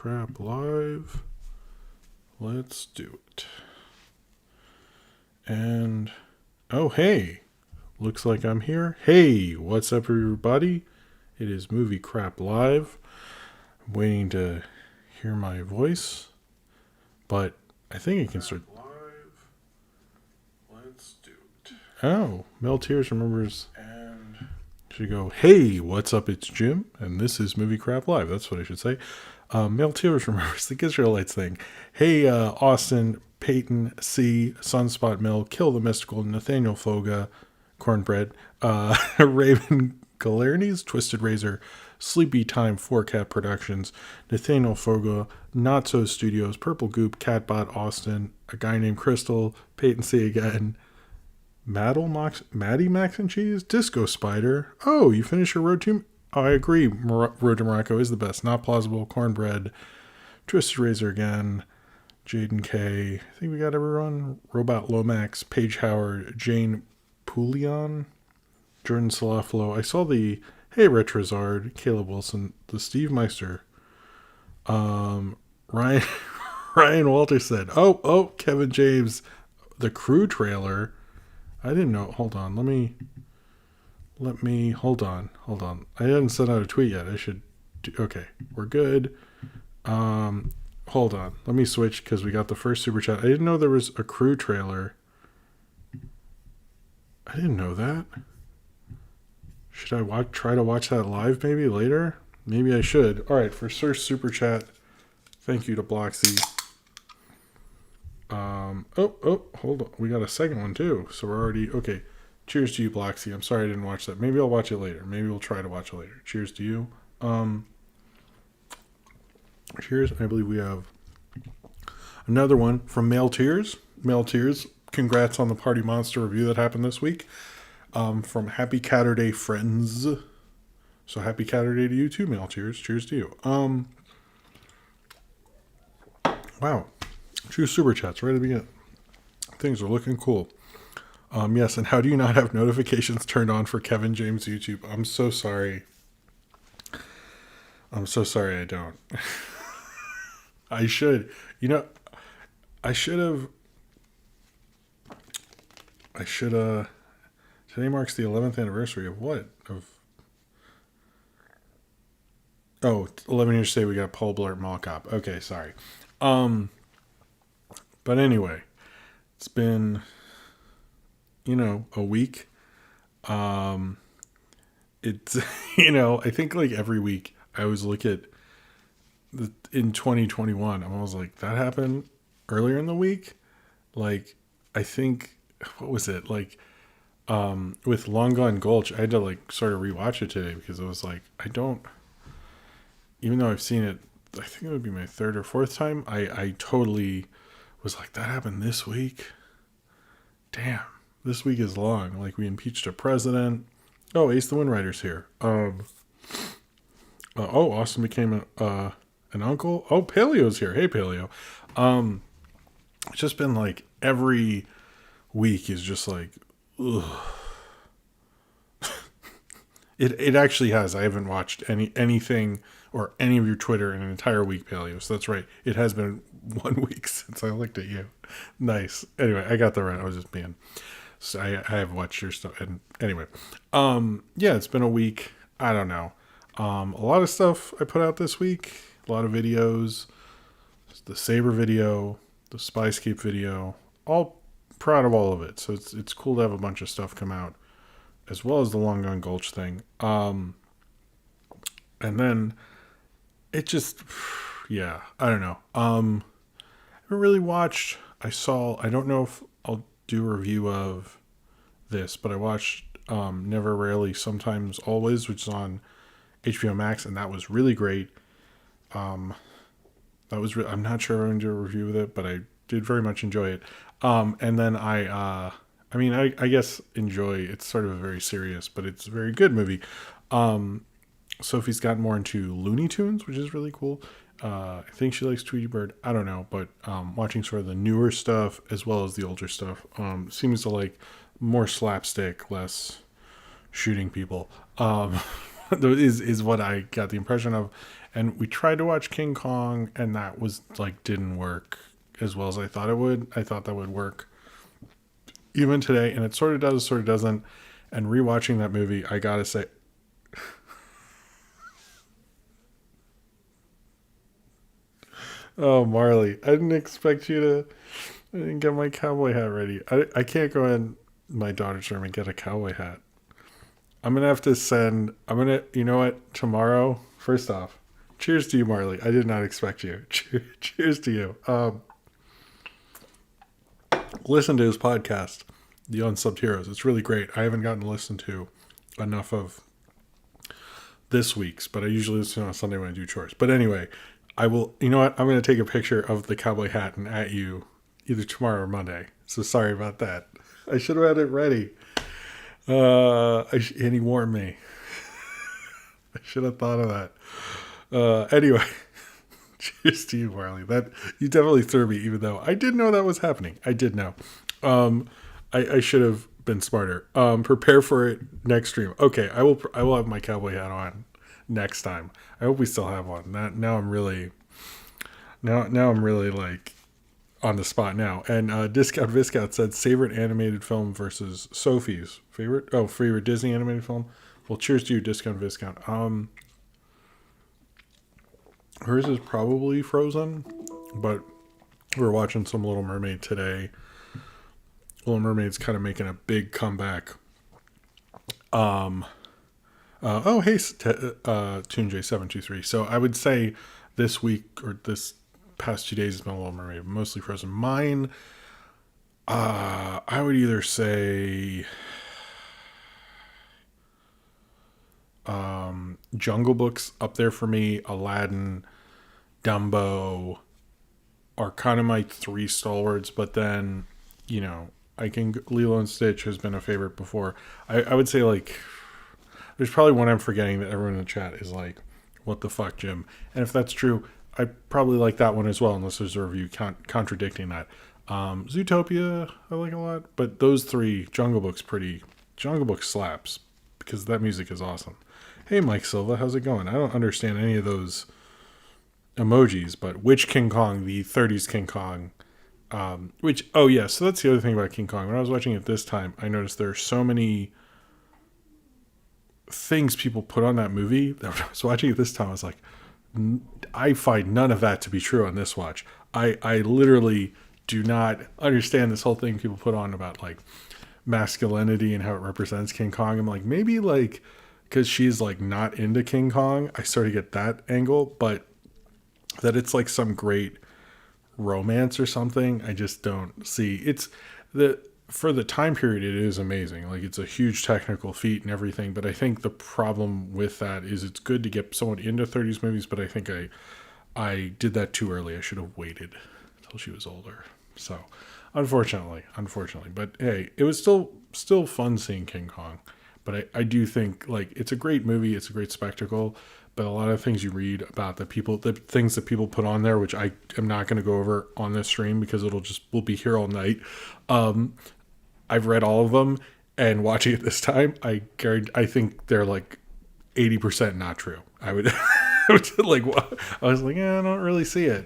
Crap live. Let's do it. And oh hey, looks like I'm here. Hey, what's up everybody? It is Movie Crap Live. I'm waiting to hear my voice, but I think it can start live. Let's do it. Oh, Mel Tears remembers and should go, hey, what's up? It's Jim, and this is Movie Crap Live. That's what I should say. Mel Tears remembers the Gisrielites thing. Hey, Austin, Peyton, C, Sunspot Mill, Kill the Mystical, Nathaniel Foga, Cornbread, Raven Galernies, Twisted Razor, Sleepy Time, 4Cat Productions, Nathaniel Foga, Not So Studios, Purple Goop, Catbot, Austin, a guy named Crystal, Peyton C again, Maddie Max and Cheese, Disco Spider. Oh, you finished your Road to... Oh, I agree. Road to Morocco is the best. Not Plausible, Cornbread, Twisted Razor again, Jaden K. I think we got everyone. Robot Lomax, Paige Howard, Jane Poulion, Jordan Salaflo. I saw the Hey Retrozard, Caleb Wilson, the Steve Meister, Ryan Ryan Walter said, oh, Kevin James, the Crew trailer. I didn't know. Hold on. Let me hold on. I hadn't sent out a tweet yet. I should do, okay, we're good. Hold on. Let me switch because we got the first super chat. I didn't know there was a Crew trailer. I didn't know that. Should I try to watch that live maybe later? Maybe I should. All right, for first super chat, thank you to Bloxy. Hold on. We got a second one too. So we're already okay. Cheers to you, Bloxy. I'm sorry I didn't watch that. Maybe I'll watch it later. Maybe we'll try to watch it later. Cheers to you. Cheers. I believe we have another one from Male Tears. Male Tears, congrats on the Party Monster review that happened this week. From Happy Catterday Friends. So happy Catterday to you too, Male Tears. Cheers to you. Wow. 2 super chats right at the beginning. Things are looking cool. Yes, and how do you not have notifications turned on for Kevin James YouTube? I'm so sorry. I don't. I should. I should have. Today marks the 11th anniversary of what? 11 years today we got Paul Blart Mall Cop. Okay, sorry. But anyway, it's been... a week. It's, I think like every week I always look at in 2021, I'm always like, that happened earlier in the week. Like, I think, what was it? Like, with Long Gone Gulch, I had to like sort of rewatch it today because it was like, even though I've seen it, I think it would be my 3rd or 4th time. I totally was like, that happened this week. Damn. This week is long. Like, we impeached a president. Oh, Ace the Wind Rider's here. Austin became an uncle. Oh, Paleo's here. Hey, Paleo. It's just been like every week is just like, ugh. It actually has. I haven't watched anything or any of your Twitter in an entire week, Paleo. So that's right. It has been 1 week since I looked at you. Nice. Anyway, I got that right. I was just being... So I have watched your stuff. And anyway, yeah, it's been a week. I don't know. A lot of stuff I put out this week. A lot of videos. The Saber video, the Spyscape video. All proud of all of it. So it's cool to have a bunch of stuff come out, as well as the Long Gone Gulch thing. And then it just, yeah, I don't know. I haven't really watched. I don't know if I'll do a review of this, but I watched Never, Rarely, Sometimes, Always, which is on HBO Max, and that was really great. I'm not sure I'm going to do a review of it, but I did very much enjoy it. And then I guess enjoy, it's sort of a very serious, but it's a very good movie. Sophie's gotten more into Looney Tunes, which is really cool. I think she likes Tweety Bird. I don't know, but watching sort of the newer stuff as well as the older stuff seems to like more slapstick, less shooting people. Is what I got the impression of. And we tried to watch King Kong, and that was like didn't work as well as I thought it would. I thought that would work even today, and it sort of does, sort of doesn't. And rewatching that movie, I gotta say, oh Marley, I didn't expect you to. I didn't get my cowboy hat ready. I can't go in my daughter's room and get a cowboy hat. I'm gonna have to send. You know what? Tomorrow. First off, cheers to you, Marley. I did not expect you. Cheers to you. Listen to his podcast, The Unsubbed Heroes. It's really great. I haven't gotten to listen to enough of this week's, but I usually listen on Sunday when I do chores. But anyway, I will. You know what? I'm gonna take a picture of the cowboy hat and at you either tomorrow or Monday. So sorry about that. I should have had it ready. And he warned me. I should have thought of that. Anyway, cheers to you, Marley. That you definitely threw me, even though I did know that was happening. I did know. I should have been smarter. Prepare for it next stream. Okay, I will. I will have my cowboy hat on next time. I hope we still have one. Now I'm really like on the spot now. And Discount Viscount said favorite animated film versus Sophie's favorite Disney animated film. Well, cheers to you, Discount Viscount. Hers is probably Frozen, but we're watching some Little Mermaid today. Little Mermaid's kind of making a big comeback. Hey, TuneJ723. So I would say this week or this past 2 days has been Little Mermaid, mostly Frozen. Mine, I would either say Jungle Book's up there for me. Aladdin, Dumbo are kind of my three stalwarts, but then, Lilo and Stitch has been a favorite before. I would say, like, there's probably one I'm forgetting that everyone in the chat is like, what the fuck, Jim? And if that's true, I probably like that one as well, unless there's a review contradicting that. Zootopia, I like a lot. But those three, Jungle Book slaps, because that music is awesome. Hey, Mike Silva, how's it going? I don't understand any of those emojis, but which King Kong? The 30s King Kong. So that's the other thing about King Kong. When I was watching it this time, I noticed there are so many things people put on that movie that when I was watching it this time, I was like, I find none of that to be true on this watch. I literally do not understand this whole thing people put on about like masculinity and how it represents King Kong. I'm like, maybe like because she's like not into King Kong, I sort of get that angle, but that it's like some great romance or something, I just don't see. It's for the time period, it is amazing. Like, it's a huge technical feat and everything, but I think the problem with that is it's good to get someone into 30s movies, but I think I did that too early. I should have waited until she was older. So, unfortunately, but hey, it was still fun seeing King Kong. But I do think, like, it's a great movie, it's a great spectacle, but a lot of things you read about the things that people put on there, which I am not going to go over on this stream because we'll be here all night. I've read all of them, and watching it this time, I think they're like 80% not true. I was like, I don't really see it,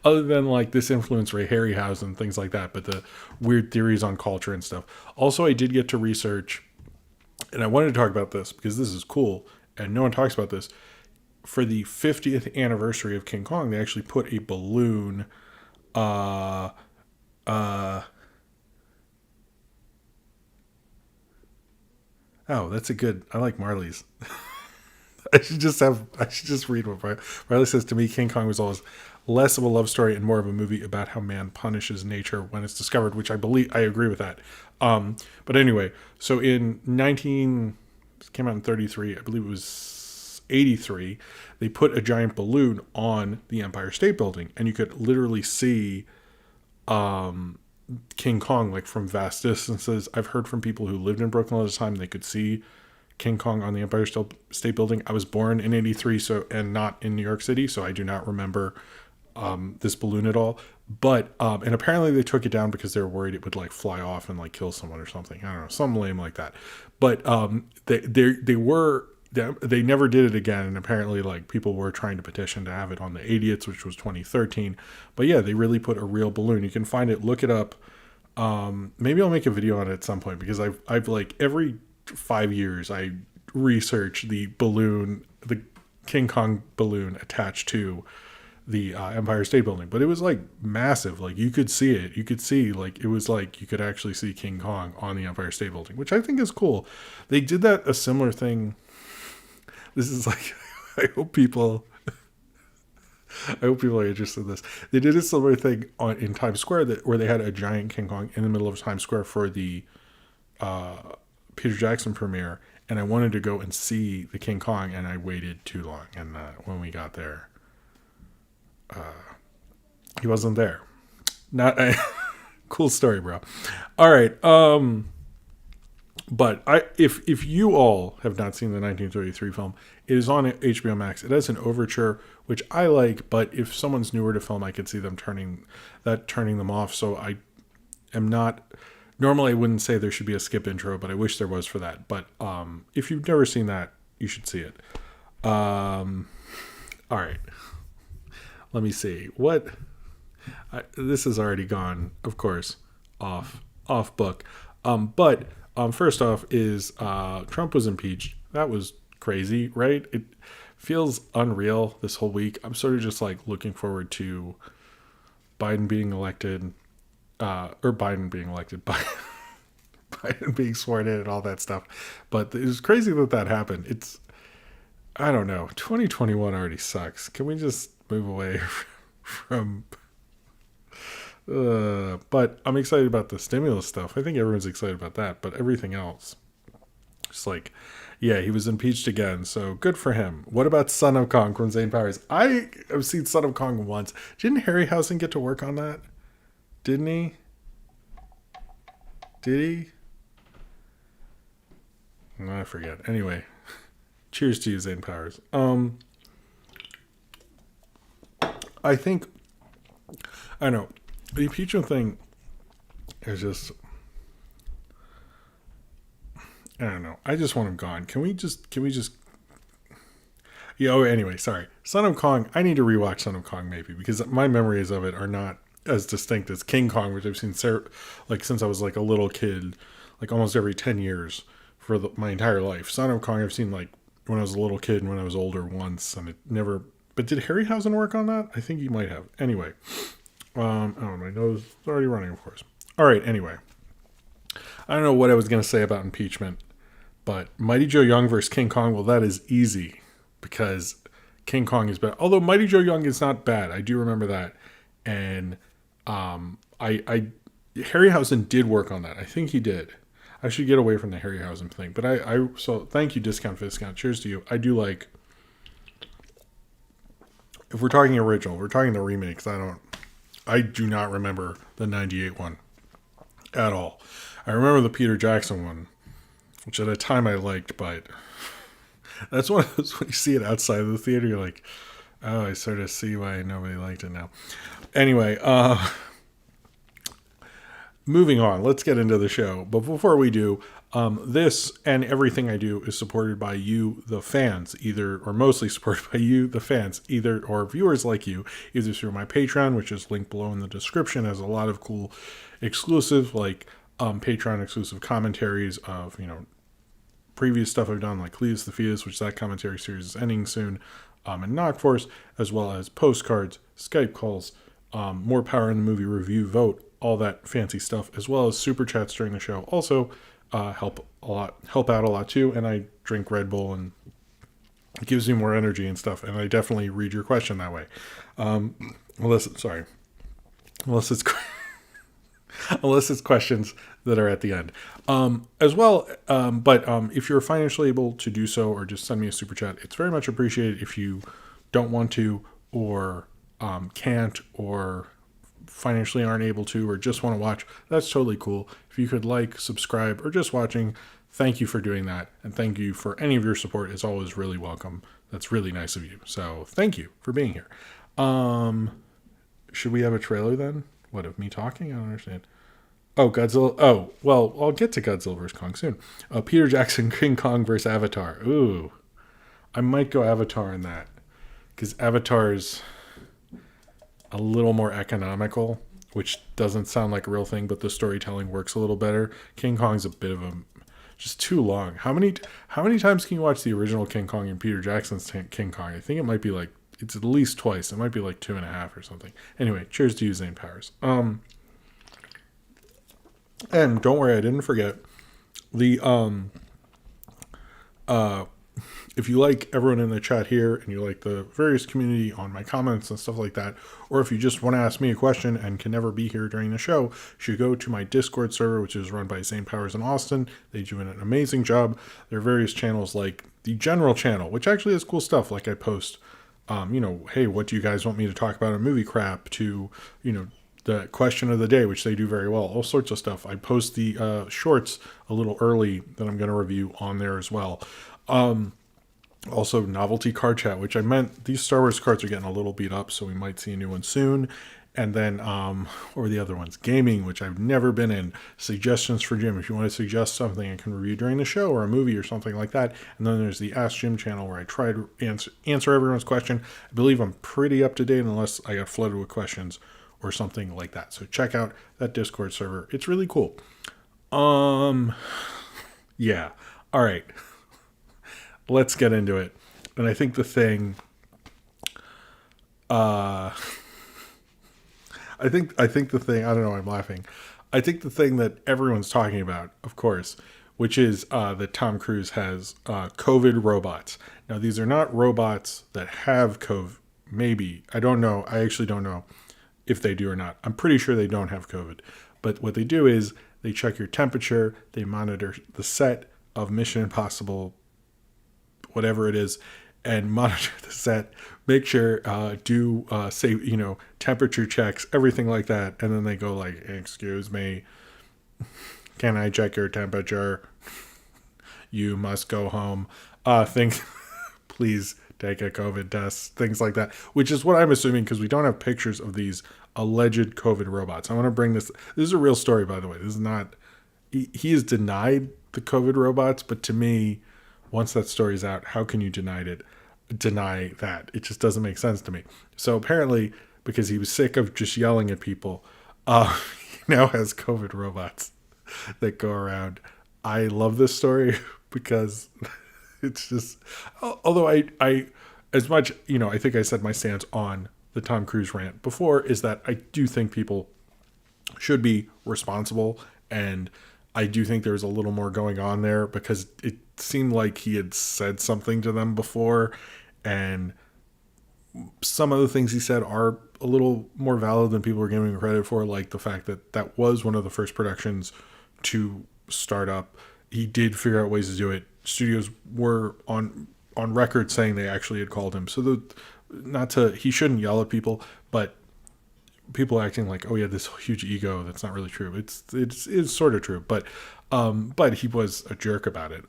other than like this influence Ray Harryhausen and things like that, but the weird theories on culture and stuff. Also, I did get to research, and I wanted to talk about this because this is cool, and no one talks about this. For the 50th anniversary of King Kong, they actually put a balloon, oh, that's I like Marley's. I should just read what Marley says. To me, King Kong was always less of a love story and more of a movie about how man punishes nature when it's discovered, which I agree with that. But anyway, so it came out in 33, I believe it was 83, they put a giant balloon on the Empire State Building, and you could literally see King Kong like from vast distances. I've heard from people who lived in Brooklyn at the time, they could see King Kong on the Empire State Building. I was born in 83, and not in New York City, so I do not remember this balloon at all. But and apparently they took it down because they were worried it would like fly off and like kill someone or something. I don't know, something lame like that. But they were they never did it again, and apparently like people were trying to petition to have it on the 80th, which was 2013. But yeah, they really put a real balloon. You can find it, look it up. Maybe I'll make a video on it at some point, because I've like every 5 years I research the balloon, the King Kong balloon attached to the Empire State Building. But it was like massive. Like you could see it. You could see like it was like you could actually see King Kong on the Empire State Building, which I think is cool. They did that, a similar thing. This is like, I hope people are interested in this. They did a similar thing in Times Square where they had a giant King Kong in the middle of Times Square for the Peter Jackson premiere, and I wanted to go and see the King Kong, and I waited too long. And when we got there, he wasn't there. Not a cool story, bro. All right. But if you all have not seen the 1933 film, it is on HBO Max. It has an overture, which I like, but if someone's newer to film, I could see them turning them off. So I am not, normally I wouldn't say there should be a skip intro, but I wish there was for that. But if you've never seen that, you should see it. All right. Let me see. This has already gone, of course, off book. But first off is Trump was impeached. That was crazy, right? It feels unreal this whole week. I'm sort of just like looking forward to Biden being elected, Biden being sworn in and all that stuff. But it was crazy that happened. I don't know. 2021 already sucks. Can we just move away from... but I'm excited about the stimulus stuff. I think everyone's excited about that, but everything else, just like, yeah, he was impeached again, so good for him. What about Son of Kong from Zane Powers? I have seen Son of Kong once. Didn't Harryhausen get to work on that? Didn't he? Did he? I forget. Anyway, cheers to you, Zane Powers. I think, I know, the impeachment thing is just, I don't know. I just want him gone. Can we just, yeah, oh, anyway, sorry. Son of Kong, I need to rewatch Son of Kong maybe, because my memories of it are not as distinct as King Kong, which I've seen like since I was like a little kid, like almost every 10 years for my entire life. Son of Kong I've seen like when I was a little kid and when I was older once, and it never, but did Harryhausen work on that? I think he might have. Anyway, oh, my nose is already running, of course. All right, anyway. I don't know what I was going to say about impeachment, but Mighty Joe Young versus King Kong, well, that is easy because King Kong is bad. Although Mighty Joe Young is not bad. I do remember that. And Harryhausen did work on that. I think he did. I should get away from the Harryhausen thing. But so thank you, Discount Viscount. Cheers to you. I do like, if we're talking original, we're talking the remakes. I do not remember the 98 one at all. I remember the Peter Jackson one, which at a time I liked, but that's one of those when you see it outside of the theater, you're like, oh, I sort of see why nobody liked it now. Anyway, moving on, let's get into the show. But before we do, this and everything I do is supported by you, the fans, or mostly supported by you, the fans, or viewers like you, either through my Patreon, which is linked below in the description, has a lot of cool exclusive, like Patreon exclusive commentaries of, previous stuff I've done, like Cletus the Fetus, which that commentary series is ending soon, and Knock Force, as well as postcards, Skype calls, more Power in the Movie review vote, all that fancy stuff, as well as super chats during the show. Also, help out a lot too. And I drink Red Bull, and it gives me more energy and stuff. And I definitely read your question that way. Unless it's questions that are at the end, as well. But if you're financially able to do so, or just send me a super chat, it's very much appreciated. If you don't want to, or can't, or financially aren't able to, or just want to watch, that's totally cool. If you could like, subscribe, or just watching, thank you for doing that. And thank you for any of your support. It's always really welcome. That's really nice of you. So thank you for being here. Should we have a trailer then? What, of me talking? I don't understand. Oh, Godzilla. Oh, well, I'll get to Godzilla vs. Kong soon. Peter Jackson, King Kong vs. Avatar. Ooh, I might go Avatar in that because Avatar is a little more economical, which doesn't sound like a real thing, but the storytelling works a little better. King Kong's a bit of a just too long. How many times can you watch the original King Kong and Peter Jackson's King Kong? I think it might be like it's at least twice. It might be like 2.5 or something. Anyway, cheers to you, Zane Powers. And don't worry, I didn't forget the if you like everyone in the chat here and you like the various community on my comments and stuff like that, or if you just want to ask me a question and can never be here during the show, you should go to my Discord server, which is run by Zane Powers in Austin. They do an amazing job. There are various channels like the general channel, which actually has cool stuff. Like I post, hey, what do you guys want me to talk about in movie crap, to, the question of the day, which they do very well, all sorts of stuff. I post the shorts a little early that I'm going to review on there as well. Also, novelty card chat, which I meant these Star Wars cards are getting a little beat up, so we might see a new one soon. And then, what were the other ones? Gaming, which I've never been in. Suggestions for Jim, if you want to suggest something I can review during the show or a movie or something like that. And then there's the Ask Jim channel where I try to answer everyone's question. I believe I'm pretty up to date unless I got flooded with questions or something like that. So check out that Discord server. It's really cool. Yeah. All right. Let's get into it. And I think the thing, I think the thing, I don't know why I'm laughing. I think the thing that everyone's talking about, of course, which is that Tom Cruise has COVID robots. Now, these are not robots that have COVID. Maybe. I don't know. I actually don't know if they do or not. I'm pretty sure they don't have COVID. But what they do is they check your temperature. They monitor the set of Mission Impossible, whatever it is, and monitor the set, make sure, say, temperature checks, everything like that. And then they go like, excuse me, can I check your temperature? You must go home. Please take a COVID test, things like that, which is what I'm assuming because we don't have pictures of these alleged COVID robots. I want to bring this is a real story, by the way. This is not, he has denied the COVID robots, but to me, once that story's out, how can you deny that? It just doesn't make sense to me. So apparently, because he was sick of just yelling at people, he now has COVID robots that go around. I love this story because it's just, although I as much, I think I said my stance on the Tom Cruise rant before is that I do think people should be responsible, and I do think there's a little more going on there because it seemed like he had said something to them before, and some of the things he said are a little more valid than people are giving him credit for, like the fact that that was one of the first productions to start up. He did figure out ways to do it. Studios were on record saying they actually had called him. So he shouldn't yell at people, but people acting like, oh yeah, this huge ego, that's not really true. It's sort of true, but he was a jerk about it.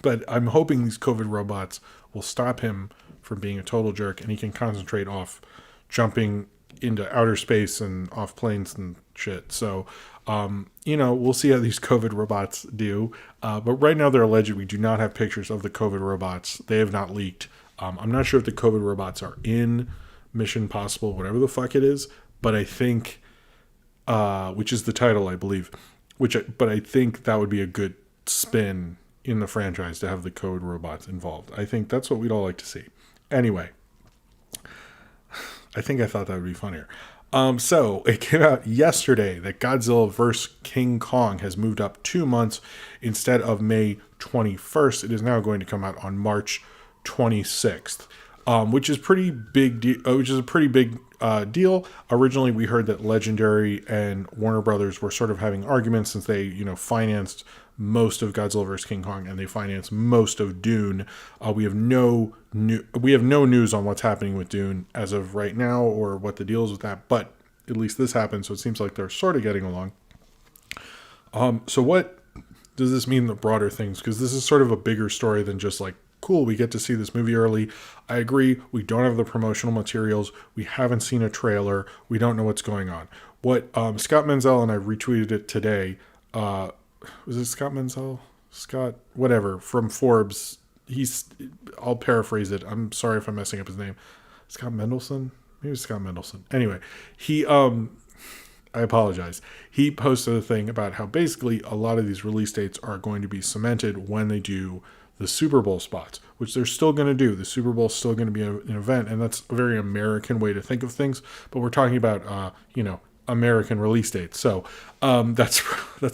But I'm hoping these COVID robots will stop him from being a total jerk, and he can concentrate off jumping into outer space and off planes and shit. So, we'll see how these COVID robots do. But right now they're alleged. We do not have pictures of the COVID robots. They have not leaked. I'm not sure if the COVID robots are in Mission Possible, whatever the fuck it is, but I think, which is the title, I believe, but I think that would be a good spin in the franchise to have the COVID robots involved. I think that's what we'd all like to see. Anyway, I thought that would be funnier. So it came out yesterday that Godzilla vs. King Kong has moved up 2 months instead of May 21st. It is now going to come out on March 26th, which is pretty big. Which is a pretty big deal. Originally, we heard that Legendary and Warner Brothers were sort of having arguments since they, financed most of Godzilla vs. King Kong and they financed most of Dune. We have no news on what's happening with Dune as of right now or what the deal is with that. But at least this happened, so it seems like they're sort of getting along. So what does this mean, the broader things? Because this is sort of a bigger story than just like, cool, we get to see this movie early. I agree, we don't have the promotional materials. We haven't seen a trailer. We don't know what's going on. What Scott Menzel, and I retweeted it today, was it Scott Menzel? Scott, whatever, from Forbes he's, I'll paraphrase it. I'm sorry if I'm messing up his name. Scott Mendelson? Maybe it's Scott Mendelson. Anyway, he, I apologize. He posted a thing about how basically a lot of these release dates are going to be cemented when they do the Super Bowl spots, which they're still going to do. The Super Bowl is still going to be an event, and that's a very American way to think of things. But we're talking about, American release dates. So that's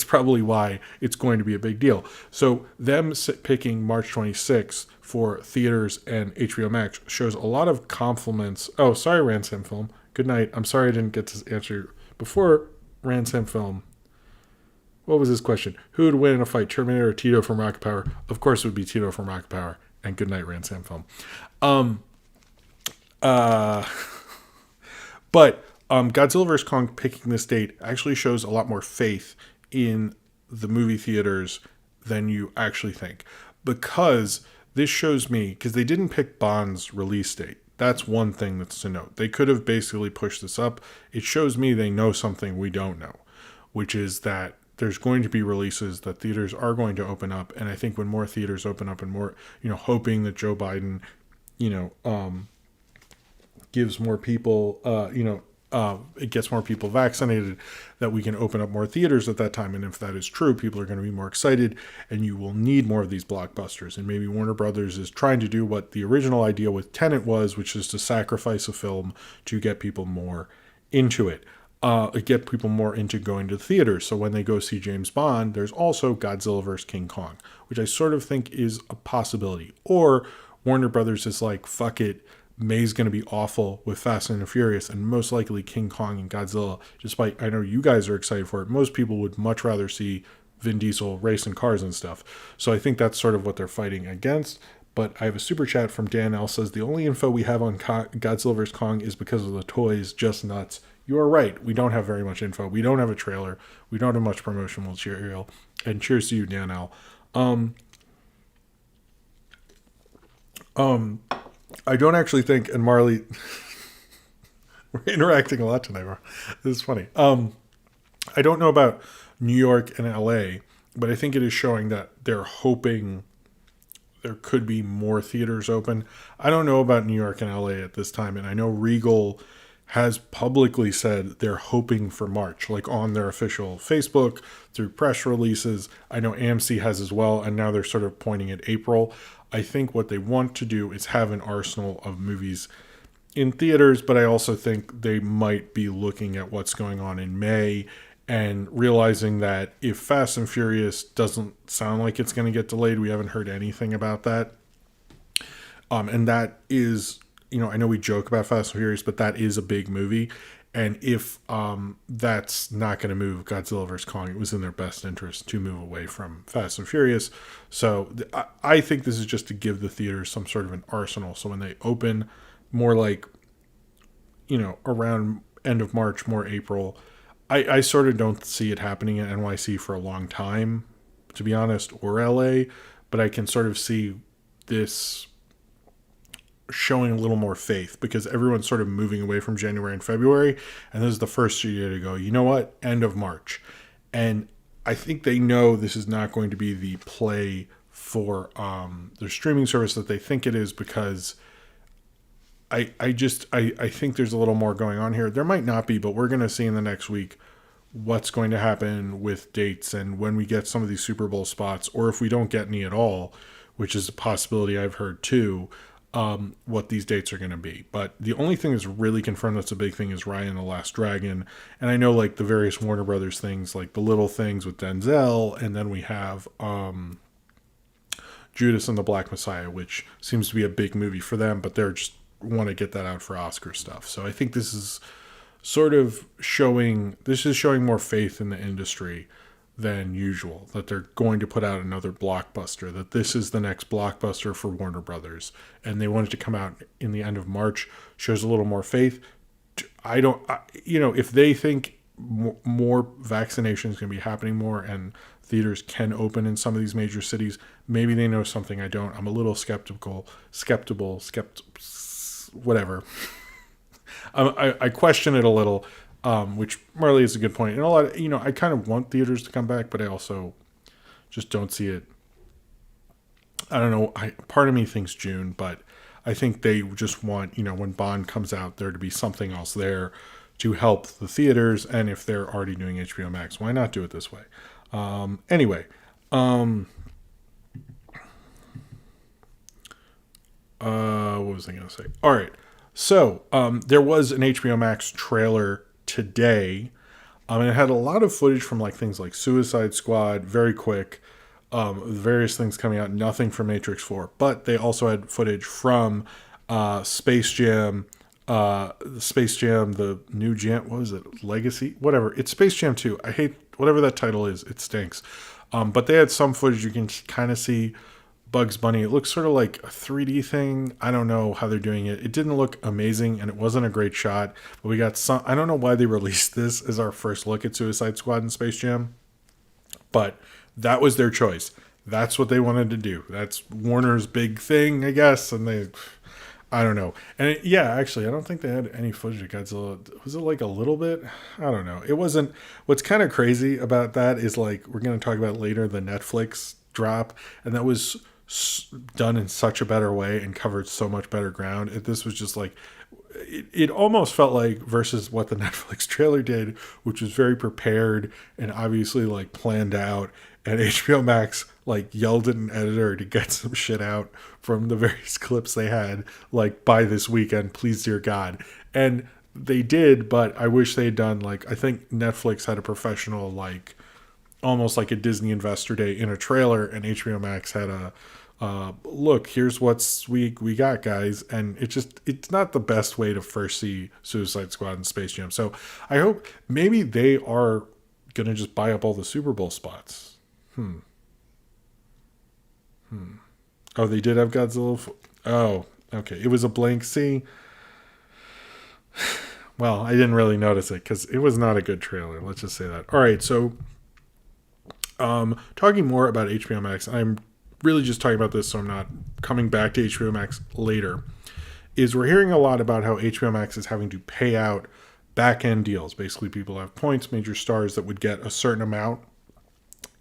probably why it's going to be a big deal. So them picking March 26th for theaters and HBO Max shows a lot of compliments. Oh, sorry, Ransom Film. Good night. I'm sorry I didn't get to answer before Ransom Film. What was his question? Who would win in a fight, Terminator or Tito from Rocket Power? Of course it would be Tito from Rocket Power. And good night, Ransom Film. But Godzilla vs. Kong picking this date actually shows a lot more faith in the movie theaters than you actually think. Because this shows me, because they didn't pick Bond's release date. That's one thing that's to note. They could have basically pushed this up. It shows me they know something we don't know, which is that there's going to be releases that theaters are going to open up. And I think when more theaters open up and more, hoping that Joe Biden, gives more people, it gets more people vaccinated, that we can open up more theaters at that time. And if that is true, people are going to be more excited, and you will need more of these blockbusters. And maybe Warner Brothers is trying to do what the original idea with Tenet was, which is to sacrifice a film to get people more into it, get people more into going to the theaters. So when they go see James Bond, there's also Godzilla vs. King Kong, which I sort of think is a possibility. Or Warner Brothers is like, fuck it, May's going to be awful with Fast and the Furious, and most likely King Kong and Godzilla, despite I know you guys are excited for it, most people would much rather see Vin Diesel racing cars and stuff. So I think that's sort of what they're fighting against. But I have a super chat from Dan L. Says, the only info we have on Godzilla vs. Kong is because of the toys. Just nuts. You are right. We don't have very much info. We don't have a trailer. We don't have much promotional material. And cheers to you, Dan L. I don't actually think, and Marley, we're interacting a lot tonight, bro. This is funny. I don't know about New York and LA, but I think it is showing that they're hoping there could be more theaters open. I don't know about New York and LA at this time, and I know Regal has publicly said they're hoping for March, like on their official Facebook, through press releases. I know AMC has as well, and now they're sort of pointing at April. I think what they want to do is have an arsenal of movies in theaters, but I also think they might be looking at what's going on in May and realizing that if Fast and Furious doesn't sound like it's going to get delayed, we haven't heard anything about that. And that is, I know we joke about Fast and Furious, but that is a big movie. And if that's not going to move Godzilla vs. Kong, it was in their best interest to move away from Fast and Furious. So I think this is just to give the theaters some sort of an arsenal. So when they open more like, around end of March, more April, I sort of don't see it happening at NYC for a long time, to be honest, or LA. But I can sort of see this showing a little more faith because everyone's sort of moving away from January and February, and this is the first year to go, you know what, end of March. And I think they know this is not going to be the play for their streaming service that they think it is, because I think there's a little more going on here. There might not be, but we're going to see in the next week what's going to happen with dates and when we get some of these Super Bowl spots, or if we don't get any at all, which is a possibility I've heard too, what these dates are going to be. But the only thing that's really confirmed that's a big thing is Raya and the Last Dragon. And I know like the various Warner Brothers things, like the little things with Denzel, and then we have Judas and the Black Messiah, which seems to be a big movie for them, but they're just want to get that out for Oscar stuff. So I think this is sort of showing more faith in the industry than usual, that they're going to put out another blockbuster, that this is the next blockbuster for Warner Brothers, and they want it to come out in the end of March. Shows a little more faith. If they think more vaccinations can be happening more and theaters can open in some of these major cities, maybe they know something I don't. I'm a little skeptical, whatever. I question it a little. Which Marley is a good point. And a lot of, I kind of want theaters to come back, but I also just don't see it I don't know. Part of me thinks June, but I think they just want, when Bond comes out, there to be something else there to help the theaters. And if they're already doing HBO Max, why not do it this way? Anyway, what was I going to say? All right. So there was an HBO Max trailer today. And it had a lot of footage from like things like Suicide Squad, very quick, various things coming out, nothing from Matrix 4. But they also had footage from Space Jam, the new Jam, what was it, Legacy? Whatever. It's Space Jam 2. I hate whatever that title is. It stinks. But they had some footage you can kind of see Bugs Bunny. It looks sort of like a 3D thing. I don't know how they're doing it. It didn't look amazing, and it wasn't a great shot. But we got some. I don't know why they released this as our first look at Suicide Squad and Space Jam, but that was their choice. That's what they wanted to do. That's Warner's big thing, I guess. And I don't know. And actually, I don't think they had any footage of Godzilla. Was it like a little bit? I don't know. It wasn't. What's kind of crazy about that is like we're going to talk about later the Netflix drop, and that was done in such a better way and covered so much better ground. This was just like it almost felt like versus what the Netflix trailer did, which was very prepared and obviously like planned out, and HBO Max like yelled at an editor to get some shit out from the various clips they had, like, by this weekend, please dear God. And they did, but I wish they had done, like, I think Netflix had a professional, like, almost like a Disney Investor Day in a trailer, and HBO Max had a look, here's what's we got, guys. And it's not the best way to first see Suicide Squad and Space Jam. So I hope maybe they are gonna just buy up all the Super Bowl spots. Oh, they did have Godzilla. Oh, okay. It was a blank. See, well, I didn't really notice it because it was not a good trailer. Let's just say that. All right, so talking more about HBO Max, I'm really just talking about this so I'm not coming back to HBO Max later, is we're hearing a lot about how HBO Max is having to pay out back-end deals. Basically, people have points, major stars that would get a certain amount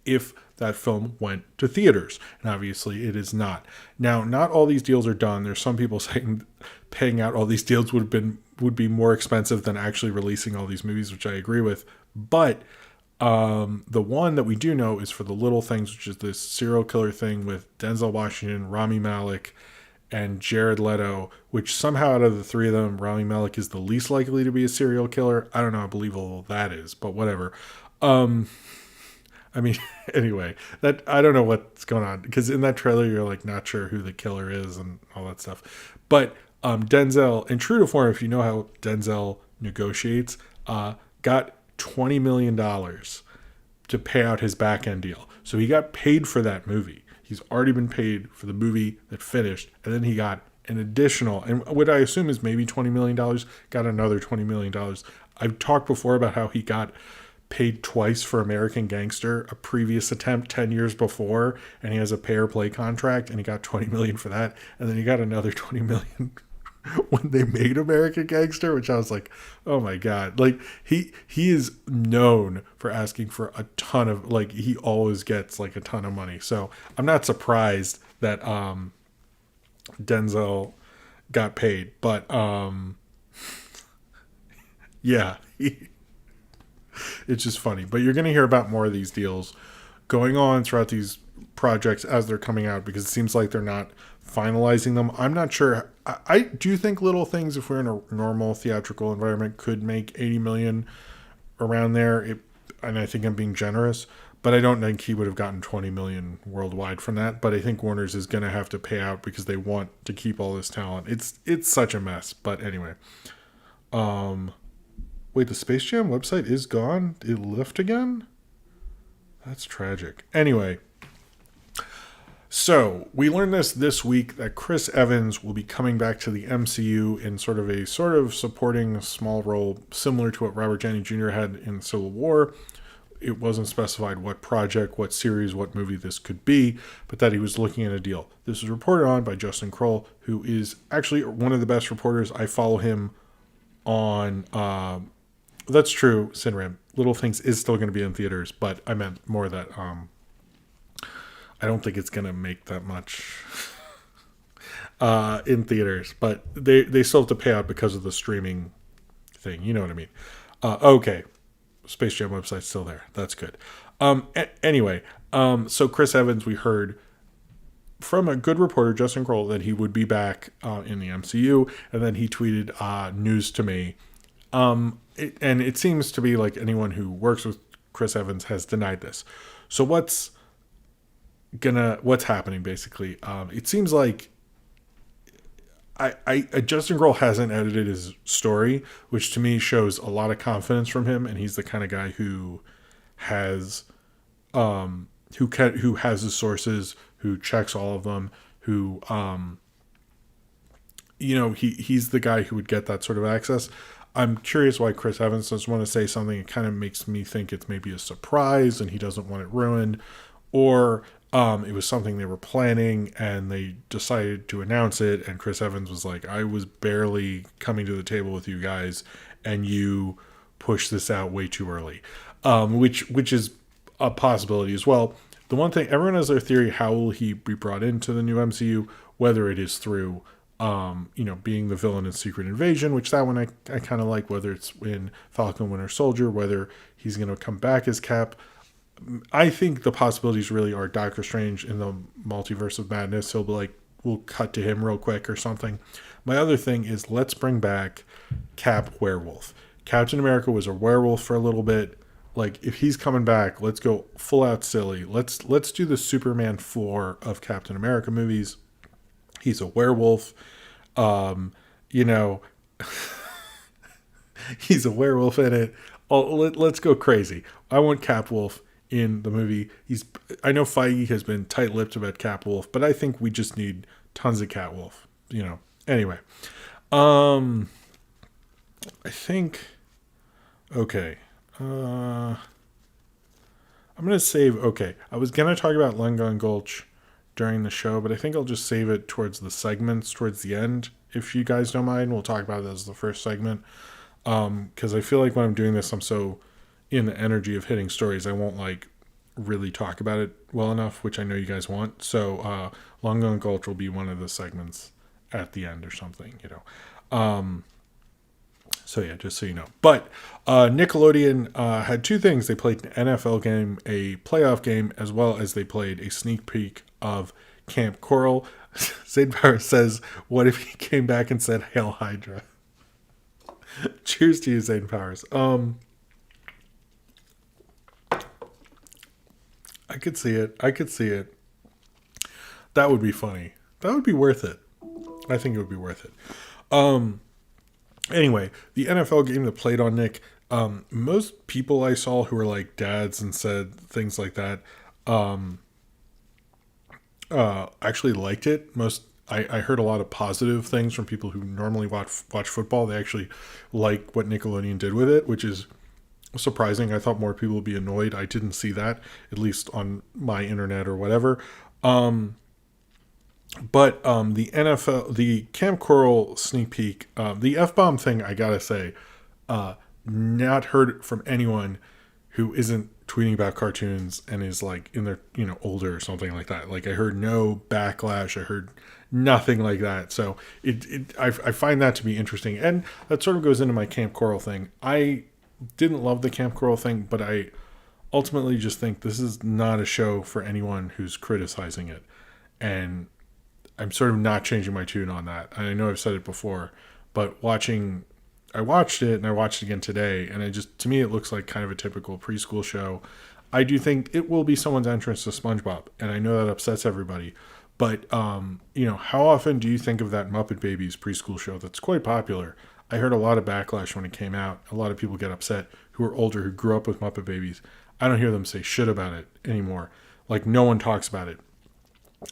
if that film went to theaters. And obviously it is not. Now, not all these deals are done. There's some people saying paying out all these deals would be more expensive than actually releasing all these movies, which I agree with. But the one that we do know is for The Little Things, which is this serial killer thing with Denzel Washington, Rami Malek, and Jared Leto, which somehow out of the three of them, Rami Malek is the least likely to be a serial killer. I don't know how believable that is, but whatever. I mean, anyway, that I don't know what's going on, because in that trailer you're like not sure who the killer is and all that stuff. But Denzel, in true to form, if you know how Denzel negotiates, got $20 million to pay out his back end deal. So he got paid for that movie. He's already been paid for the movie that finished, and then he got an additional, and what I assume is maybe $20 million, got another $20 million. I've talked before about how he got paid twice for American Gangster, a previous attempt 10 years before, and he has a pay or play contract, and he got $20 million for that, and then he got another $20 million when they made American Gangster, which I was like, oh my God. Like, he is known for asking for a ton of, like, he always gets like a ton of money. So I'm not surprised that Denzel got paid, but yeah, it's just funny. But you're going to hear about more of these deals going on throughout these projects as they're coming out, because it seems like they're not finalizing them. I'm not sure. I do think Little Things, if we're in a normal theatrical environment, could make 80 million around there. And I think I'm being generous, but I don't think he would have gotten 20 million worldwide from that. But I think Warner's is going to have to pay out because they want to keep all this talent. It's such a mess. But anyway, wait, the Space Jam website is gone? It left again? That's tragic. Anyway, so we learned this week that Chris Evans will be coming back to the MCU in sort of supporting small role similar to what Robert Downey Jr. had in Civil War. It wasn't specified what project, what series, what movie this could be, but that he was looking at a deal. This was reported on by Justin Kroll, who is actually one of the best reporters. I follow him on... that's true, Sinram. Little Things is still going to be in theaters, but I meant more that I don't think it's gonna make that much in theaters, but they still have to pay out because of the streaming thing. You know what I mean? Okay, Space Jam website's still there. That's good. Anyway, so Chris Evans, we heard from a good reporter, Justin Kroll, that he would be back in the MCU, and then he tweeted news to me. And it seems to be like anyone who works with Chris Evans has denied this. So what's happening basically? It seems like Justin Kroll hasn't edited his story, which to me shows a lot of confidence from him, and he's the kind of guy who has who has the sources, who checks all of them, who he's the guy who would get that sort of access. I'm curious why Chris Evans doesn't want to say something. It kind of makes me think it's maybe a surprise and he doesn't want it ruined, or it was something they were planning and they decided to announce it, and Chris Evans was like, I was barely coming to the table with you guys and you pushed this out way too early, which is a possibility as well. The one thing, everyone has their theory, how will he be brought into the new MCU, whether it is through being the villain in Secret Invasion, which that one I kind of like, whether it's in Falcon Winter Soldier, whether he's going to come back as Cap. I think the possibilities really are Doctor Strange in the Multiverse of Madness. He'll be like, we'll cut to him real quick or something. My other thing is, let's bring back Cap werewolf. Captain America was a werewolf for a little bit. Like, if he's coming back, let's go full out silly. Let's do the Superman 4 of Captain America movies. He's a werewolf. He's a werewolf in it. Let's go crazy. I want Cap Wolf in the movie. I know Feige has been tight-lipped about Cap Wolf, but I think we just need tons of Cat Wolf. Anyway, I think. Okay. I'm gonna save. Okay, I was gonna talk about Lungon Gulch during the show, but I think I'll just save it towards the segments, towards the end. If you guys don't mind, we'll talk about it as the first segment. Because I feel like when I'm doing this, I'm so in the energy of hitting stories, I won't really talk about it well enough, which I know you guys want. So Lungon Gulch will be one of the segments at the end or something, So yeah, just so you know. But Nickelodeon had two things. They played an NFL game, a playoff game, as well as they played a sneak peek of Camp Koral. Zane Powers says, what if he came back and said, Hail Hydra? Cheers to you, Zane Powers. I could see it. That would be funny. That would be worth it. I think it would be worth it. Anyway, the NFL game that played on Nick, most people I saw who were like dads and said things like that, actually liked it. I heard a lot of positive things from people who normally watch football. They actually like what Nickelodeon did with it, which is surprising. I thought more people would be annoyed. I didn't see that, at least on my internet or whatever. But the NFL, the Camp Koral sneak peek, the F-bomb thing, I gotta say, not heard from anyone who isn't tweeting about cartoons and is like in their, older or something like that. Like, I heard no backlash. I heard nothing like that. So I find that to be interesting. And that sort of goes into my Camp Koral thing. I didn't love the Camp Koral thing, but I ultimately just think this is not a show for anyone who's criticizing it. And I'm sort of not changing my tune on that. I know I've said it before, but I watched it and I watched it again today, and to me, it looks like kind of a typical preschool show. I do think it will be someone's entrance to SpongeBob, and I know that upsets everybody. But, how often do you think of that Muppet Babies preschool show that's quite popular? I heard a lot of backlash when it came out. A lot of people get upset who are older, who grew up with Muppet Babies. I don't hear them say shit about it anymore. Like, no one talks about it.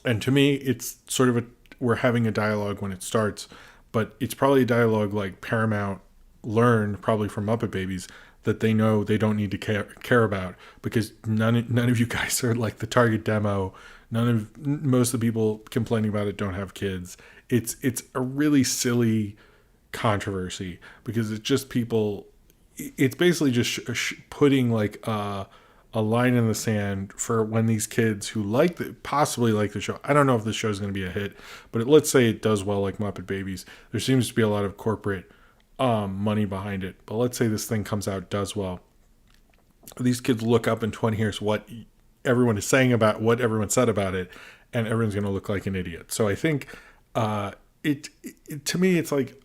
And to me, it's sort of we're having a dialogue when it starts, but it's probably a dialogue like Paramount learned probably from Muppet Babies that they know they don't need to care about, because none of you guys are like the target demo. Most of the people complaining about it don't have kids. It's a really silly controversy because it's just people. It's basically just putting like a a line in the sand for when these kids who possibly like the show. I don't know if this show is going to be a hit, but let's say it does well, like Muppet Babies. There seems to be a lot of corporate money behind it. But let's say this thing comes out, does well. These kids look up in 20 years what everyone is saying about what everyone said about it, and everyone's going to look like an idiot. So I think it to me, it's like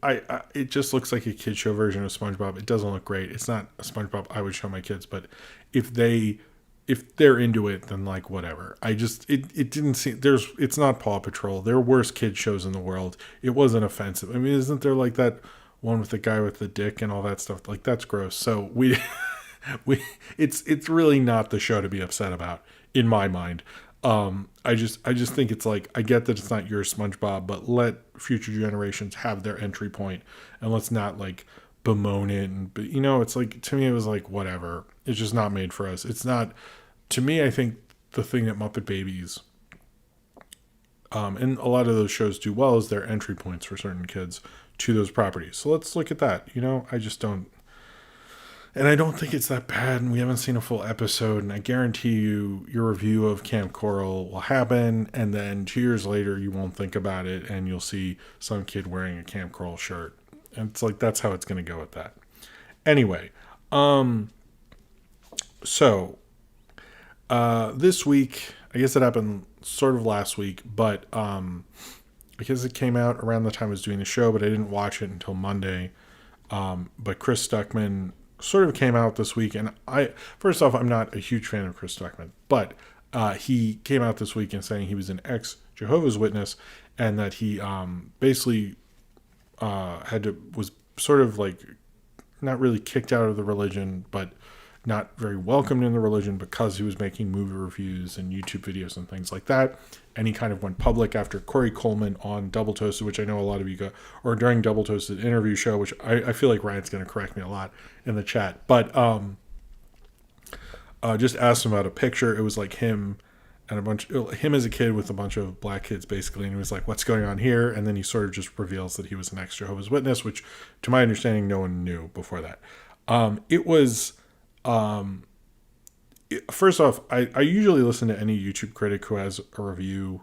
it just looks like a kid show version of SpongeBob. It doesn't look great. It's not a SpongeBob I would show my kids, but if they're into it, then like whatever. It didn't seem it's not Paw Patrol. There are worse kid shows in the world. It wasn't offensive. I mean, isn't there like that one with the guy with the dick and all that stuff? Like that's gross. So it's really not the show to be upset about in my mind. I just think it's like, I get that it's not your SpongeBob, but let future generations have their entry point, and let's not like bemoan it. And it's like, to me, it was like, whatever. It's just not made for us. It's not, to me. I think the thing that Muppet Babies, and a lot of those shows do well, is their entry points for certain kids to those properties. So let's look at that. I just don't. And I don't think it's that bad, and we haven't seen a full episode, and I guarantee you your review of Camp Koral will happen, and then 2 years later you won't think about it, and you'll see some kid wearing a Camp Koral shirt. And it's like, that's how it's going to go with that. Anyway, so this week, I guess it happened sort of last week, but because it came out around the time I was doing the show, but I didn't watch it until Monday. But Chris Stuckmann sort of came out this week, and first off, I'm not a huge fan of Chris Stuckmann, but he came out this week and saying he was an ex-Jehovah's Witness, and that he basically was sort of like not really kicked out of the religion, but not very welcomed in the religion because he was making movie reviews and YouTube videos and things like that. And he kind of went public after Corey Coleman on Double Toasted, which I know a lot of you got, or during Double Toasted interview show, which I feel like Ryan's going to correct me a lot in the chat. But just asked him about a picture. It was like him and him as a kid with a bunch of black kids, basically. And he was like, what's going on here? And then he sort of just reveals that he was an ex-Jehovah's Witness, which to my understanding, no one knew before that. It was... first off, I usually listen to any YouTube critic who has a review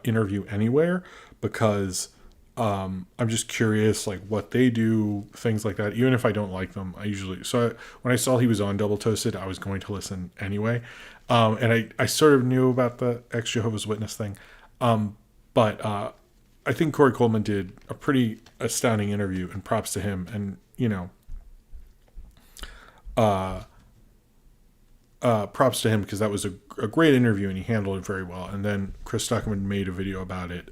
interview anywhere, because I'm just curious, like what they do, things like that. Even if I don't like them, when I saw he was on Double Toasted, I was going to listen anyway. And I sort of knew about the ex-Jehovah's Witness thing. But I think Corey Coleman did a pretty astounding interview, and props to him. And, props to him, because that was a great interview and he handled it very well. And then Chris Stuckmann made a video about it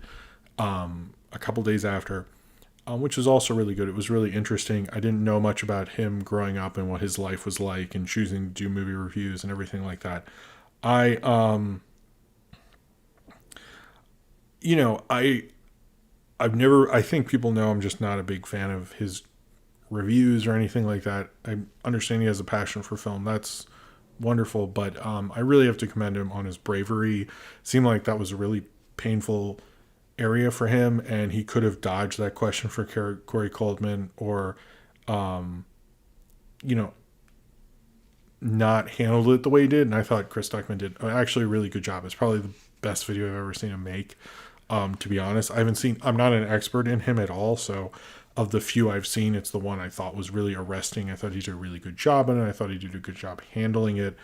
a couple days after, which was also really good. It was really interesting. I didn't know much about him growing up and what his life was like, and choosing to do movie reviews and everything like that. I think people know I'm just not a big fan of his reviews or anything like that. I understand he has a passion for film. That's wonderful, but I really have to commend him on his bravery. It seemed like that was a really painful area for him, and he could have dodged that question for Corey Coleman, or not handled it the way he did. And I thought Chris Stuckmann did actually a really good job. It's probably the best video I've ever seen him make, to be honest. I'm not an expert in him at all, so of the few I've seen, it's the one I thought was really arresting. I thought he did a really good job in it. I thought he did a good job handling it.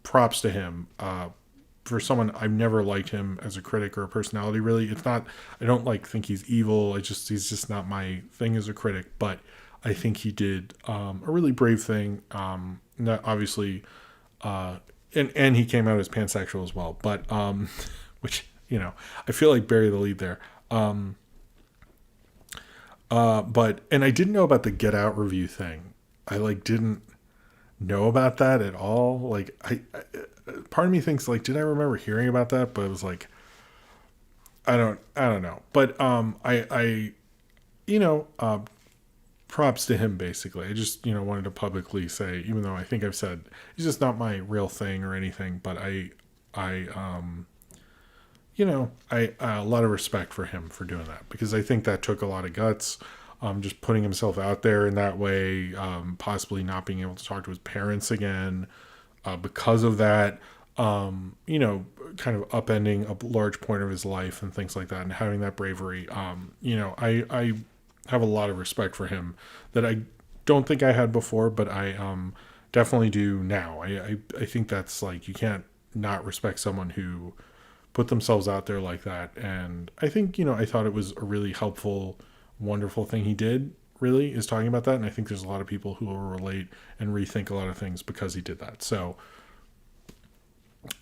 Props to him. For someone, I've never liked him as a critic or a personality, really. I don't think he's evil. He's just not my thing as a critic, but I think he did a really brave thing. Not obviously, and he came out as pansexual as well, but which, I feel like bury the lead there. And I didn't know about the Get Out review thing. I didn't know about that at all. Part of me thinks did I remember hearing about that? But it was I don't know. But props to him, basically. I just wanted to publicly say, even though I think I've said he's just not my real thing or anything, but a lot of respect for him for doing that, because I think that took a lot of guts, just putting himself out there in that way, possibly not being able to talk to his parents again, because of that. You know, kind of upending a large point of his life and things like that, and having that bravery. You know, I have a lot of respect for him that I don't think I had before, but I definitely do now. I think that's like, you can't not respect someone who put themselves out there like that. And I think, you know, I thought it was a really helpful, wonderful thing he did, really, is talking about that. And I think there's a lot of people who will relate and rethink a lot of things because he did that. So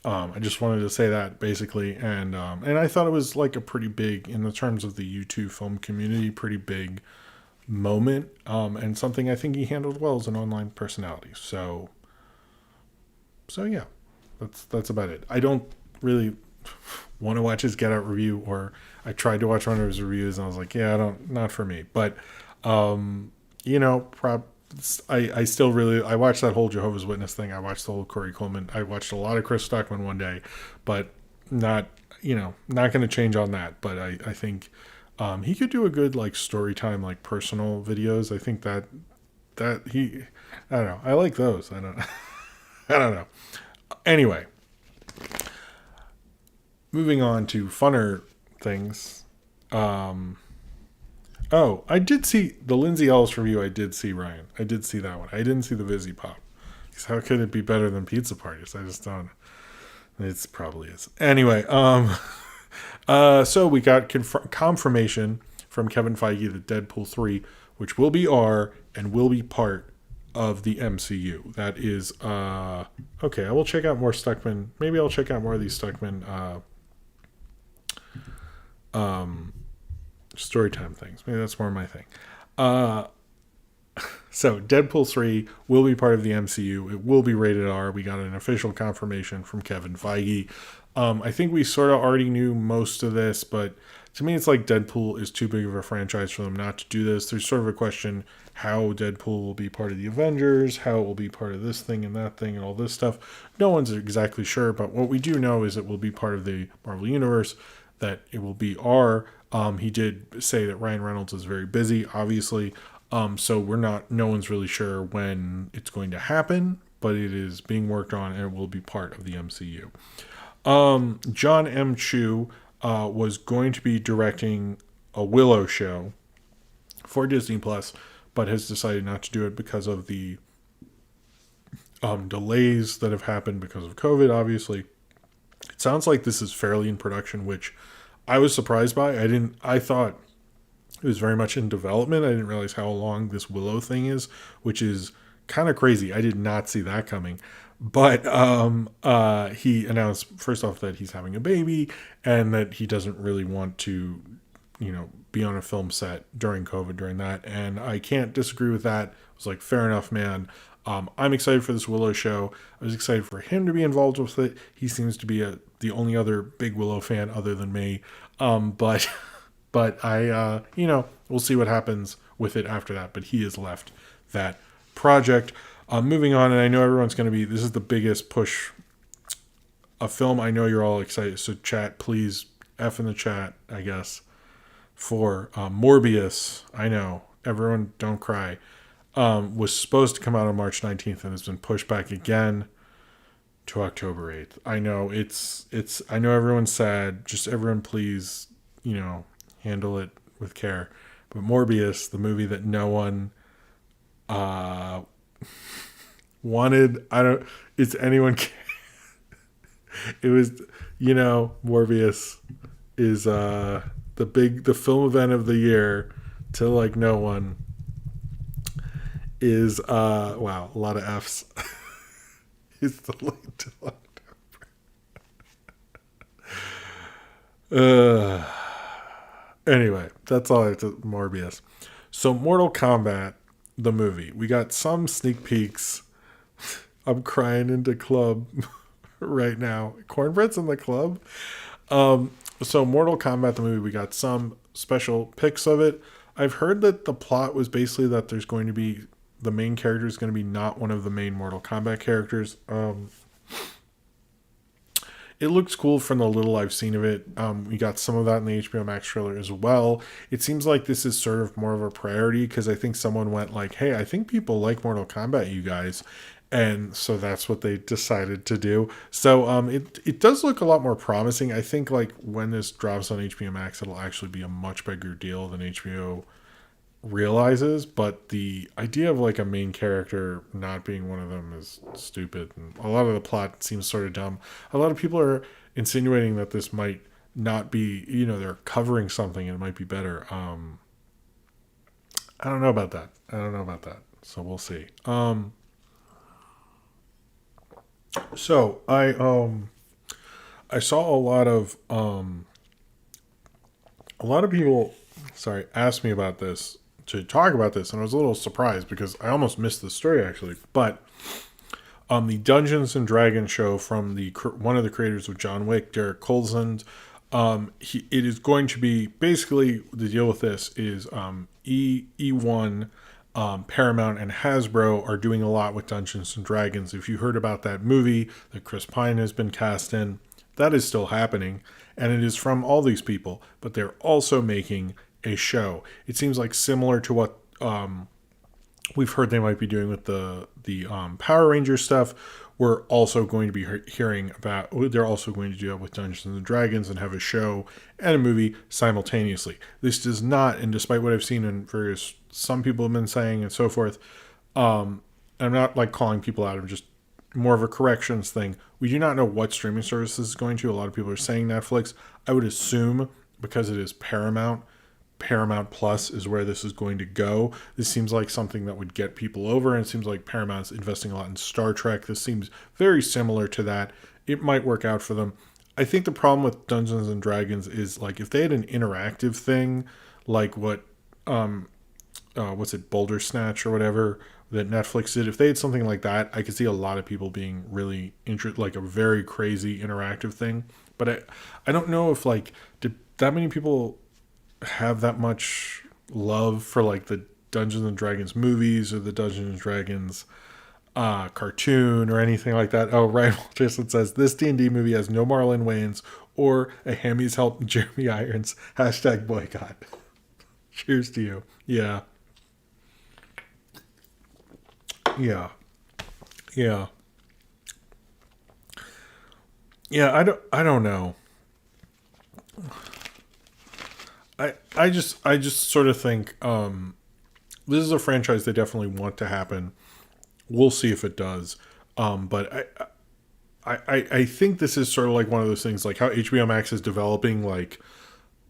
I just wanted to say that basically. And I thought it was like a pretty big, in the terms of the YouTube film community, pretty big moment, and something I think he handled well as an online personality. So yeah, that's about it. I don't really want to watch his Get Out review, or I tried to watch one of his reviews and I was like, yeah, not for me. But you know, I still really, I watched that whole Jehovah's Witness thing. I watched the whole Corey Coleman. I watched a lot of Chris Stuckmann one day, but not going to change on that. But I think he could do a good like story time, like personal videos. I think that he, I don't know. I like those. I don't know. Anyway, moving on to funner things. Oh, I did see the Lindsay Ellis review. I did see, Ryan. I did see that one. I didn't see the Vizzy Pop. Because how could it be better than Pizza Parties? I just don't. It probably is. Anyway, so we got confirmation from Kevin Feige that Deadpool 3, which will be R and will be part of the MCU. That is, okay, I will check out more Stuckmann. Maybe I'll check out more of these Stuckmann storytime things. Maybe that's more my thing. So Deadpool 3 will be part of the MCU. It will be rated R. We got an official confirmation from Kevin Feige. I think we sort of already knew most of this, but to me it's like Deadpool is too big of a franchise for them not to do this. There's sort of a question how Deadpool will be part of the Avengers, how it will be part of this thing and that thing and all this stuff. No one's exactly sure, but what we do know is it will be part of the Marvel Universe, that it will be R. He did say that Ryan Reynolds is very busy, obviously. So no one's really sure when it's going to happen, but it is being worked on and it will be part of the MCU. John M. Chu was going to be directing a Willow show for Disney Plus, but has decided not to do it because of the delays that have happened because of COVID, obviously. It sounds like this is fairly in production, which I was surprised by. I thought it was very much in development. I didn't realize how long this Willow thing is, which is kind of crazy. I did not see that coming. But he announced, first off, that he's having a baby and that he doesn't really want to, be on a film set during COVID during that. And I can't disagree with that. I was like, fair enough, man. I'm excited for this Willow show. I was excited for him to be involved with it. He seems to be the only other big Willow fan other than me. But I, we'll see what happens with it after that. But he has left that project. Moving on, and I know everyone's going to be, this is the biggest push, a film I know you're all excited. So chat, please, F in the chat, I guess, for Morbius. I know, everyone don't cry. Was supposed to come out on March 19th and has been pushed back again to October 8th. I know I know everyone's sad. Just everyone please, handle it with care. But Morbius, the movie that no one wanted, it's anyone it was, Morbius is the film event of the year to like no one. Is wow, a lot of F's. It's the late to October. Anyway, that's all I have to Morbius. So Mortal Kombat, the movie. We got some sneak peeks. I'm crying into club right now. Cornbread's in the club. So Mortal Kombat, the movie, we got some special pics of it. I've heard that the plot was basically that there's going to be the main character is going to be not one of the main Mortal Kombat characters. It looks cool from the little I've seen of it. We got some of that in the HBO Max trailer as well. It seems like this is sort of more of a priority because I think someone went like, hey, I think people like Mortal Kombat, you guys. And so that's what they decided to do. So it does look a lot more promising. I think like when this drops on HBO Max, it'll actually be a much bigger deal than HBO realizes. But the idea of like a main character not being one of them is stupid, and a lot of the plot seems sort of dumb. A lot of people are insinuating that this might not be, they're covering something and it might be better. I don't know about that. So we'll see. So I saw a lot of people, sorry, asked me about this, to talk about this, and I was a little surprised because I almost missed the story actually. But the Dungeons and Dragons show from one of the creators of John Wick, Derek Kolsund, it is going to be basically, the deal with this is E1, Paramount and Hasbro are doing a lot with Dungeons and Dragons. If you heard about that movie that Chris Pine has been cast in, that is still happening, and it is from all these people, but they're also making a show. It seems like similar to what we've heard they might be doing with the Power Ranger stuff. We're also going to be hearing about, they're also going to do it with Dungeons and Dragons and have a show and a movie simultaneously. This does not, and despite what I've seen in some people have been saying and so forth, I'm not like calling people out, I'm just more of a corrections thing. We do not know what streaming service this is going to. A lot of people are saying Netflix. I would assume because it is Paramount Plus is where this is going to go. This seems like something that would get people over, and it seems like Paramount's investing a lot in Star Trek. This seems very similar to that. It might work out for them. I think the problem with Dungeons and Dragons is like if they had an interactive thing like what what's it, Boulder Snatch or whatever that Netflix did, if they had something like that, I could see a lot of people being really interested, like a very crazy interactive thing. But I don't know if like, did that many people have that much love for like the Dungeons and Dragons movies or the Dungeons and Dragons cartoon or anything like that. Oh, right. Jason says this D&D movie has no Marlon Wayans or a Hammy's help Jeremy Irons. # boycott. Cheers to you. Yeah. Yeah. I don't know. I just sort of think this is a franchise they definitely want to happen. We'll see if it does. But I think this is sort of like one of those things, like how HBO Max is developing like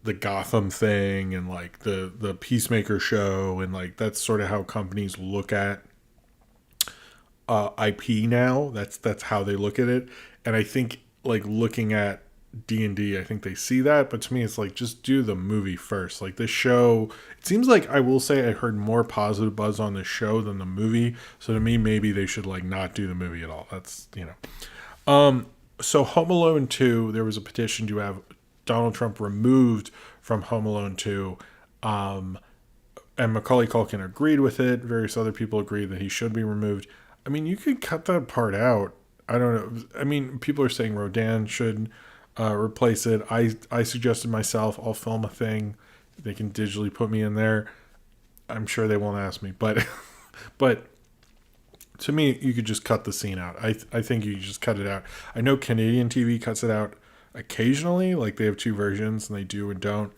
the Gotham thing and like the Peacemaker show, and like that's sort of how companies look at IP now. That's how they look at it. And I think like looking at D&D, I think they see that, but to me it's like, just do the movie first. Like the show, it seems like, I will say I heard more positive buzz on the show than the movie, so to me maybe they should like not do the movie at all. That's, so Home Alone 2, there was a petition to have Donald Trump removed from Home Alone 2, and Macaulay Culkin agreed with it. Various other people agreed that he should be removed. I mean, you could cut that part out. I don't know. I mean, people are saying Rodan should replace it. I suggested myself, I'll film a thing. They can digitally put me in there. I'm sure they won't ask me, but to me, you could just cut the scene out. I think you just cut it out. I know Canadian TV cuts it out occasionally, like they have two versions and they do and don't.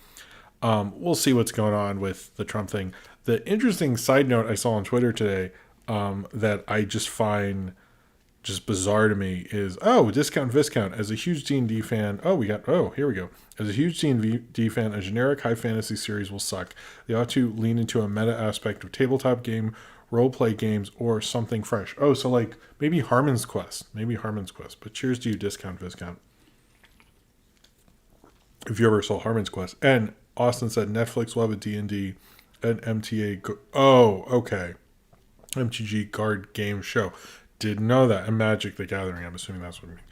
We'll see what's going on with the Trump thing. The interesting side note I saw on Twitter today that I just find just bizarre to me is, discount Viscount. As a huge D&D fan, here we go. As a huge D&D fan, a generic high fantasy series will suck. They ought to lean into a meta aspect of tabletop game, role-play games, or something fresh. Oh, so like maybe Harmon's Quest. But cheers to you, discount Viscount. If you ever saw Harmon's Quest. And Austin said Netflix will have a D&D and MTA. Okay. MTG card game show. Didn't know that. And Magic the Gathering. I'm assuming that's what I mean.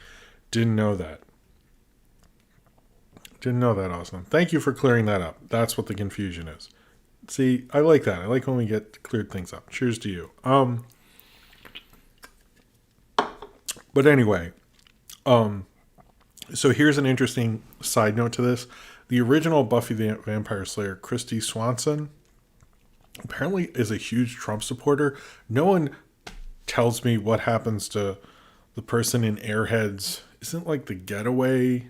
Didn't know that, Austin. Thank you for clearing that up. That's what the confusion is. See, I like that. I like when we get cleared things up. Cheers to you. But anyway, so here's an interesting side note to this. The original Buffy the Vampire Slayer, Christy Swanson, apparently is a huge Trump supporter. No one tells me what happens to the person in Airheads. Isn't like The Getaway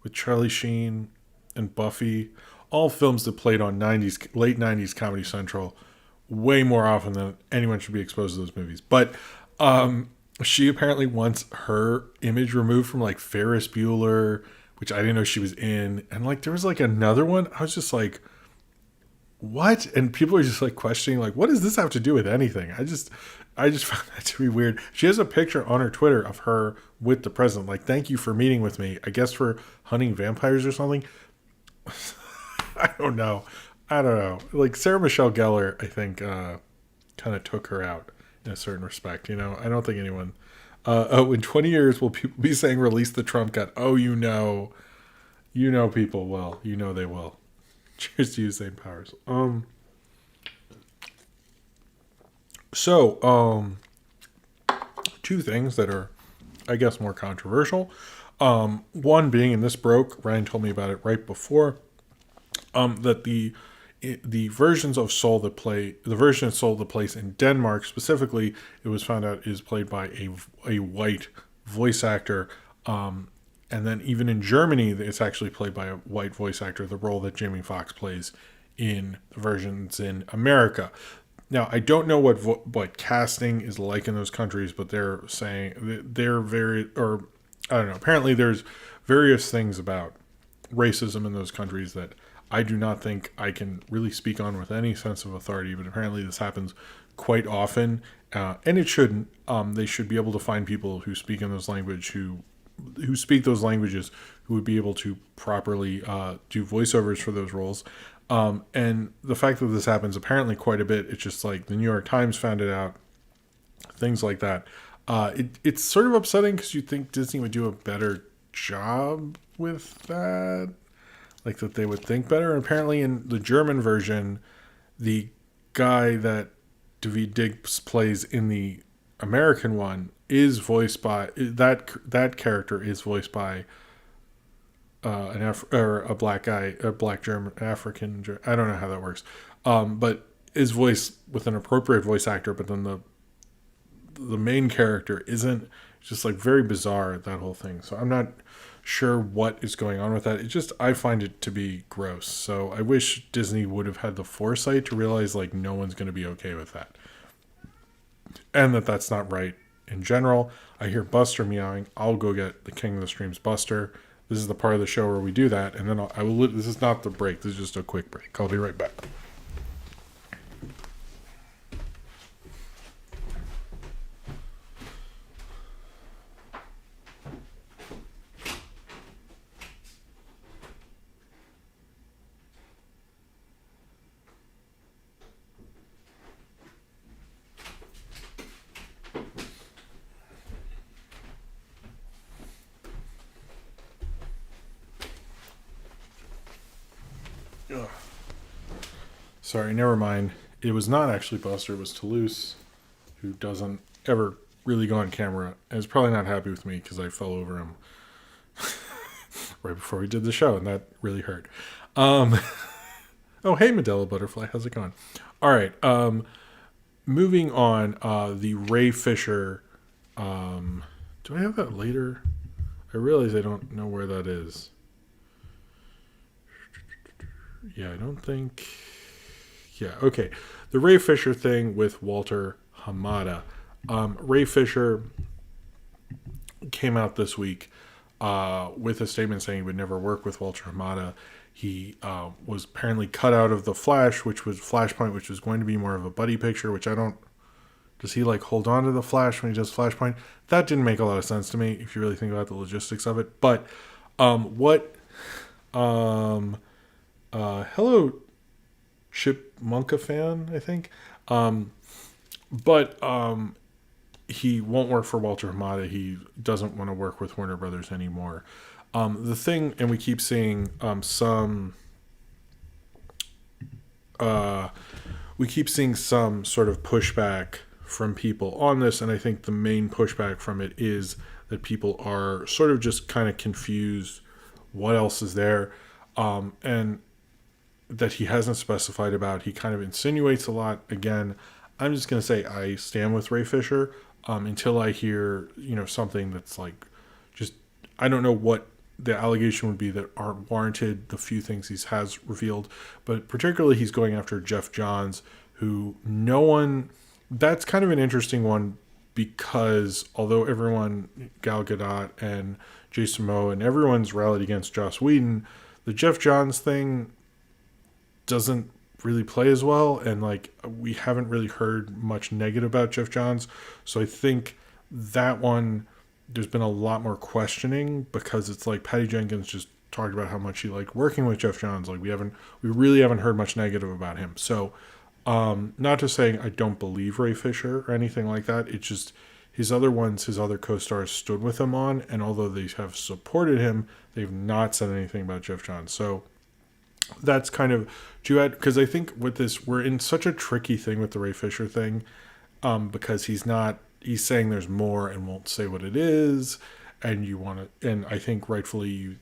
with Charlie Sheen and Buffy, all films that played on late 90s Comedy Central way more often than anyone should be exposed to those movies. But she apparently wants her image removed from like Ferris Bueller, which I didn't know she was in. And like there was like another one. I was just like, what? And people are just like questioning, like, what does this have to do with anything? I just found that to be weird. She has a picture on her Twitter of her with the president. Like, thank you for meeting with me. I guess for hunting vampires or something. I don't know. Like Sarah Michelle Gellar, I think, kind of took her out in a certain respect. You know, I don't think anyone. In 20 years, will people be saying release the Trump cut? Oh, you know, people will. You know they will. Cheers to you, St. Powers. So, two things that are, I guess, more controversial. One being, and this broke, Ryan told me about it right before, that the versions of Soul that plays in Denmark specifically, it was found out is played by a white voice actor. And then even in Germany, it's actually played by a white voice actor, the role that Jamie Foxx plays in the versions in America. Now, I don't know what casting is like in those countries, but they're saying they're very, or I don't know, apparently there's various things about racism in those countries that I do not think I can really speak on with any sense of authority, but apparently this happens quite often, and it shouldn't. They should be able to find people who speak in those language, who speak those languages, who would be able to properly do voiceovers for those roles. And the fact that this happens apparently quite a bit, it's just like the New York Times found it out, things like that. It's sort of upsetting because you think Disney would do a better job with that, like that they would think better. And apparently in the German version, the guy that David Diggs plays in the American one is voiced by that character is voiced by a black guy, a black German, African. I don't know how that works, but is voiced with an appropriate voice actor. But then the main character isn't. It's just like very bizarre, that whole thing. So I'm not sure what is going on with that. I find it to be gross. So I wish Disney would have had the foresight to realize like no one's going to be okay with that, and that's not right. In general, I hear Buster meowing. I'll go get the King of the Streams Buster. This is the part of the show where we do that, and then I will. This is not the break. This is just a quick break. I'll be right back. Ugh. Sorry, never mind. It was not actually Buster. It was Toulouse, who doesn't ever really go on camera, and is probably not happy with me because I fell over him right before we did the show, and that really hurt. Oh, hey, Medela Butterfly. How's it going? All right. Moving on. The Ray Fisher. Do I have that later? I realize I don't know where that is. Yeah, I don't think... Yeah, okay. The Ray Fisher thing with Walter Hamada. Ray Fisher came out this week with a statement saying he would never work with Walter Hamada. He was apparently cut out of The Flash, which was Flashpoint, which was going to be more of a buddy picture, which I don't... Does he, like, hold on to the Flash when he does Flashpoint? That didn't make a lot of sense to me, if you really think about the logistics of it. But hello, Chipmunka fan, I think. But he won't work for Walter Hamada. He doesn't want to work with Warner Brothers anymore. The thing, and we keep seeing some sort of pushback from people on this, and I think the main pushback from it is that people are sort of just kind of confused what else is there, and that he hasn't specified about. He kind of insinuates a lot. Again, I'm just gonna say I stand with Ray Fisher until I hear something that's like just I don't know what the allegation would be that aren't warranted. The few things he has revealed, but particularly he's going after Jeff Johns, who no one. That's kind of an interesting one because although everyone, Gal Gadot and Jason Momoa and everyone's rallied against Joss Whedon, the Jeff Johns thing doesn't really play as well, and like we haven't really heard much negative about Jeff Johns. So I think that one there's been a lot more questioning because it's like Patty Jenkins just talked about how much he liked working with Jeff Johns. Like we really haven't heard much negative about him. So not to say I don't believe Ray Fisher or anything like that. It's just his other co-stars stood with him on, and although they have supported him, they've not said anything about Jeff Johns. So that's kind of because I think with this we're in such a tricky thing with the Ray Fisher thing, because he's saying there's more and won't say what it is, and I think rightfully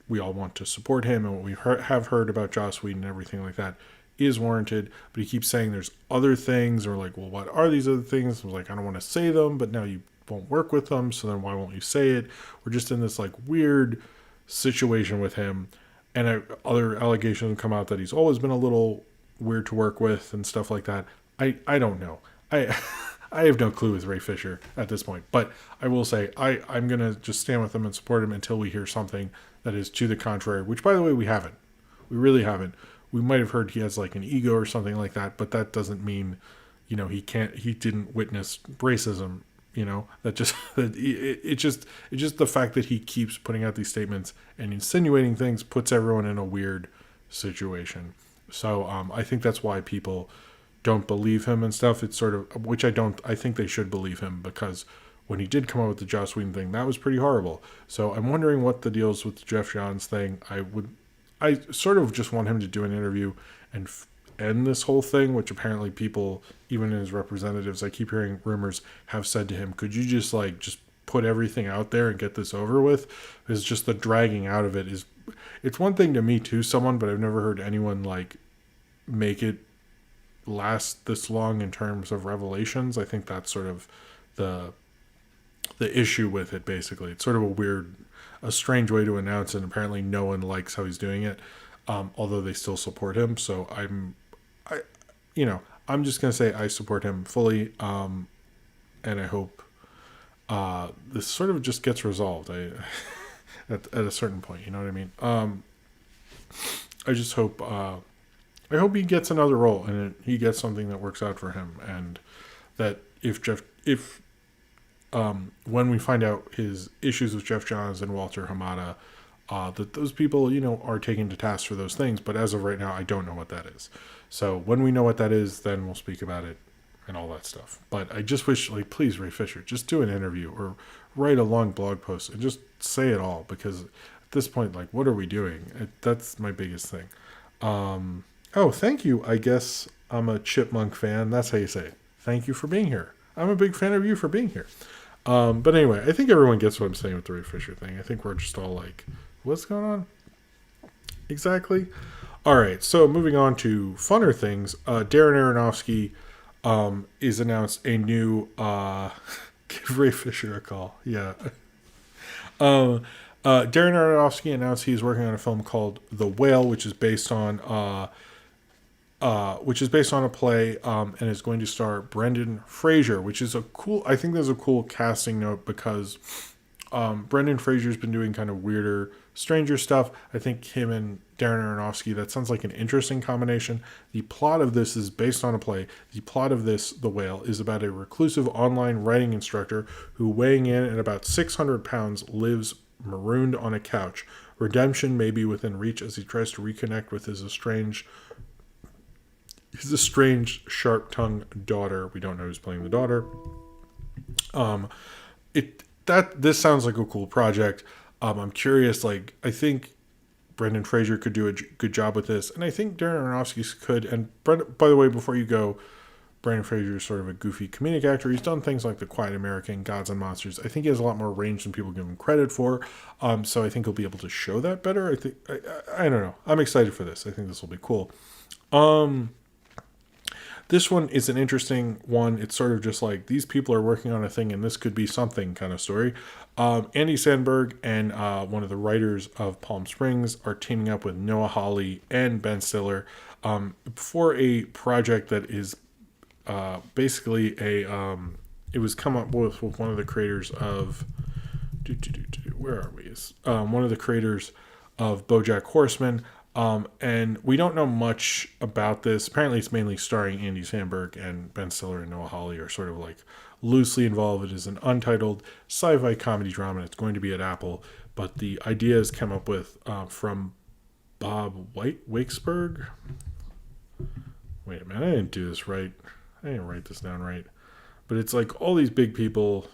we all want to support him, and what we have heard about Joss Whedon and everything like that is warranted, but he keeps saying there's other things, or like, well, what are these other things? I was like, I don't want to say them, but now you won't work with them, so then why won't you say it? We're just in this like weird situation with him, and other allegations come out that he's always been a little weird to work with and stuff like that. I don't know. I have no clue with Ray Fisher at this point, but I will say I'm going to just stand with him and support him until we hear something that is to the contrary, which, by the way, we haven't. We really haven't. We might have heard he has like an ego or something like that, but that doesn't mean, he didn't witness racism, it's just the fact that he keeps putting out these statements and insinuating things puts everyone in a weird situation. So I think that's why people don't believe him and stuff. It's sort of, which I think they should believe him, because when he did come out with the Joss Whedon thing, that was pretty horrible. So I'm wondering what the deal is with the Jeff Johns thing. I sort of just want him to do an interview and end this whole thing, which apparently people, even his representatives, I keep hearing rumors, have said to him, could you just put everything out there and get this over with? It's just the dragging out of it it's one thing to me too, someone, but I've never heard anyone make it last this long in terms of revelations. I think that's sort of the issue with it, basically. It's sort of a strange way to announce it, and apparently no one likes how he's doing it, although they still support him. So I'm just going to say I support him fully, and I hope this sort of just gets resolved at a certain point, you know what I mean? I just hope he gets another role, and he gets something that works out for him, and that when we find out his issues with Jeff Johns and Walter Hamada, that those people, are taken to task for those things. But as of right now, I don't know what that is. So when we know what that is, then we'll speak about it and all that stuff. But I just wish, please, Ray Fisher, just do an interview or write a long blog post and just say it all, because at this point, what are we doing? That's my biggest thing. Oh, thank you. I guess I'm a Chipmunk fan. That's how you say it. Thank you for being here. I'm a big fan of you for being here. But anyway, I think everyone gets what I'm saying with the Ray Fisher thing. I think we're just all like, what's going on? Exactly. All right, so moving on to funner things. Darren Aronofsky is announced a new... give Ray Fisher a call. Yeah. Darren Aronofsky announced he's working on a film called The Whale, which is based on a play, and is going to star Brendan Fraser, which is I think there's a cool casting note, because Brendan Fraser's been doing kind of weirder, stranger stuff. I think him and Darren Aronofsky, that sounds like an interesting combination. The plot of this is based on a play. The plot of this, The Whale, is about a reclusive online writing instructor who, weighing in at about 600 pounds, lives marooned on a couch. Redemption may be within reach as he tries to reconnect with his estranged sharp-tongued daughter. We don't know who's playing the daughter. This sounds like a cool project. I'm curious. I think Brendan Fraser could do a good job with this, and I think Darren Aronofsky could. And by the way, before you go, Brendan Fraser is sort of a goofy comedic actor. He's done things like The Quiet American, Gods and Monsters. I think he has a lot more range than people give him credit for. So I think he'll be able to show that better. I don't know. I'm excited for this. I think this will be cool. This one is an interesting one. It's sort of just like these people are working on a thing and this could be something kind of story. Andy Samberg and one of the writers of Palm Springs are teaming up with Noah Hawley and Ben Stiller for a project that is basically it was come up with one of the creators of where are we? One of the creators of BoJack Horseman. And we don't know much about this. Apparently, it's mainly starring Andy Samberg, and Ben Stiller and Noah Hawley are sort of like loosely involved. It is an untitled sci-fi comedy drama. And it's going to be at Apple, but the idea has come up with from Bob Wakesberg. Wait a minute, I didn't do this right. I didn't write this down right. But it's like all these big people.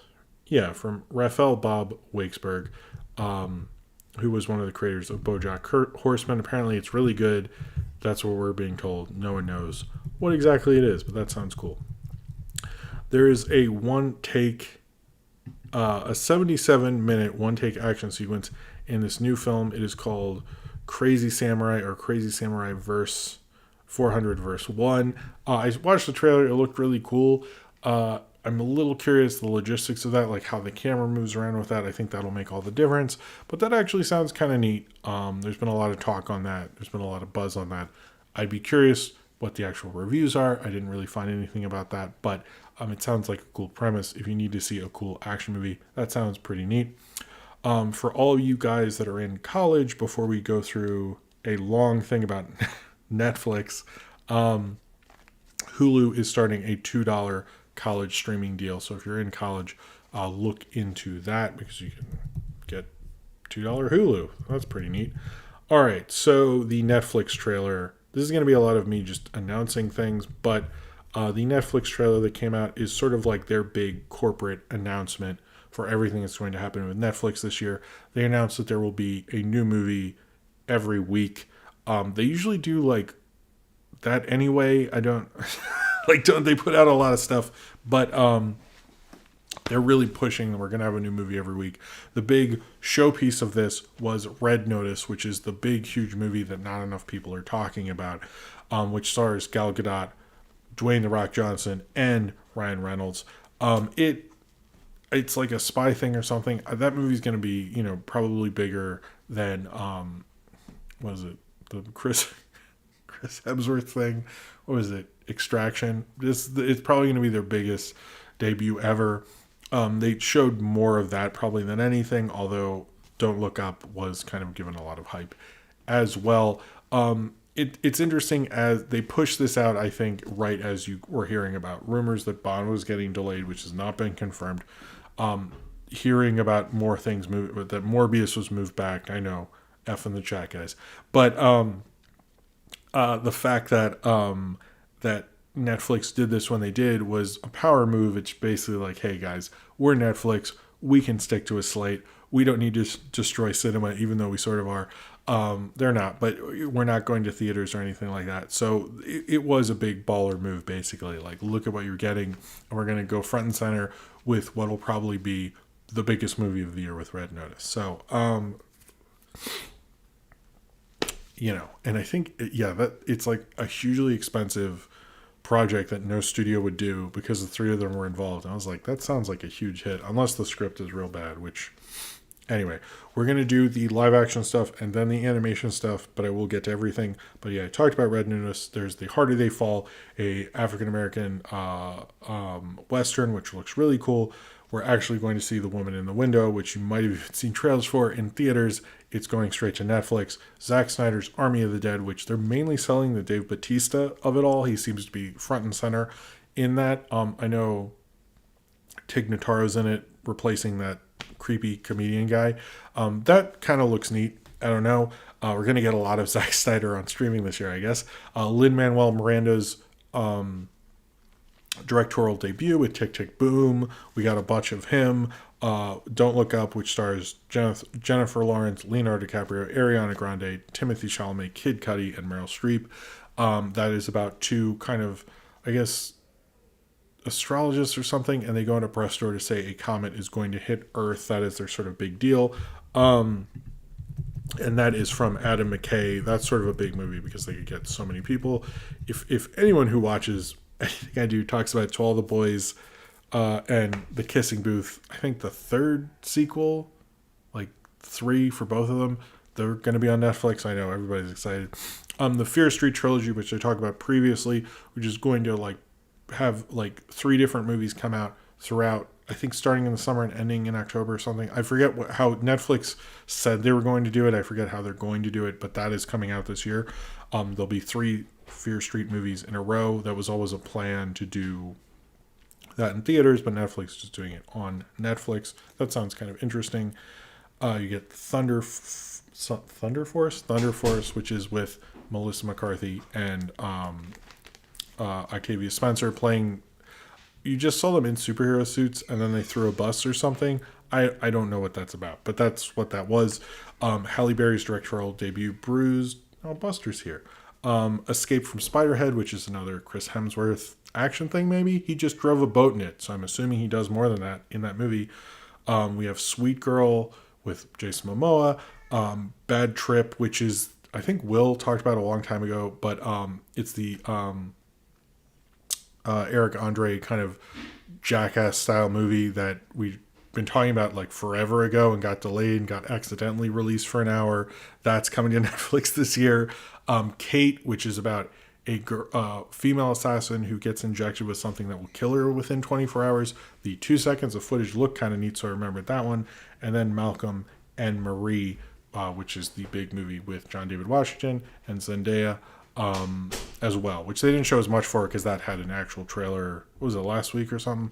Yeah, from Raphael Bob Wakesberg. Who was one of the creators of BoJack Horseman. Apparently it's really good. That's what we're being told. No one knows what exactly it is, but that sounds cool. There is a 77-minute one-take action sequence in this new film. It is called Crazy Samurai or Crazy Samurai Verse 400 Verse 1. I watched the trailer. It looked really cool. I'm a little curious the logistics of that, like how the camera moves around with that. I think that'll make all the difference. But that actually sounds kind of neat. There's been a lot of talk on that. There's been a lot of buzz on that. I'd be curious what the actual reviews are. I didn't really find anything about that. But it sounds like a cool premise. If you need to see a cool action movie, that sounds pretty neat. For all of you guys that are in college, before we go through a long thing about Netflix, Hulu is starting a $2 college streaming deal. So if you're in college, look into that because you can get $2 Hulu. That's pretty neat. All right, so the Netflix trailer. This is going to be a lot of me just announcing things, but the Netflix trailer that came out is sort of like their big corporate announcement for everything that's going to happen with Netflix this year. They announced that there will be a new movie every week. They usually do like that anyway. I don't don't they put out a lot of stuff, but they're really pushing. We're gonna have a new movie every week. The big showpiece of this was Red Notice, which is the big huge movie that not enough people are talking about, which stars Gal Gadot, Dwayne "The Rock" Johnson, and Ryan Reynolds. It's like a spy thing or something. That movie's gonna be probably bigger than what is it, the Chris Hemsworth thing? What was it? Extraction. It's probably going to be their biggest debut ever. They showed more of that probably than anything, although Don't Look Up was kind of given a lot of hype as well. It's interesting as they push this out, I think, right as you were hearing about rumors that Bond was getting delayed, which has not been confirmed. Hearing about more things that Morbius was moved back. I know, F in the chat, guys. But the fact that that Netflix did this when they did was a power move. It's basically like, hey guys, we're Netflix. We can stick to a slate. We don't need to destroy cinema, even though we sort of are. They're not, but we're not going to theaters or anything like that. So it was a big baller move, basically. Like, look at what you're getting, and we're going to go front and center with what will probably be the biggest movie of the year with Red Notice. So, and I think, that it's like a hugely expensive project that no studio would do because the three of them were involved. And I was like, that sounds like a huge hit, unless the script is real bad, which, anyway, we're going to do the live action stuff and then the animation stuff, but I will get to everything. But yeah, I talked about Red Notice. There's The Harder They Fall, a African-American Western, which looks really cool. We're actually going to see The Woman in the Window, which you might have seen trailers for in theaters. It's going straight to Netflix. Zack Snyder's Army of the Dead, which they're mainly selling the Dave Bautista of it all. He seems to be front and center in that. I know Tig Notaro's in it, replacing that creepy comedian guy. That kind of looks neat. I don't know. We're going to get a lot of Zack Snyder on streaming this year, I guess. Lin-Manuel Miranda's directorial debut with Tick Tick Boom. We got a bunch of him. Don't Look Up, which stars Jennifer Lawrence, Leonardo DiCaprio, Ariana Grande, Timothy Chalamet, Kid Cudi, and Meryl Streep. That is about two kind of, I guess, astrologists or something, and they go into press store to say a comet is going to hit Earth. That is their sort of big deal. And that is from Adam McKay. That's sort of a big movie because they could get so many people. If anyone who watches Anything I Do talks about To All the Boys and The Kissing Booth. I think the third sequel, like 3 for both of them, they're going to be on Netflix. I know everybody's excited. The Fear Street trilogy, which I talked about previously, which is going to like have like 3 different movies come out throughout, I think starting in the summer and ending in October or something. I forget how Netflix said they were going to do it. I forget how they're going to do it, but that is coming out this year. There'll be 3 Fear Street movies in a row. That was always a plan to do that in theaters, but Netflix is just doing it on Netflix. That sounds kind of interesting. You get Thunder Force, which is with Melissa McCarthy and Octavia Spencer playing. You just saw them in superhero suits and then they threw a bus or something. I don't know what that's about, but that's what that was. Halle Berry's directorial debut, Bruised. Oh, Buster's here. Escape from Spiderhead, which is another Chris Hemsworth action thing, maybe. He just drove a boat in it, so I'm assuming he does more than that in that movie. We have Sweet Girl with Jason Momoa. Bad Trip, which is, I think Will talked about a long time ago, but it's the Eric Andre kind of Jackass style movie that we've been talking about like forever ago and got delayed and got accidentally released for an hour. That's coming to Netflix this year. Kate, which is about a female assassin who gets injected with something that will kill her within 24 hours. The 2 seconds of footage looked kind of neat, so I remembered that one. And then Malcolm and Marie, which is the big movie with John David Washington and Zendaya as well, which they didn't show as much for because that had an actual trailer. What was it, last week or something?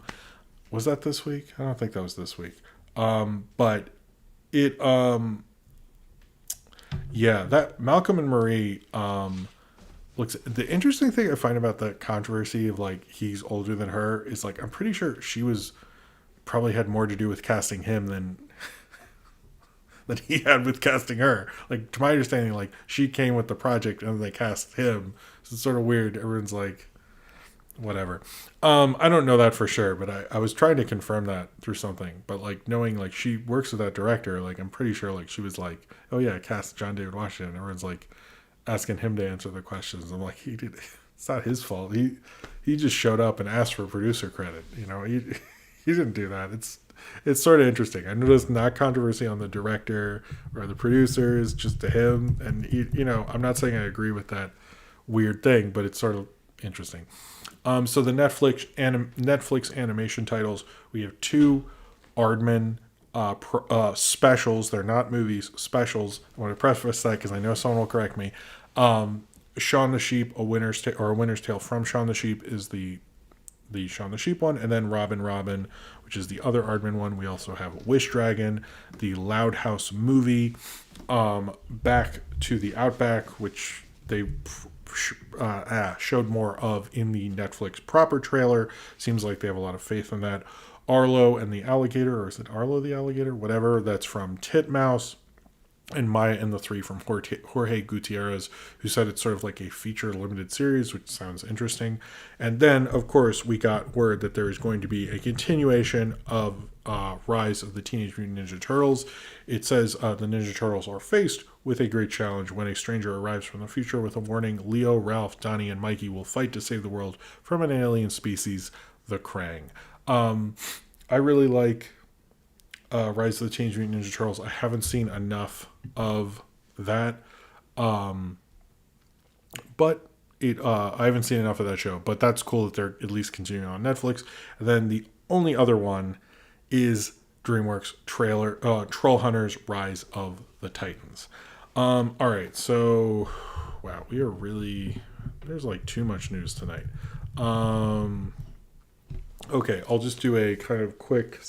Was that this week? I don't think that was this week. But it, yeah, that Malcolm and Marie looks. The interesting thing I find about the controversy of like he's older than her is like I'm pretty sure she was probably had more to do with casting him than he had with casting her. Like to my understanding, like she came with the project and they cast him. So it's sort of weird. Everyone's like, whatever. I don't know that for sure, but I was trying to confirm that through something. But like knowing like she works with that director, like I'm pretty sure like she was like, oh yeah, cast John David Washington. Everyone's like asking him to answer the questions. I'm like, he did. It's not his fault. He just showed up and asked for producer credit. You know, he didn't do that. It's sort of interesting. I know there's not controversy on the director or the producers, just to him. And you know, I'm not saying I agree with that weird thing, but it's sort of interesting. So the Netflix animation titles, we have 2 Aardman specials. They're not movies, specials. I want to preface that because I know someone will correct me. Shaun the Sheep, A Winter's Tale from Shaun the Sheep is the Shaun the Sheep one, and then Robin, which is the other Aardman one. We also have Wish Dragon, the Loud House movie, Back to the Outback, which they showed more of in the Netflix proper trailer. Seems like they have a lot of faith in that. Arlo and the Alligator, or is it Arlo the Alligator? Whatever, that's from Titmouse. And Maya and the Three from Jorge Gutierrez, who said it's sort of like a feature limited series, which sounds interesting. And then, of course, we got word that there is going to be a continuation of Rise of the Teenage Mutant Ninja Turtles. It says the Ninja Turtles are faced with a great challenge when a stranger arrives from the future with a warning. Leo, Ralph, Donnie, and Mikey will fight to save the world from an alien species, the Krang. I really like Rise of the Teenage Mutant Ninja Turtles. I haven't seen enough of that, but I haven't seen enough of that show. But that's cool that they're at least continuing on Netflix. And then the only other one is DreamWorks trailer Troll Hunters: Rise of the Titans. All right, so wow, we are really there's like too much news tonight. Okay, I'll just do a kind of quick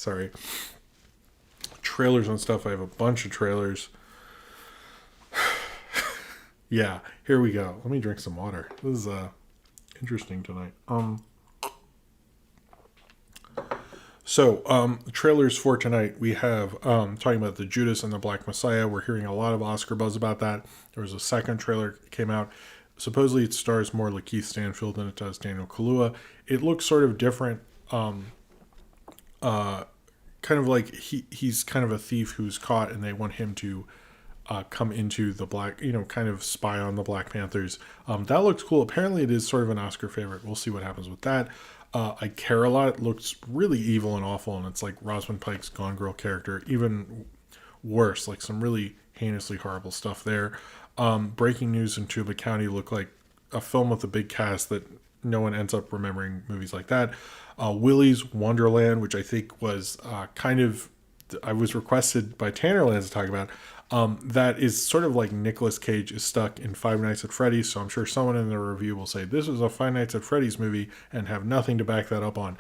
trailers and stuff. I have a bunch of trailers. Yeah, here we go. Let me drink some water. This is interesting tonight. So trailers for tonight, we have talking about the Judas and the Black Messiah. We're hearing a lot of Oscar buzz about that. There was a second trailer that came out. Supposedly it stars more Lakeith Stanfield than it does Daniel Kaluuya. It looks sort of different. Kind of like he's kind of a thief who's caught, and they want him to come into the Black, kind of spy on the Black Panthers. That looks cool. Apparently, it is sort of an Oscar favorite. We'll see what happens with that. I Care a Lot. It looks really evil and awful, and it's like Rosamund Pike's Gone Girl character, even worse, like some really heinously horrible stuff there. Breaking News in Tuba County looked like a film with a big cast that no one ends up remembering movies like that. Willy's Wonderland, which I think was I was requested by Tannerlands to talk about. That is sort of like Nicolas Cage is stuck in Five Nights at Freddy's. So I'm sure someone in the review will say this is a Five Nights at Freddy's movie and have nothing to back that up on.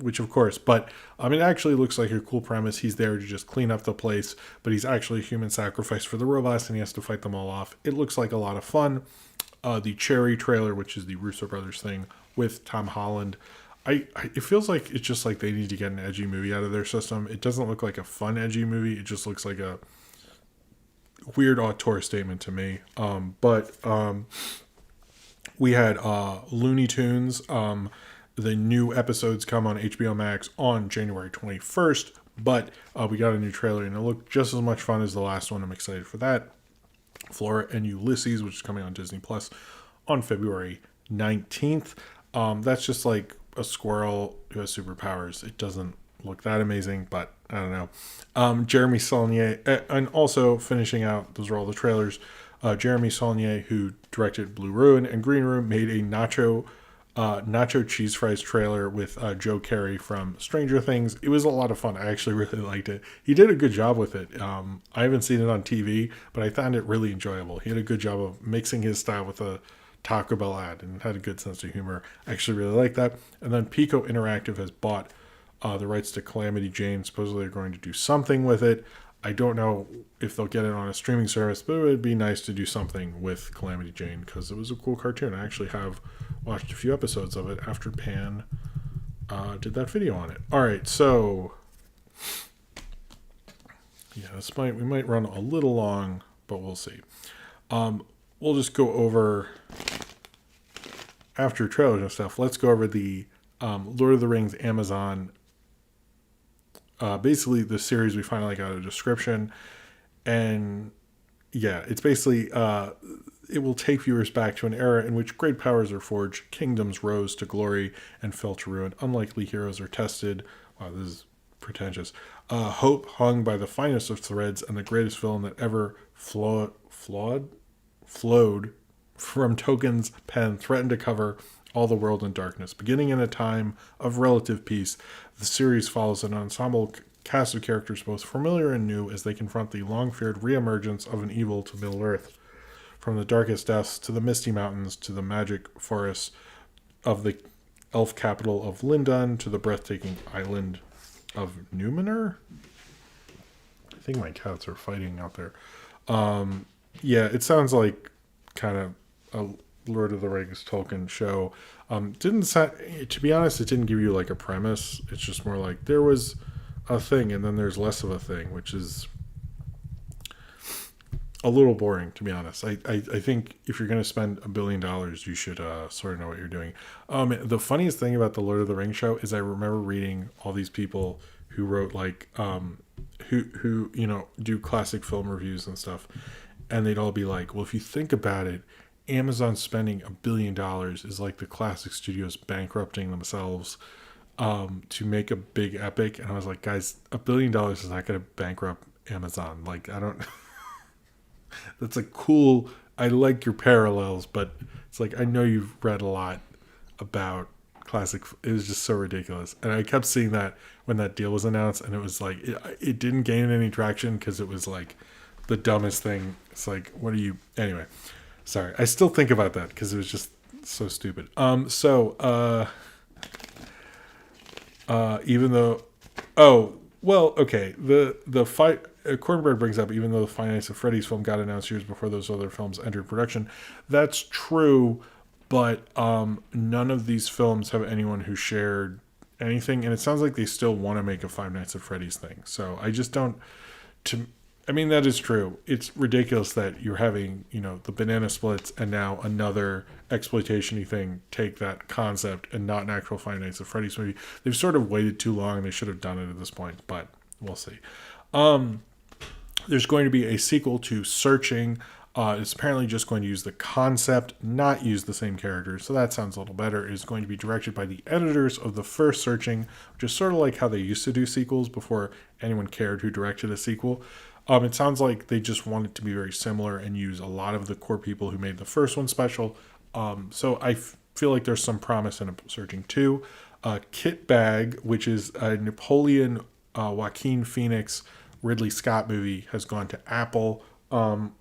Which of course, but it actually looks like a cool premise. He's there to just clean up the place, but he's actually a human sacrifice for the robots and he has to fight them all off. It looks like a lot of fun. The Cherry trailer, which is the Russo brothers thing with Tom Holland. It feels like it's just like they need to get an edgy movie out of their system. It doesn't look like a fun edgy movie. It just looks like a weird auteur statement to me. We had Looney Tunes. The new episodes come on HBO Max on January 21st, but we got a new trailer and it looked just as much fun as the last one. I'm excited for that. Flora and Ulysses, which is coming on Disney Plus on February 19th. That's just like a squirrel who has superpowers. It doesn't look that amazing, but I don't know. Jeremy Saulnier, and also finishing out, those are all the trailers. Jeremy Saulnier, who directed Blue Ruin and Green Room, made a nacho cheese fries trailer with Joe Carey from Stranger Things. It was a lot of fun. I actually really liked it. He did a good job with it. I haven't seen it on TV, but I found it really enjoyable. He had a good job of mixing his style with a Taco Bell ad and had a good sense of humor. I actually really like that. And then Pico Interactive has bought the rights to Calamity Jane. Supposedly they're going to do something with it. I don't know if they'll get it on a streaming service, but it would be nice to do something with Calamity Jane because it was a cool cartoon. I actually have watched a few episodes of it after Pan did that video on it. All right, so yeah, we might run a little long, but we'll see. We'll just go over after trailers and stuff. Let's go over the Lord of the Rings Amazon. Basically the series we finally got a description, and yeah, it's basically it will take viewers back to an era in which great powers are forged, kingdoms rose to glory and fell to ruin, unlikely heroes are tested. Wow, this is pretentious. Hope hung by the finest of threads, and the greatest villain that ever flowed from Tolkien's pen threatened to cover all the world in darkness. Beginning in a time of relative peace, the series follows an ensemble cast of characters both familiar and new as they confront the long-feared reemergence of an evil to Middle-earth. From the darkest depths to the misty mountains to the magic forests of the elf capital of Lindon to the breathtaking island of Numenor. I think my cats are fighting out there. Yeah, it sounds like kind of a Lord of the Rings Tolkien show. To be honest, it didn't give you like a premise. It's just more like there was a thing and then there's less of a thing, which is a little boring, to be honest. I think if you're going to spend $1 billion, you should sort of know what you're doing. The funniest thing about the Lord of the Rings show is I remember reading all these people who wrote like who do classic film reviews and stuff, and they'd all be like, well, if you think about it, Amazon spending $1 billion is like the classic studios bankrupting themselves to make a big epic. And I was like, guys, $1 billion is not going to bankrupt Amazon. Like, I don't. That's a cool. I like your parallels, but it's like I know you've read a lot about classic. It was just so ridiculous, and I kept seeing that when that deal was announced, and it was like it didn't gain any traction because it was like the dumbest thing. It's like, what are you anyway? Sorry, I still think about that because it was just so stupid. Even though, the fight. Cornbread brings up, even though the Five Nights at Freddy's film got announced years before those other films entered production. That's true, but none of these films have anyone who shared anything, and it sounds like they still want to make a Five Nights at Freddy's thing. So I just don't. That is true. It's ridiculous that you're having, the banana splits and now another exploitation-y thing take that concept and not an actual Five Nights at Freddy's movie. They've sort of waited too long. They should have done it at this point, but we'll see. There's going to be a sequel to Searching. It's apparently just going to use the concept, not use the same characters. So that sounds a little better. It is going to be directed by the editors of the first Searching, which is sort of like how they used to do sequels before anyone cared who directed a sequel. It sounds like they just want it to be very similar and use a lot of the core people who made the first one special. So I feel like there's some promise in a Searching 2. Kit Bag, which is a Napoleon Joaquin Phoenix Ridley Scott movie, has gone to Apple.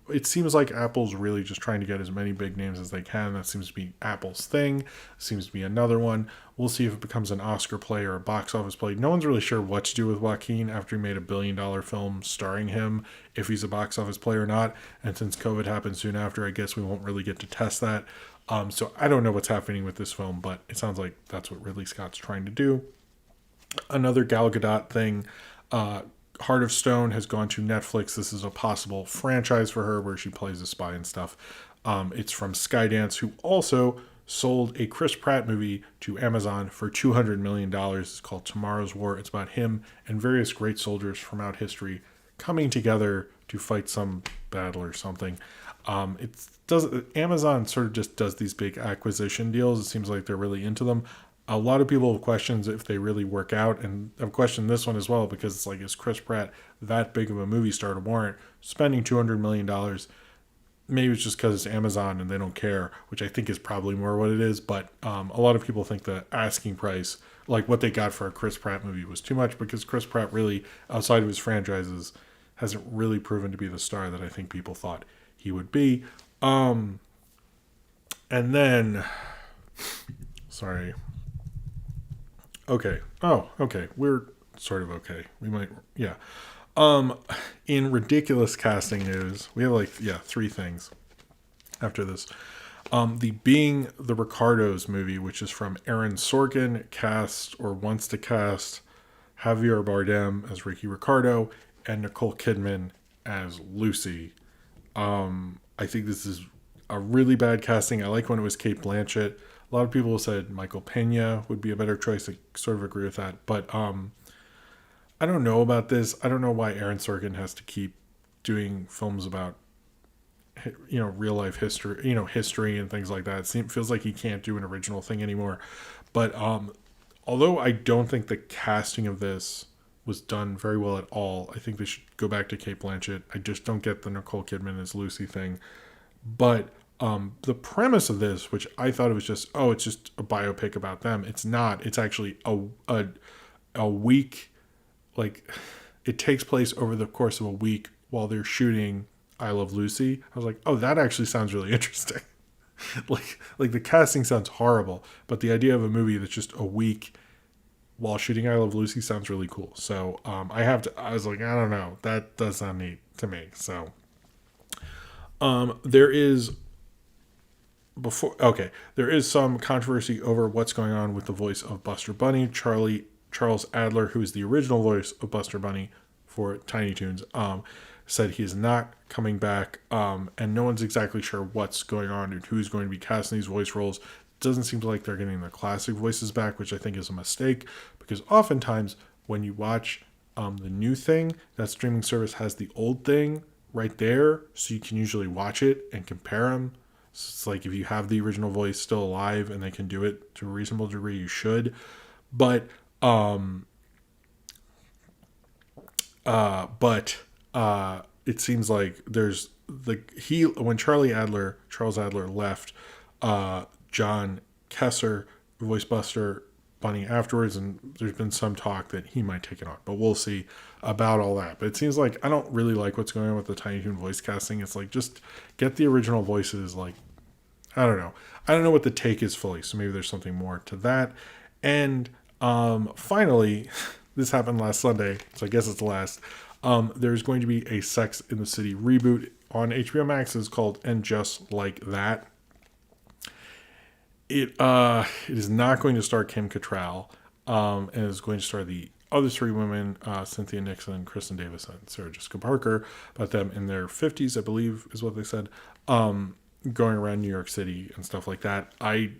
It seems like Apple's really just trying to get as many big names as they can. That seems to be Apple's thing. Seems to be another one. We'll see if it becomes an Oscar play or a box office play. No one's really sure what to do with Joaquin after he made $1 billion film starring him, if he's a box office play or not. And since COVID happened soon after, I guess we won't really get to test that. So I don't know what's happening with this film, but it sounds like that's what Ridley Scott's trying to do. Another Gal Gadot thing. Heart of Stone has gone to Netflix. This is a possible franchise for her where she plays a spy and stuff. It's from Skydance, who also sold a Chris Pratt movie to Amazon for $200 million. It's called Tomorrow's War. It's about him and various great soldiers from out history coming together to fight some battle or something. Amazon sort of just does these big acquisition deals. It seems like they're really into them. A lot of people have questions if they really work out, and I've questioned this one as well because it's like, is Chris Pratt that big of a movie star to warrant spending $200 million? Maybe it's just because it's Amazon and they don't care, which I think is probably more what it is, but a lot of people think the asking price, like what they got for a Chris Pratt movie, was too much because Chris Pratt really, outside of his franchises, hasn't really proven to be the star that I think people thought he would be. And then, sorry. Okay. Oh, okay. We're sort of okay. We might, yeah. In ridiculous casting news, we have 3 things after this. The Being the Ricardos movie, which is from Aaron Sorkin, cast or wants to cast Javier Bardem as Ricky Ricardo and Nicole Kidman as Lucy. I think this is a really bad casting. I like when it was Cate Blanchett. A lot of people said Michael Pena would be a better choice. I sort of agree with that. But I don't know about this. I don't know why Aaron Sorkin has to keep doing films about, real life history, history and things like that. It feels like he can't do an original thing anymore. But although I don't think the casting of this was done very well at all, I think they should go back to Cate Blanchett. I just don't get the Nicole Kidman as Lucy thing. But the premise of this, which I thought it was just, it's just a biopic about them. It's not. It's actually a week, like it takes place over the course of a week while they're shooting I Love Lucy. I was like, that actually sounds really interesting. like the casting sounds horrible, but the idea of a movie that's just a week while shooting I Love Lucy sounds really cool. So I was like, I don't know. That does sound neat to me. So there is some controversy over what's going on with the voice of Buster Bunny. Charles Adler, who is the original voice of Buster Bunny for Tiny Toons, said he is not coming back, and no one's exactly sure what's going on and who's going to be casting these voice roles. It doesn't seem like they're getting the classic voices back, which I think is a mistake, because oftentimes when you watch the new thing, that streaming service has the old thing right there, so you can usually watch it and compare them. So it's like if you have the original voice still alive and they can do it to a reasonable degree, you should. But it seems like there's when Charles Adler left, John Kesser voiced Buster Bunny afterwards, and there's been some talk that he might take it on, but we'll see about all that. But it seems like I don't really like what's going on with the Tiny Toon voice casting. It's like, just get the original voices. Like, I don't know what the take is fully, so maybe there's something more to that. And finally, this happened last Sunday, so I guess it's the last. There's going to be a Sex in the City reboot on HBO Max. It's called And Just Like That. It is not going to star Kim Cattrall, and is going to star the other 3 women, Cynthia Nixon, Kristen Davis, and Sarah Jessica Parker, about them in their 50s, I believe is what they said, going around New York City and stuff like that. I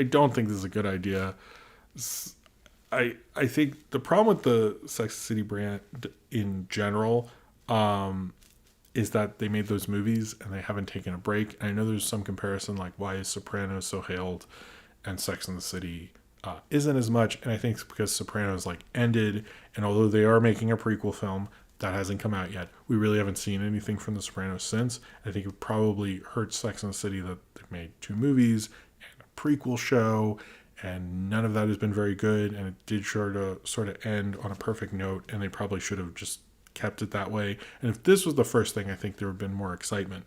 don't think this is a good idea. I think the problem with the Sex City brand in general is that they made those movies and they haven't taken a break. And I know there's some comparison, like why is Sopranos so hailed and Sex and the City isn't as much. And I think it's because Sopranos like ended, and although they are making a prequel film that hasn't come out yet, we really haven't seen anything from the Sopranos since. I think it probably hurts Sex and the City that they've made 2 movies and a prequel show, and none of that has been very good, and it did sort of end on a perfect note, and they probably should have just kept it that way. And if this was the first thing, I think there would have been more excitement.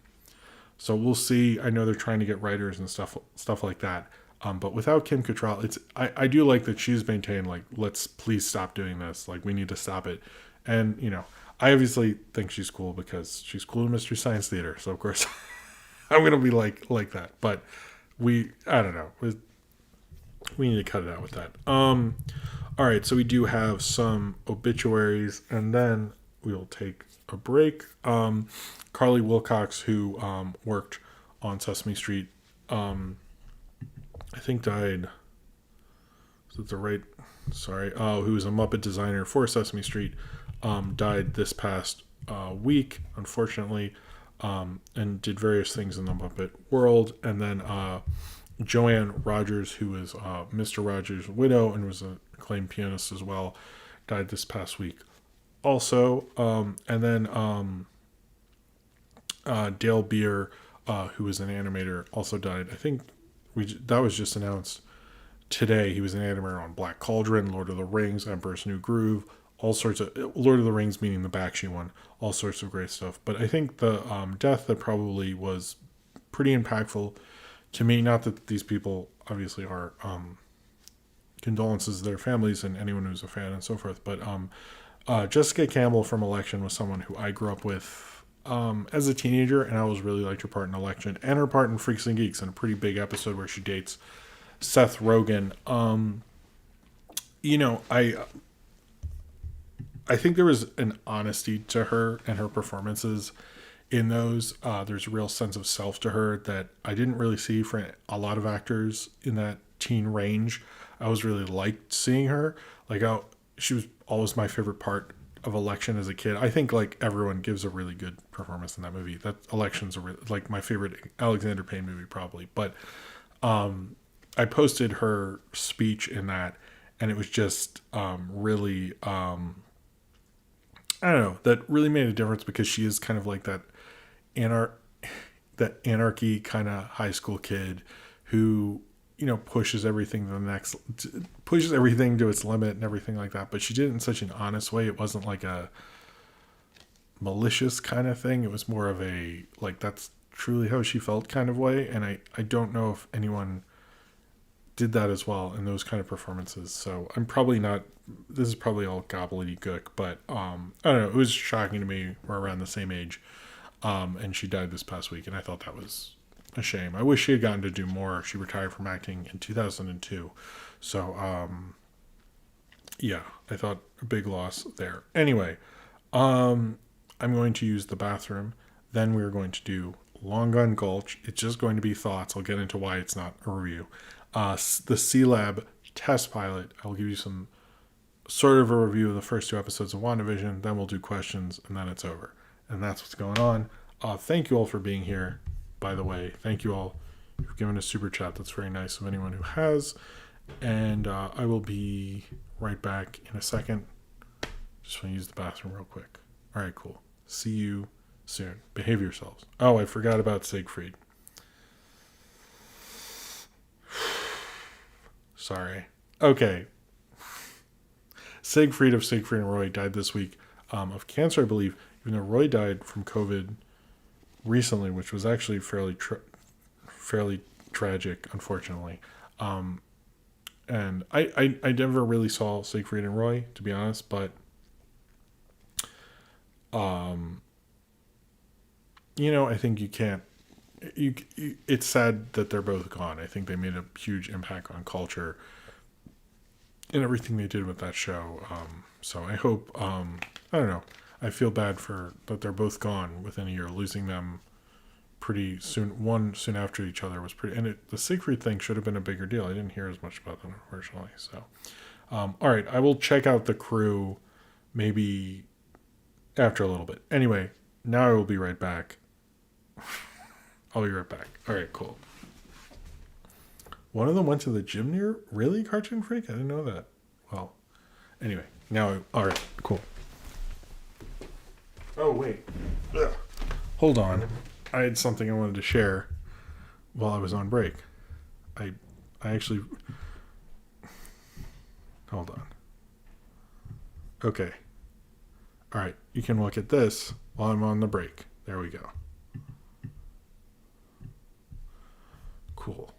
So we'll see. I know they're trying to get writers and stuff like that. But without Kim Cattrall, I do like that she's maintained, like, let's please stop doing this. Like, we need to stop it. And, I obviously think she's cool because she's cool in Mystery Science Theater. So, of course, I'm going to be like that. But I don't know. We need to cut it out with that. All right, so we do have some obituaries, and then we'll take a break. Carly Wilcox, who worked on Sesame Street, I think died. Is it the right? Sorry. Who was a Muppet designer for Sesame Street, died this past week, unfortunately, and did various things in the Muppet world. And then Joanne Rogers, who was Mr. Rogers' widow and was an acclaimed pianist as well, died this past week also. And then Dale Beer, who was an animator, also died. I think that was just announced today. He was an animator on Black Cauldron, Lord of the Rings, Emperor's New Groove, all sorts of Lord of the Rings, meaning the Bakshi one, all sorts of great stuff. But I think the death that probably was pretty impactful to me, not that these people obviously are condolences to their families and anyone who's a fan and so forth, but Jessica Campbell from Election was someone who I grew up with as a teenager, and I always really liked her part in Election and her part in Freaks and Geeks in a pretty big episode where she dates Seth Rogen. I think there was an honesty to her and her performances in those. There's a real sense of self to her that I didn't really see for a lot of actors in that teen range. I always really liked seeing her. She was always my favorite part of Election as a kid. I think like everyone gives a really good performance in that movie. That Election's like my favorite Alexander Payne movie probably. But I posted her speech in that, and it was just really I don't know, that really made a difference because she is kind of like that anarchy kind of high school kid who pushes everything to its limit and everything like that. But she did it in such an honest way. It wasn't like a malicious kind of thing. It was more of a, like, that's truly how she felt kind of way. And I don't know if anyone did that as well in those kind of performances. So this is probably all gobbledygook, but I don't know. It was shocking to me. We're around the same age. And she died this past week. And I thought that was a shame. I wish she had gotten to do more. She retired from acting in 2002. So, yeah, I thought a big loss there. Anyway, I'm going to use the bathroom. Then we're going to do Long Gun Gulch. It's just going to be thoughts. I'll get into why it's not a review. The Sealab test pilot. I'll give you some sort of a review of the first 2 episodes of WandaVision. Then we'll do questions, and then it's over. And that's what's going on. Thank you all for being here. By the way, thank you all for giving a super chat. That's very nice of anyone who has. And I will be right back in a second. Just want to use the bathroom real quick. All right, cool. See you soon. Behave yourselves. Oh, I forgot about Siegfried. Sorry. Okay. Siegfried of Siegfried and Roy died this week of cancer, I believe. Even though Roy died from COVID recently, which was actually fairly tragic, unfortunately. And I never really saw Siegfried and Roy, to be honest, but I think you can't. It's sad that they're both gone. I think they made a huge impact on culture and everything they did with that show. So I hope. I don't know. I feel bad that they're both gone within a year. Losing them pretty soon. One soon after each other was pretty. And the Siegfried thing should have been a bigger deal. I didn't hear as much about them, unfortunately. So, all right, I will check out the crew maybe after a little bit. Anyway, Now I will be right back. I'll be right back. All right, cool. One of them went to the gym near. Really, Cartoon Freak? I didn't know that. Well, anyway, now. All right, cool. Oh wait. Ugh. Hold on. I had something I wanted to share while I was on break. I actually. Hold on. Okay. All right, you can look at this while I'm on the break. There we go. Cool.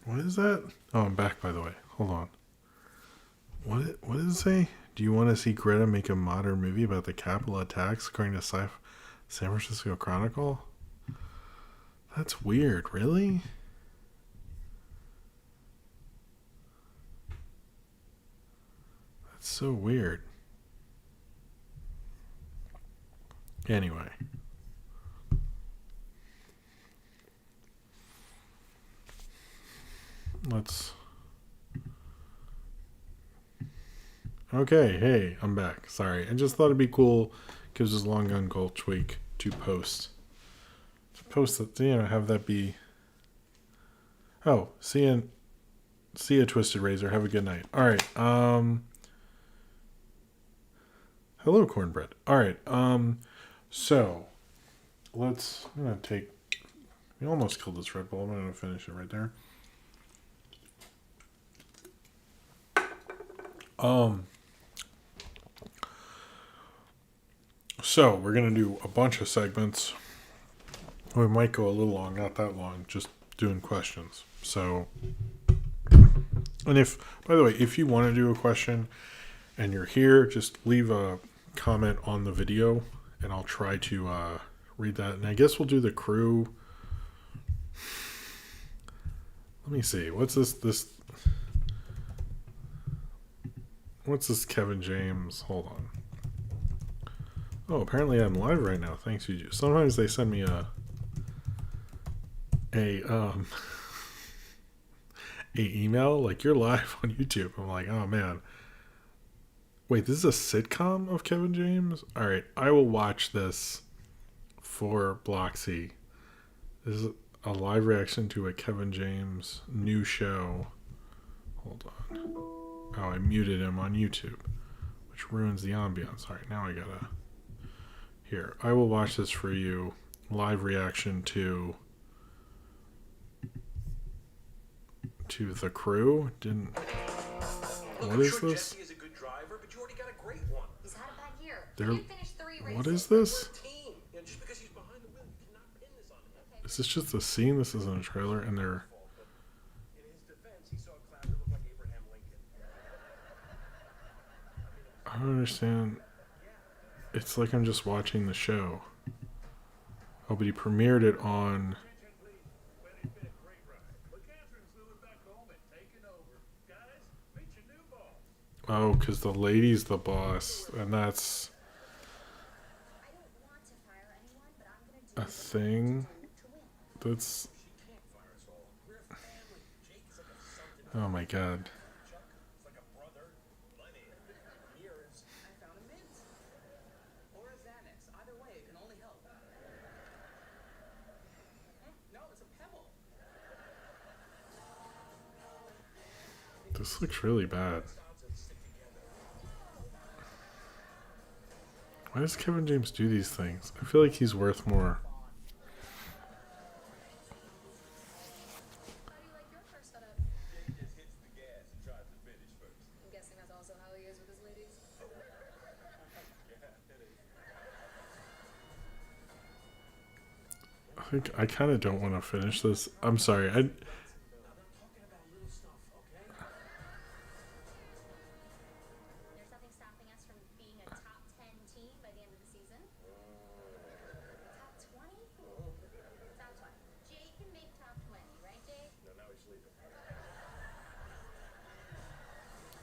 What is that? Oh, I'm back, by the way. Hold on. What did it say? Do you want to see Greta make a modern movie about the Capitol attacks, according to San Francisco Chronicle? That's weird. Really? That's so weird. Anyway. Let's... Okay, hey, I'm back. Sorry. I just thought it'd be cool, gives us Long Gun Gulch week to post. To post that, you know, have that be... Oh, see ya, Twisted Razor. Have a good night. All right. Hello, Cornbread. All right. So, let's... I'm going to take... We almost killed this Red Bull. I'm going to finish it right there. So we're going to do a bunch of segments. We might go a little long, not that long, just doing questions. So, and if, by the way, if you want to do a question and you're here, just leave a comment on the video and I'll try to read that. And I guess we'll do the crew. Let me see. What's this Kevin James? Hold on. Oh, apparently I'm live right now. Thanks, you. Sometimes they send me a a email like you're live on YouTube. I'm like, oh man. Wait, this is a sitcom of Kevin James? All right, I will watch this for Bloxy. This is a live reaction to a Kevin James new show. Hold on. Oh, I muted him on YouTube, which ruins the ambiance. All right, now I gotta. Here, I will watch this for you. Live reaction to The Crew. Didn't. What is this? What is this? Is this just a scene? This isn't a trailer, and they're. I don't understand. It's like I'm just watching the show. Oh, but he premiered it on. Oh, because the lady's the boss, and that's a thing. That's. Oh my god. This looks really bad. Why does Kevin James do these things? I feel like he's worth more. I think I kind of don't want to finish this. I'm sorry.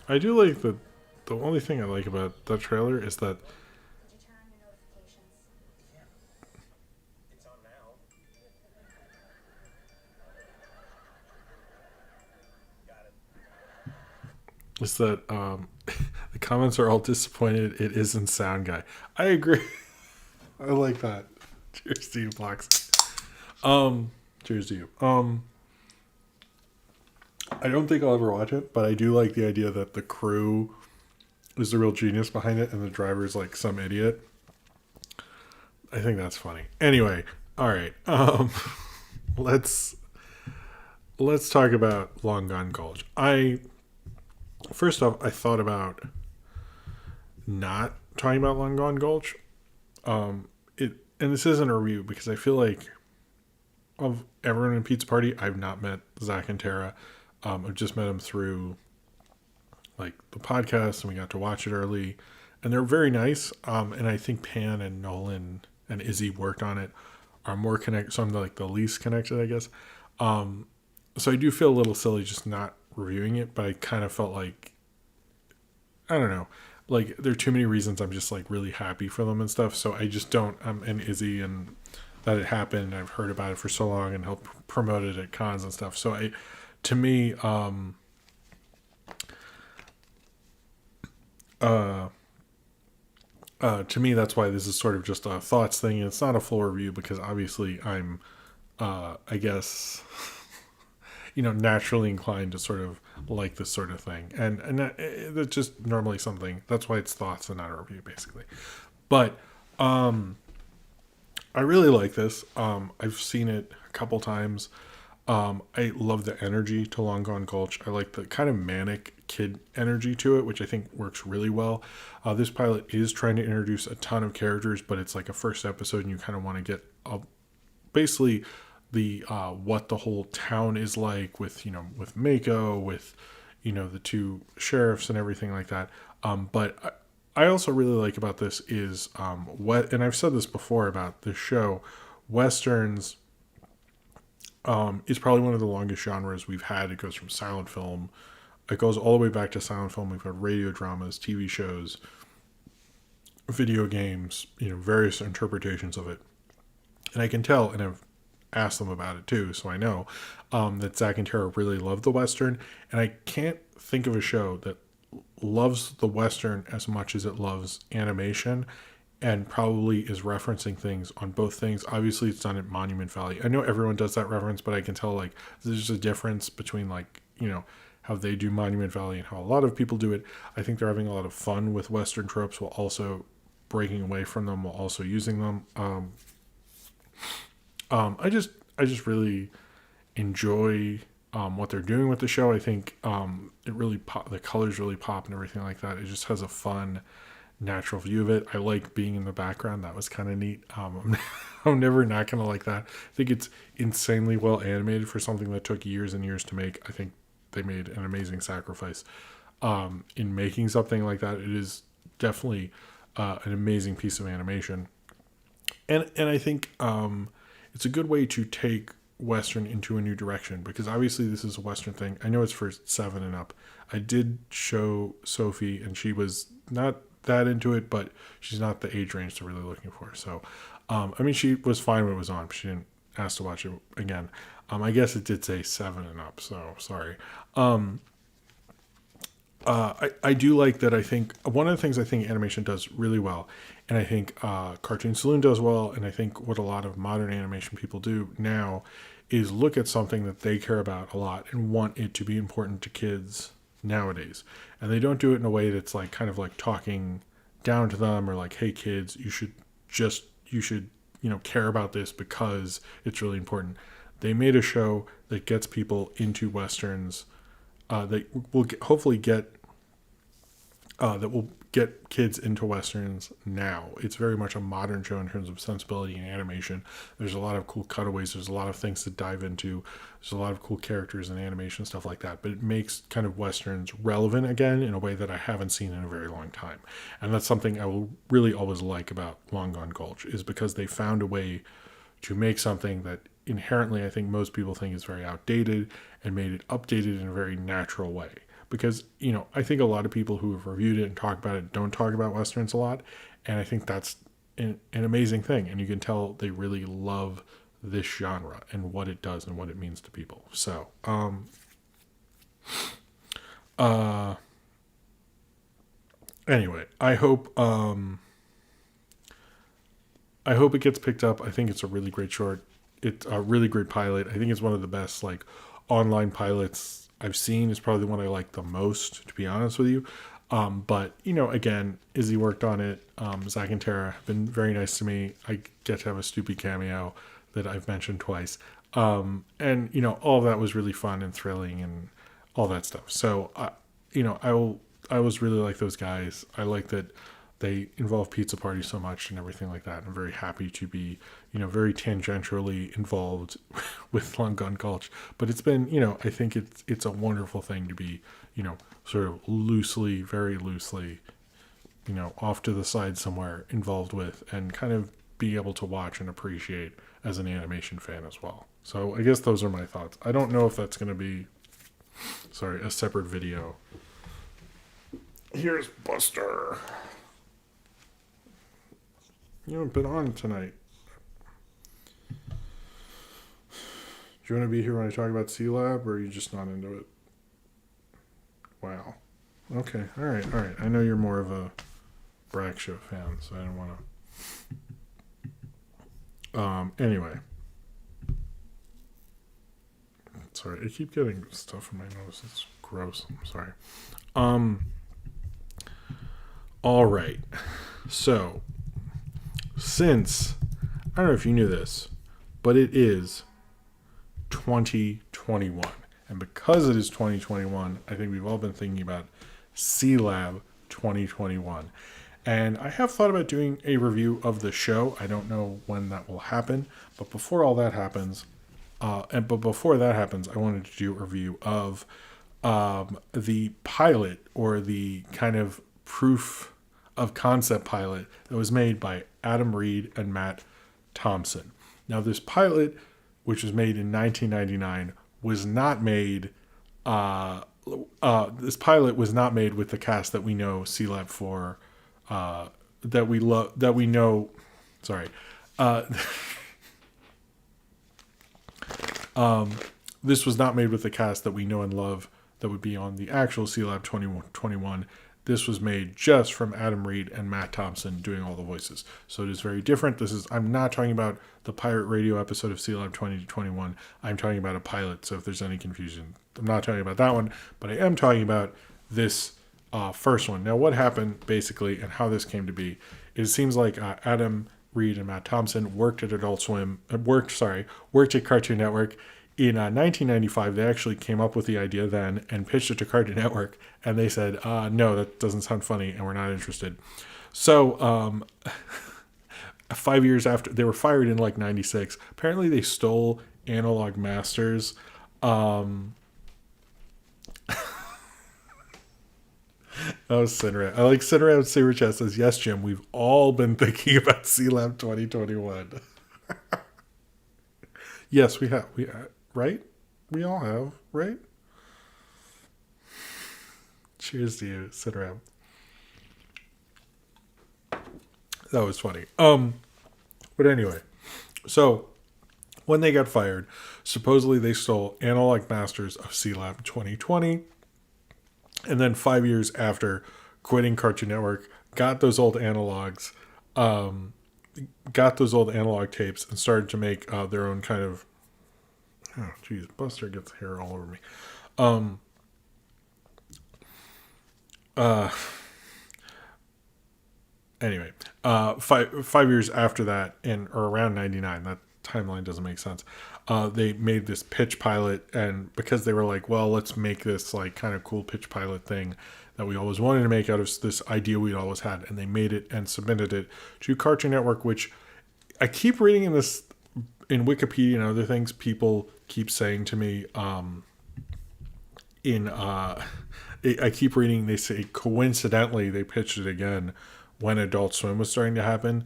I do like the only thing I like about that trailer is that the comments are all disappointed it isn't Sound Guy. I agree. I like that. Cheers to you, Blocks. Cheers to you. I don't think I'll ever watch it, but I do like the idea that the crew is the real genius behind it and the driver's like some idiot. I think that's funny. Anyway, all right. Let's talk about Long Gone Gulch. First off, I thought about not talking about Long Gone Gulch. And this isn't a review because I feel like of everyone in Pizza Party, I've not met Zach and Tara. I've just met them through like the podcast, and we got to watch it early, and they're very nice. And I think Pan and Nolan and Izzy worked on it, are more connected. So I'm like the least connected, I guess. So I do feel a little silly just not reviewing it, but I kind of felt like, I don't know, like there are too many reasons I'm just like really happy for them and stuff. So I just don't. And Izzy and that it happened. I've heard about it for so long and helped promote it at cons and stuff. So to me, that's why this is sort of just a thoughts thing. And it's not a full review because obviously I'm, I guess, naturally inclined to sort of like this sort of thing. And that's just normally something. That's why it's thoughts and not a review, basically. But I really like this. I've seen it a couple times. I love the energy to Long Gone Gulch. I like the kind of manic kid energy to it, which I think works really well. This pilot is trying to introduce a ton of characters, but it's like a first episode and you kind of want to get basically the what the whole town is like with Mako, with the two sheriffs and everything like that. But I also really like about this is and I've said this before about this show, Westerns is probably one of the longest genres we've had. It goes from silent film. It goes all the way back to silent film. We've had radio dramas, TV shows, video games, various interpretations of it. And I can tell, and I've asked them about it too, so I know that Zach and Tara really love the Western, and I can't think of a show that loves the Western as much as it loves animation, and probably is referencing things on both things. Obviously, it's done at Monument Valley. I know everyone does that reference, but I can tell like there's a difference between like, you know, how they do Monument Valley and how a lot of people do it. I think they're having a lot of fun with Western tropes while also breaking away from them, while also using them. I just really enjoy what they're doing with the show. I think it really the colors really pop and everything like that. It just has a fun, natural view of it. I like being in the background. That was kind of neat. I'm never not gonna like that. I think it's insanely well animated for something that took years and years to make. I think they made an amazing sacrifice in making something like that. It is definitely an amazing piece of animation, and I think it's a good way to take Western into a new direction, because obviously this is a Western thing. I know it's for 7 and up. I did show Sophie, and she was not that into it, but she's not the age range they're really looking for. So, I mean, she was fine when it was on. She didn't ask to watch it again. I guess it did say 7 and up, so sorry. I do like that. I think one of the things I think animation does really well, and I think Cartoon Saloon does well, and I think what a lot of modern animation people do now is look at something that they care about a lot and want it to be important to kids nowadays. And they don't do it in a way that's like kind of like talking down to them, or like, hey kids, you should care about this because it's really important. They made a show that gets people into Westerns, that will hopefully get kids into Westerns now. It's very much a modern show in terms of sensibility and animation. There's a lot of cool cutaways. There's a lot of things to dive into. There's a lot of cool characters and animation, stuff like that. But it makes kind of Westerns relevant again in a way that I haven't seen in a very long time. And that's something I will really always like about Long Gone Gulch, is because they found a way to make something that inherently I think most people think is very outdated, and made it updated in a very natural way. Because, you know, I think a lot of people who have reviewed it and talk about it don't talk about Westerns a lot. And I think that's an amazing thing. And you can tell they really love this genre and what it does and what it means to people. So, anyway, I hope it gets picked up. I think it's a really great short. It's a really great pilot. I think it's one of the best, like, online pilots I've seen. Is probably the one I like the most, to be honest with you. But, you know, again, Izzy worked on it. Zach and Tara have been very nice to me. I get to have a stupid cameo that I've mentioned twice. And, you know, all of that was really fun and thrilling and all that stuff. So, you know, I was really like those guys. I like that they involve Pizza Party so much and everything like that. I'm very happy to be, you know, very tangentially involved with Long Gone Gulch. But it's been, you know, I think it's a wonderful thing to be, you know, sort of loosely, very loosely, you know, off to the side somewhere involved with, and kind of be able to watch and appreciate as an animation fan as well. So I guess those are my thoughts. I don't know if that's going to be, a separate video. Here's Buster. You haven't been on tonight. Do you want to be here when I talk about Sealab, or are you just not into it? Wow. Okay. All right. I know you're more of a Bragg Show fan, so I didn't want to. Anyway. Sorry, I keep getting stuff in my nose. It's gross. I'm sorry. All right. So, since, I don't know if you knew this, but it is 2021. And because it is 2021, I think we've all been thinking about Sealab 2021. And I have thought about doing a review of the show. I don't know when that will happen. But before all that happens, I wanted to do a review of the pilot, or the kind of proof of concept pilot that was made by Adam Reed and Matt Thompson. Now, this pilot, which was made in 1999, was not made. This pilot was not made with the cast that we know Sealab for. That we love. That we know. Sorry. This was not made with the cast that we know and love that would be on the actual Sealab 2021. This was made just from Adam Reed and Matt Thompson doing all the voices. So it is very different. I'm not talking about the pirate radio episode of Sealab 2021. I'm talking about a pilot. So if there's any confusion, I'm not talking about that one, but I am talking about this first one. Now, what happened basically and how this came to be, it seems like Adam Reed and Matt Thompson worked at worked at Cartoon Network. In 1995, they actually came up with the idea then and pitched it to Cartoon Network, and they said, no, that doesn't sound funny, and we're not interested. So 5 years after, they were fired in like 96. Apparently they stole Analog Masters. Oh, Sinra. I like Sinra Saber Chat says, yes, Jim, we've all been thinking about Sealab 2021. Yes, we have. Right? We all have, right? Cheers to you, Sinra. That was funny. But anyway, so when they got fired, supposedly they stole Analog Masters of Sealab 2020. And then 5 years after quitting Cartoon Network, got those old analog tapes and started to make their own kind of, oh geez, Buster gets hair all over me. Anyway, 5 years after that, or around 99, that timeline doesn't make sense. They made this pitch pilot, and because they were like, well, let's make this like kind of cool pitch pilot thing that we always wanted to make out of this idea we'd always had, and they made it and submitted it to Cartoon Network, which I keep reading in Wikipedia and other things, people keep saying to me, I keep reading, they say coincidentally they pitched it again when Adult Swim was starting to happen.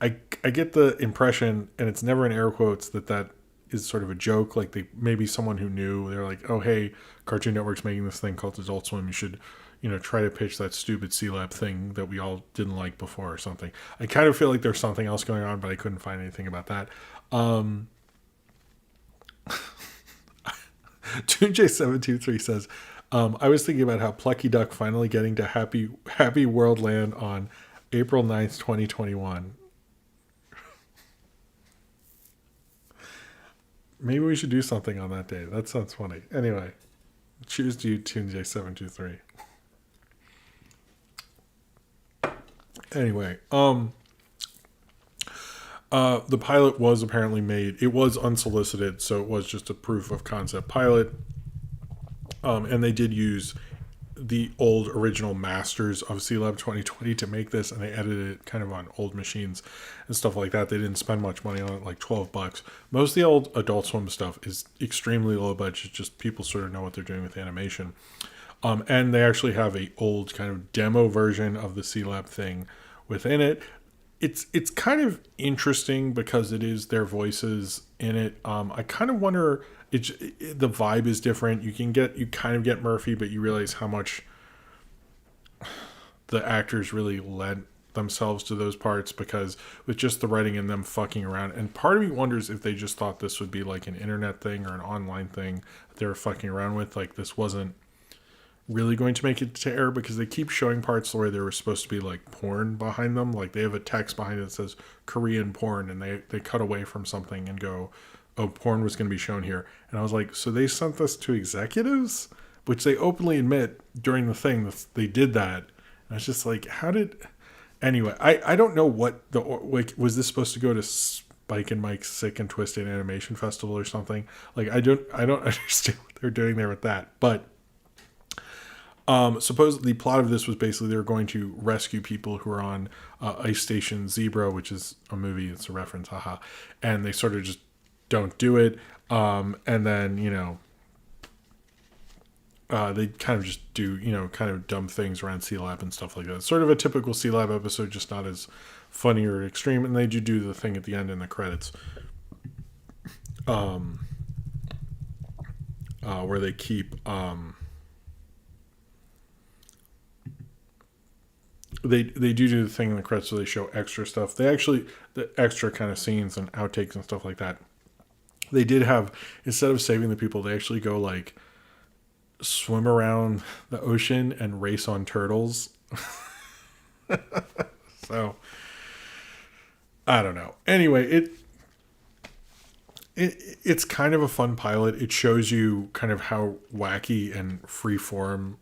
I get the impression, and it's never in air quotes, that is sort of a joke. Like maybe someone who knew, they're like, oh hey, Cartoon Network's making this thing called Adult Swim. You should, try to pitch that stupid Sealab thing that we all didn't like before or something. I kind of feel like there's something else going on, but I couldn't find anything about that. Toonj723 says, I was thinking about how Plucky Duck finally getting to Happy World Land on April 9th, 2021. Maybe we should do something on that day. That sounds funny. Anyway, cheers to you, Toonj723. Anyway, the pilot was apparently made. It was unsolicited, so it was just a proof of concept pilot. And they did use the old original masters of Sealab 2020 to make this, and they edited it kind of on old machines and stuff like that. They didn't spend much money on it, like $12. Most of the old Adult Swim stuff is extremely low budget, just people sort of know what they're doing with animation. And they actually have a old kind of demo version of the Sealab thing within it. It's kind of interesting because it is their voices in it. I kind of wonder, the vibe is different. You kind of get Murphy, but you realize how much the actors really lent themselves to those parts, because with just the writing and them fucking around. And part of me wonders if they just thought this would be like an internet thing or an online thing that they were fucking around with. Like this wasn't really going to make it to air, because they keep showing parts where there was supposed to be like porn behind them. Like they have a text behind it that says Korean porn, and they cut away from something and go, oh, porn was going to be shown here. And I was like, so they sent this to executives, which they openly admit during the thing that they did that. And I was just like, anyway, I don't know what was this supposed to go to Spike and Mike's Sick and Twisted Animation Festival or something? Like, I don't understand what they're doing there with that. But supposedly the plot of this was basically they were going to rescue people who are on Ice Station Zebra, which is a movie. It's a reference, haha. And they sort of just don't do it. And then, they kind of just do, kind of dumb things around Sealab and stuff like that. Sort of a typical Sealab episode, just not as funny or extreme. And they do the thing at the end in the credits. Where they keep, They do the thing in the credits, so they show extra stuff. The extra kind of scenes and outtakes and stuff like that They did have, instead of saving the people, they actually go like swim around the ocean and race on turtles. So I don't know. Anyway, it's kind of a fun pilot. It shows you kind of how wacky and freeform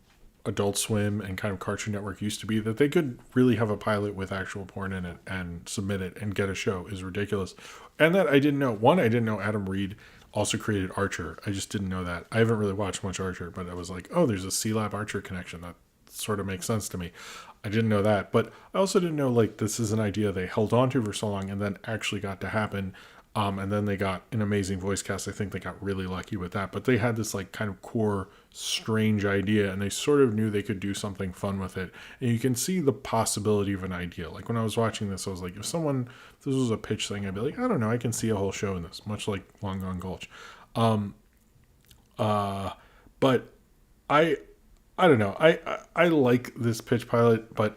Adult Swim and kind of Cartoon Network used to be, that they could really have a pilot with actual porn in it and submit it and get a show is ridiculous. And that I didn't know. One, I didn't know Adam Reed also created Archer. I just didn't know that. I haven't really watched much Archer, but I was like, oh, there's a Sealab Archer connection. That sort of makes sense to me. I didn't know that. But I also didn't know, like, this is an idea they held on to for so long and then actually got to happen. And then they got an amazing voice cast. I think they got really lucky with that. But they had this like kind of core strange idea, and they sort of knew they could do something fun with it. And you can see the possibility of an idea. Like when I was watching this, I was like, if this was a pitch thing, I'd be like, I don't know, I can see a whole show in this, much like Long Gone Gulch. But I don't know. I like this pitch pilot, but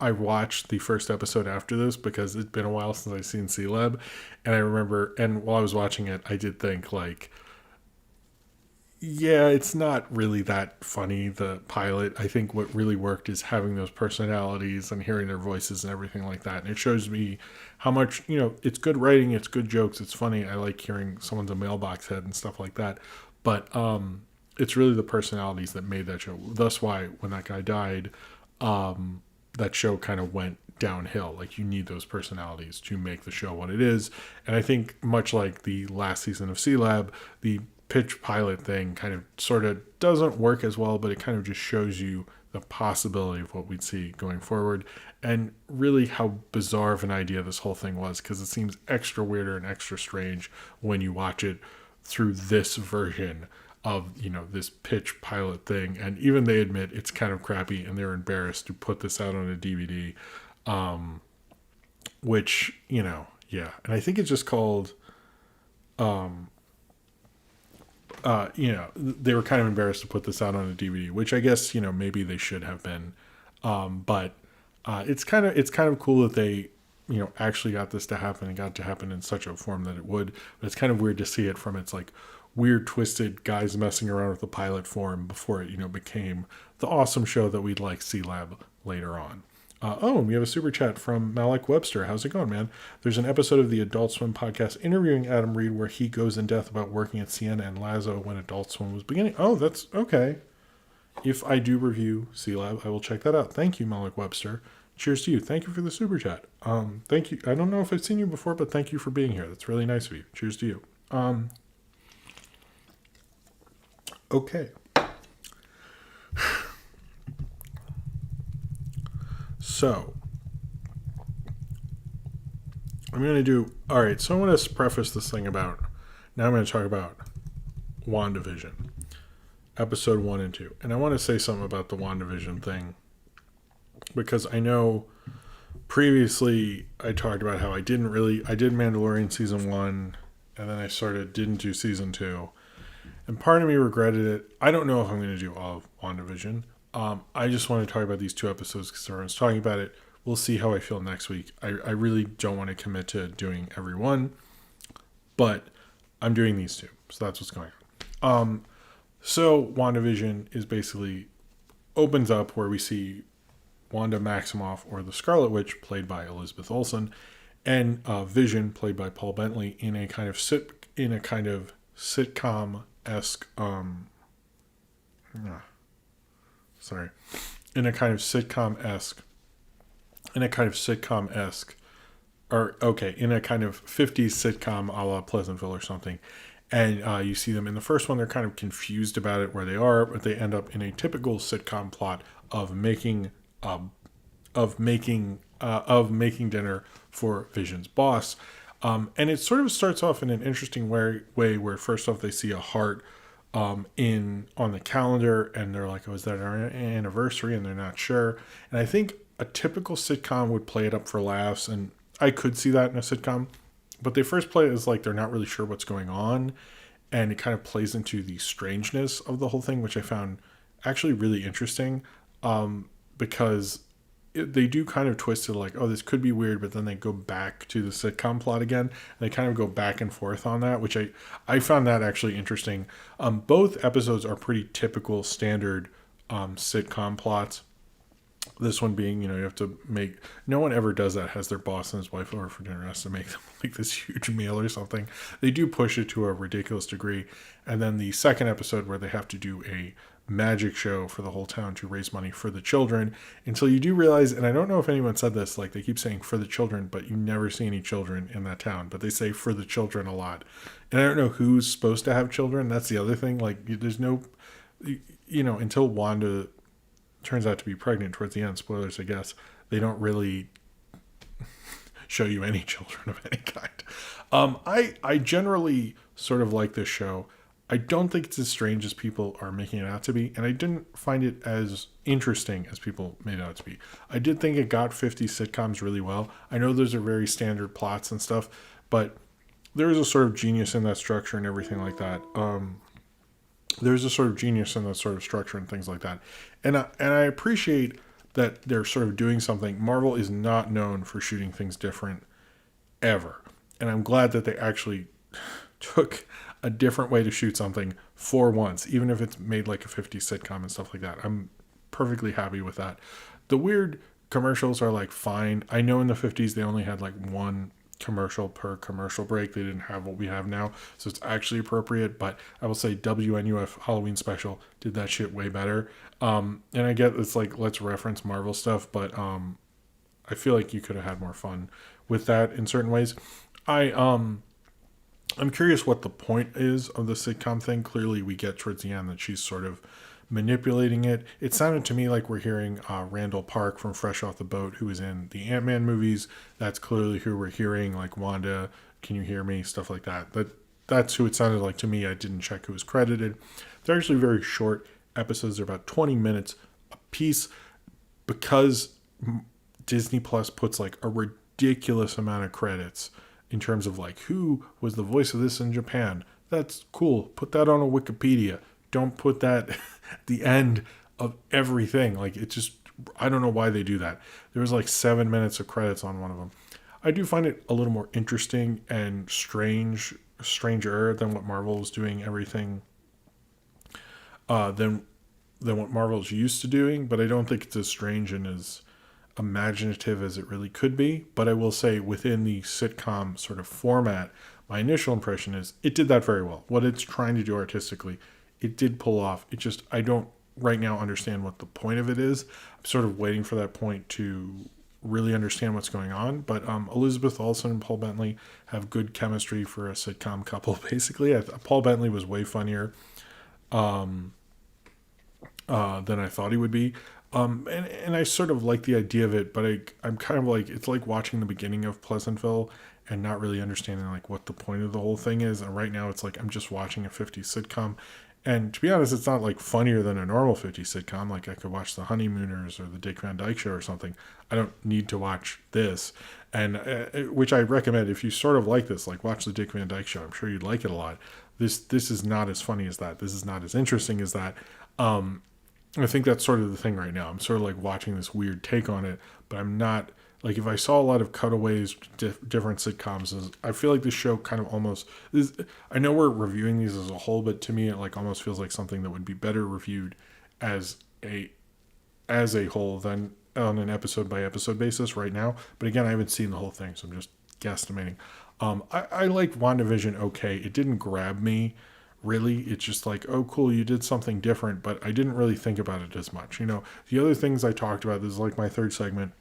I watched the first episode after this because it's been a while since I've seen Sealab, and I remember, and while I was watching it, I did think like, yeah, it's not really that funny, the pilot. I think what really worked is having those personalities and hearing their voices and everything like that. And it shows me how much, it's good writing, it's good jokes, it's funny. I like hearing someone's a mailbox head and stuff like that. But it's really the personalities that made that show. That's why when that guy died, that show kind of went downhill. Like, you need those personalities to make the show what it is. And I think much like the last season of Sealab, the pitch pilot thing kind of sort of doesn't work as well, but it kind of just shows you the possibility of what we'd see going forward, and really how bizarre of an idea this whole thing was, because it seems extra weirder and extra strange when you watch it through this version of, this pitch pilot thing. And even they admit it's kind of crappy, and they're embarrassed to put this out on a DVD, which, yeah. And I think it's just called, they were kind of embarrassed to put this out on a DVD, which I guess, maybe they should have been. But it's kind of cool that they, actually got this to happen and got to happen in such a form that it would. But it's kind of weird to see it from its like weird, twisted guys messing around with the pilot form before it, became the awesome show that we'd like Sealab later on. And we have a super chat from Malik Webster. How's it going, man? There's an episode of the Adult Swim podcast interviewing Adam Reed where he goes in depth about working at Sienna and Lazo when Adult Swim was beginning. Oh, that's okay. If I do review Sealab, I will check that out. Thank you, Malik Webster. Cheers to you. Thank you for the super chat. Thank you. I don't know if I've seen you before, but thank you for being here. That's really nice of you. Cheers to you. Okay. So, I'm going to do... Alright, so I'm going to preface this thing about... Now I'm going to talk about WandaVision. Episode 1 and 2. And I want to say something about the WandaVision thing, because I know previously I talked about how I did Mandalorian Season 1, and then I didn't do Season 2. And part of me regretted it. I don't know if I'm going to do all of WandaVision. I just want to talk about these 2 episodes because everyone's talking about it. We'll see how I feel next week. I really don't want to commit to doing every one, but I'm doing these 2. So that's what's going on. So WandaVision is basically opens up where we see Wanda Maximoff, or the Scarlet Witch, played by Elizabeth Olsen, and Vision, played by Paul Bentley, in a kind of sitcom-esque in a kind of sitcom-esque, in a kind of 50s sitcom a la Pleasantville or something. And you see them in the first one, they're kind of confused about it, where they are, but they end up in a typical sitcom plot of making dinner for Vision's boss. And it sort of starts off in an interesting way where first off they see a heart on the calendar, and they're like, oh, is that our anniversary? And they're not sure. And I think a typical sitcom would play it up for laughs, and I could see that in a sitcom, but they first play it as like they're not really sure what's going on, and it kind of plays into the strangeness of the whole thing, which I found actually really interesting, because they do kind of twist it like, oh, this could be weird, but then they go back to the sitcom plot again. And they kind of go back and forth on that, which I found that actually interesting. Both episodes are pretty typical standard sitcom plots. This one being, you have to make, no one ever does that, has their boss and his wife over for dinner, has to make them like this huge meal or something. They do push it to a ridiculous degree. And then the second episode where they have to do a magic show for the whole town to raise money for the children, until you do realize, and I don't know if anyone said this, like they keep saying for the children, but you never see any children in that town, but they say for the children a lot. And I don't know who's supposed to have children. That's the other thing. Like there's no, until Wanda turns out to be pregnant towards the end, spoilers I guess, they don't really show you any children of any kind. I generally sort of like this show. I don't think it's as strange as people are making it out to be, and I didn't find it as interesting as people made it out to be. I did think it got 50s sitcoms really well. I know those are very standard plots and stuff, but there's a sort of genius in that structure and everything like that. There's a sort of genius in that sort of structure and things like that. And I appreciate that they're sort of doing something. Marvel is not known for shooting things different ever. And I'm glad that they actually took a different way to shoot something for once, even if it's made like a 50s sitcom and stuff like that. I'm perfectly happy with that. The weird commercials are like fine. I know in the 50s they only had like one commercial per commercial break. They didn't have what we have now, so it's actually appropriate. But I will say WNUF Halloween special did that shit way better. And I get it's like, let's reference Marvel stuff, but I feel like you could have had more fun with that in certain ways. I'm curious what the point is of the sitcom thing. Clearly we get towards the end that she's sort of manipulating it. It sounded to me like we're hearing Randall Park from Fresh Off the Boat, who was in the Ant-Man movies. That's clearly who we're hearing, like Wanda, Can You Hear Me, stuff like that. That's who it sounded like to me. I didn't check who was credited. They're actually very short episodes. They're about 20 minutes a piece because Disney Plus puts like a ridiculous amount of credits in terms of like who was the voice of this in Japan. That's cool. Put that on a Wikipedia. Don't put that at the end of everything. Like it just, I don't know why they do that. There was like 7 minutes of credits on one of them. I do find it a little more interesting and stranger than what Marvel was doing everything than what Marvel's used to doing, but I don't think it's as strange and as imaginative as it really could be. But I will say within the sitcom sort of format, my initial impression is it did that very well. What it's trying to do artistically, it did pull off. It just, I don't right now understand what the point of it is. I'm sort of waiting for that point to really understand what's going on. But Elizabeth Olsen and Paul Bentley have good chemistry for a sitcom couple, basically. Paul Bentley was way funnier than I thought he would be. And I sort of like the idea of it, but I'm kind of like, it's like watching the beginning of Pleasantville and not really understanding like what the point of the whole thing is. And right now it's like, I'm just watching a 50s sitcom. And to be honest, it's not like funnier than a normal 50s sitcom. Like I could watch The Honeymooners or The Dick Van Dyke Show or something. I don't need to watch this. And which I recommend if you sort of like this, like watch The Dick Van Dyke Show. I'm sure you'd like it a lot. This is not as funny as that. This is not as interesting as that. I think that's sort of the thing right now. I'm sort of like watching this weird take on it, but I'm not like, if I saw a lot of cutaways, different sitcoms, I feel like this show kind of almost is, I know we're reviewing these as a whole, but to me, it like almost feels like something that would be better reviewed as a whole than on an episode by episode basis right now. But again, I haven't seen the whole thing, so I'm just guesstimating. I liked WandaVision. Okay. It didn't grab me. Really, it's just like, oh, cool, you did something different, but I didn't really think about it as much. The other things I talked about, this is like my third segment.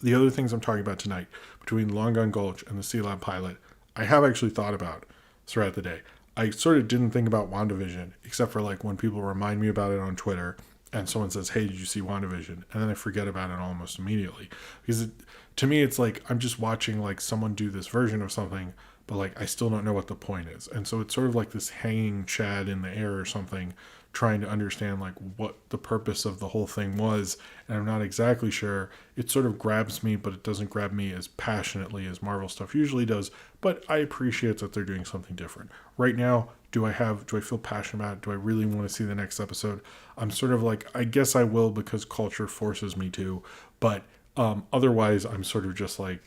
The other things I'm talking about tonight, between Long Gun Gulch and the Sealab pilot, I have actually thought about throughout the day. I sort of didn't think about WandaVision, except for like when people remind me about it on Twitter and someone says, hey, did you see WandaVision? And then I forget about it almost immediately. Because to me, it's like I'm just watching like someone do this version of something, but like I still don't know what the point is. And so it's sort of like this hanging chad in the air or something, trying to understand like what the purpose of the whole thing was, and I'm not exactly sure. It sort of grabs me, but it doesn't grab me as passionately as Marvel stuff usually does, but I appreciate that they're doing something different. Right now, do I feel passionate about it? Do I really want to see the next episode? I'm sort of like, I guess I will because culture forces me to, but otherwise I'm sort of just like,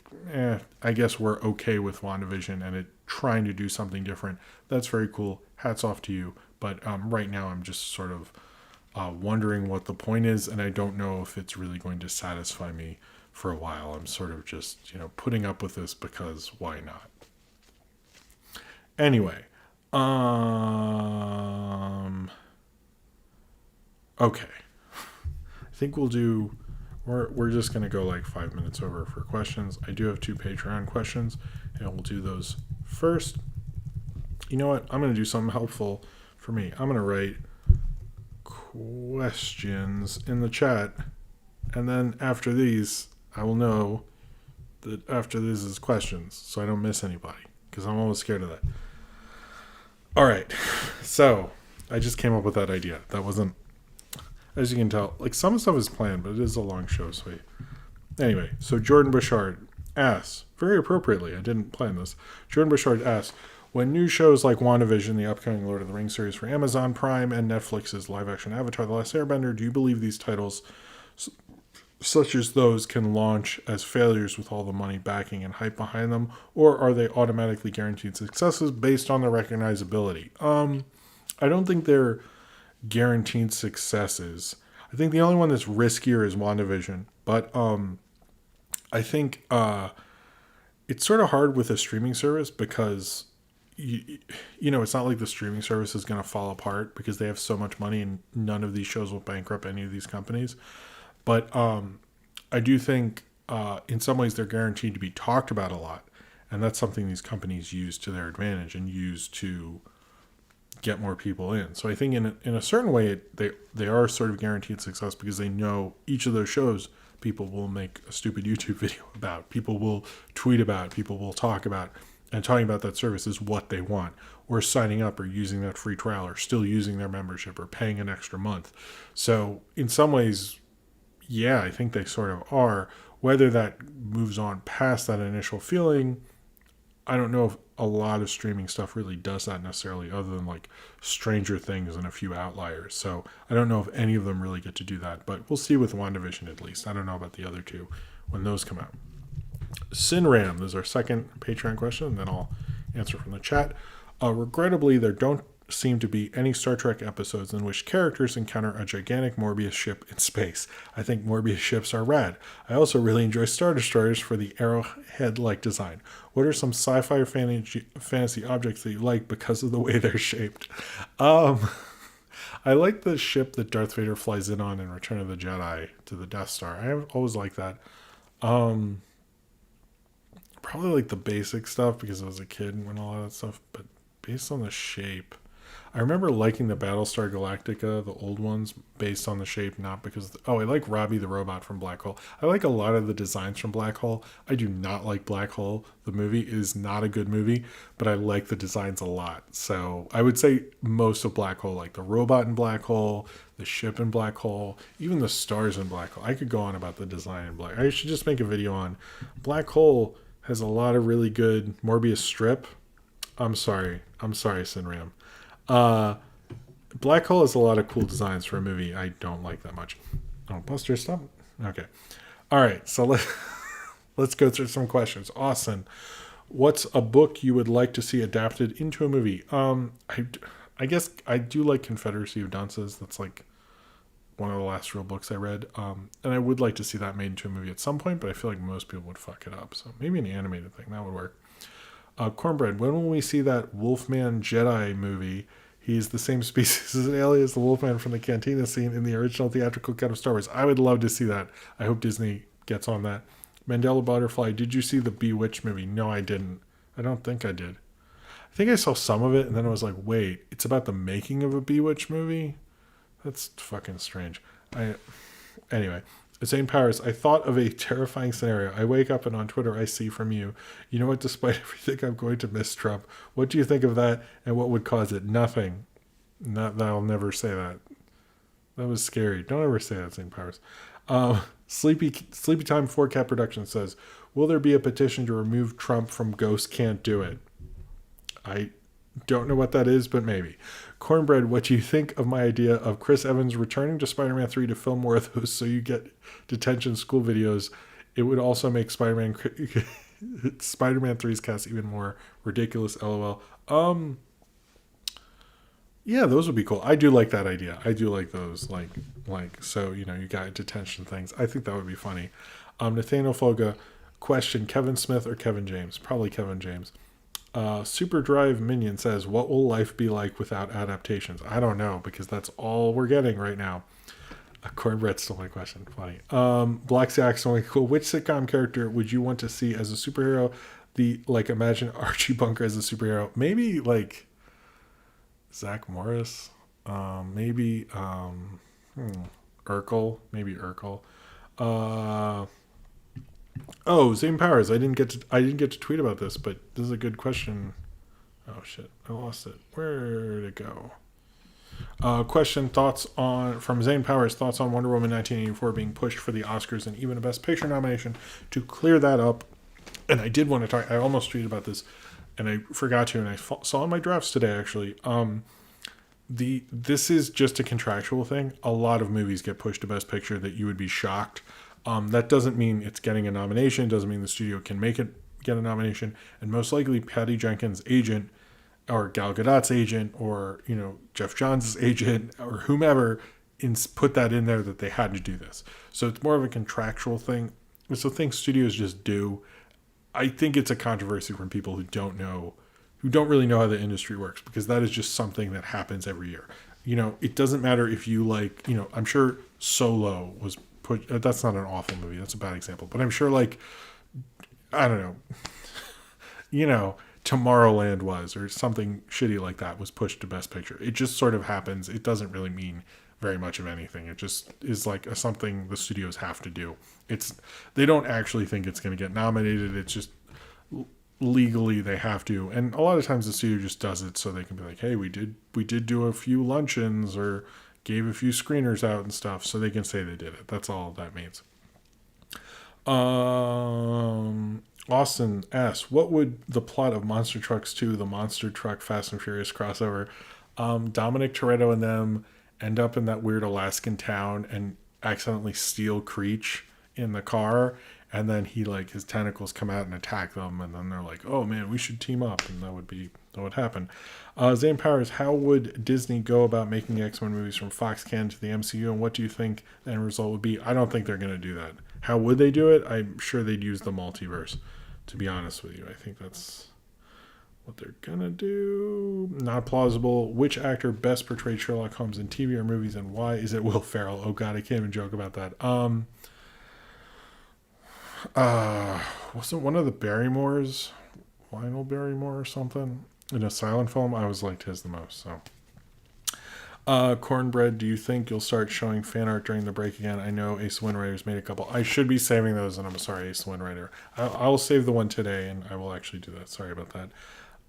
I guess we're okay with WandaVision and it trying to do something different. That's very cool. Hats off to you. But right now I'm just sort of wondering what the point is, and I don't know if it's really going to satisfy me for a while. I'm sort of just, putting up with this because why not? Anyway, okay. I think we're just going to go like 5 minutes over for questions. I do have 2 Patreon questions, and we'll do those first. You know what? I'm going to do something helpful for me. I'm going to write questions in the chat, and then after these, I will know that after this is questions, so I don't miss anybody, because I'm always scared of that. All right, so I just came up with that idea. That wasn't, as you can tell, like some stuff is planned, but it is a long show, so anyway. So Jordan Bouchard asks, very appropriately, I didn't plan this. Jordan Bouchard asks, when new shows like WandaVision, the upcoming Lord of the Rings series for Amazon Prime, and Netflix's live-action Avatar: The Last Airbender, do you believe these titles, such as those, can launch as failures with all the money backing and hype behind them, or are they automatically guaranteed successes based on their recognizability? I don't think they're guaranteed successes. I think the only one that's riskier is WandaVision, but I think it's sort of hard with a streaming service because it's not like the streaming service is going to fall apart because they have so much money and none of these shows will bankrupt any of these companies. But I do think in some ways they're guaranteed to be talked about a lot. And that's something these companies use to their advantage and use to get more people in. So I think in a certain way, they are sort of guaranteed success because they know each of those shows people will make a stupid YouTube video about, people will tweet about, people will talk about. And talking about that service is what they want, or signing up or using that free trial or still using their membership or paying an extra month. So in some ways, yeah, I think they sort of are. Whether that moves on past that initial feeling, I don't know if a lot of streaming stuff really does that necessarily, other than like Stranger Things and a few outliers. So I don't know if any of them really get to do that, but we'll see with WandaVision at least. I don't know about the other two when those come out. Sinram, this is our second Patreon question, and then I'll answer from the chat. Regrettably, there don't seem to be any Star Trek episodes in which characters encounter a gigantic Morbius ship in space. I think Morbius ships are rad. I also really enjoy Star Destroyers for the arrowhead-like design. What are some sci-fi or fantasy objects that you like because of the way they're shaped? I like the ship that Darth Vader flies in on in Return of the Jedi to the Death Star. I have always liked that. Probably like the basic stuff because I was a kid and went all of that stuff, but based on the shape, I remember liking the Battlestar Galactica, the old ones, based on the shape, not because I like Robbie the Robot from Black Hole. I like a lot of the designs from Black Hole. I do not like Black Hole. The movie is not a good movie, but I like the designs a lot. So I would say most of Black Hole, like the robot in Black Hole, the ship in Black Hole, even the stars in Black Hole. I could go on about the design in Black. I should just make a video on Black Hole. Has a lot of really good Morbius strip. I'm sorry, Sinram. Black Hole has a lot of cool designs for a movie I don't like that much. Oh, Buster, stop. Okay. All right, so let's go through some questions. Austin, what's a book you would like to see adapted into a movie? I guess I do like Confederacy of Dunces. That's like one of the last real books I read. And I would like to see that made into a movie at some point, but I feel like most people would fuck it up. So maybe an animated thing, that would work. Cornbread, when will we see that Wolfman Jedi movie? He's the same species as Alien as the Wolfman from the Cantina scene in the original theatrical cut of Star Wars. I would love to see that. I hope Disney gets on that. Mandela Butterfly, did you see the Bewitched movie? No, I didn't. I don't think I did. I think I saw some of it, and then I was like, wait, it's about the making of a Bewitched movie? That's fucking strange. Anyway, Zane Powers, I thought of a terrifying scenario. I wake up and on Twitter I see from you, you know what, despite everything, I'm going to miss Trump. What do you think of that, and what would cause it? Nothing. Not, I'll never say that. That was scary. Don't ever say that, Zane Powers. Sleepy Time 4Cat Production says, will there be a petition to remove Trump from Ghost Can't Do It? I don't know what that is, but maybe. Cornbread, what do you think of my idea of Chris Evans returning to Spider-Man 3 to film more of those so you get detention school videos? It would also make Spider-Man 3's cast even more ridiculous, lol. Yeah, those would be cool. I do like that idea. I do like those, like so, you got detention things. I think that would be funny. Nathaniel Foga, question, Kevin Smith or Kevin James? Probably Kevin James. Super Drive Minion says, what will life be like without adaptations? I don't know, because that's all we're getting right now. Cornbread stole my question. Funny. Black Sax, cool. Which sitcom character would you want to see as a superhero? Imagine Archie Bunker as a superhero. Maybe Zach Morris. Maybe Urkel. Maybe Urkel. Oh, Zane Powers. I didn't get to tweet about this, but this is a good question. Oh shit, I lost it. Where'd it go? Question, from Zane Powers, thoughts on Wonder Woman 1984 being pushed for the Oscars and even a Best Picture nomination. To clear that up, and I did want to talk, I almost tweeted about this and I forgot to, and I saw in my drafts today actually. This is just a contractual thing. A lot of movies get pushed to Best Picture that you would be shocked. That doesn't mean it's getting a nomination. It doesn't mean the studio can make it get a nomination. And most likely Patty Jenkins' agent or Gal Gadot's agent or, Jeff Johns' agent or whomever put that in there that they had to do this. So it's more of a contractual thing. It's a thing studios just do. I think it's a controversy from people who don't really know how the industry works, because that is just something that happens every year. It doesn't matter if you I'm sure Solo was that's not an awful movie. That's a bad example. But I'm sure I don't know, Tomorrowland was, or something shitty like that was pushed to Best Picture. It just sort of happens. It doesn't really mean very much of anything. It just is something the studios have to do. They don't actually think it's going to get nominated. It's just legally they have to. And a lot of times the studio just does it so they can be like, hey, we did do a few luncheons or gave a few screeners out and stuff, so they can say they did it. That's all that means. Austin asks, what would the plot of Monster Trucks 2, the Monster Truck Fast and Furious crossover, Dominic Toretto and them end up in that weird Alaskan town and accidentally steal Creech in the car, and then he his tentacles come out and attack them, and then they're like, oh man, we should team up, and that would happen. Zane Powers, how would Disney go about making X-Men movies from Fox canon to the MCU, and what do you think the end result would be? I don't think they're going to do that. How would they do it? I'm sure they'd use the multiverse, to be honest with you. I think that's what they're going to do. Not plausible. Which actor best portrayed Sherlock Holmes in TV or movies, and why? Is it Will Ferrell? Oh god, I can't even joke about that. Wasn't one of the Barrymores, Lionel Barrymore or something, in a silent film? I always liked his the most. So, Cornbread, do you think you'll start showing fan art during the break again? I know Ace Wind Rider's made a couple. I should be saving those, and I'm sorry, Ace Wind Rider. I'll save the one today, and I will actually do that. Sorry about that.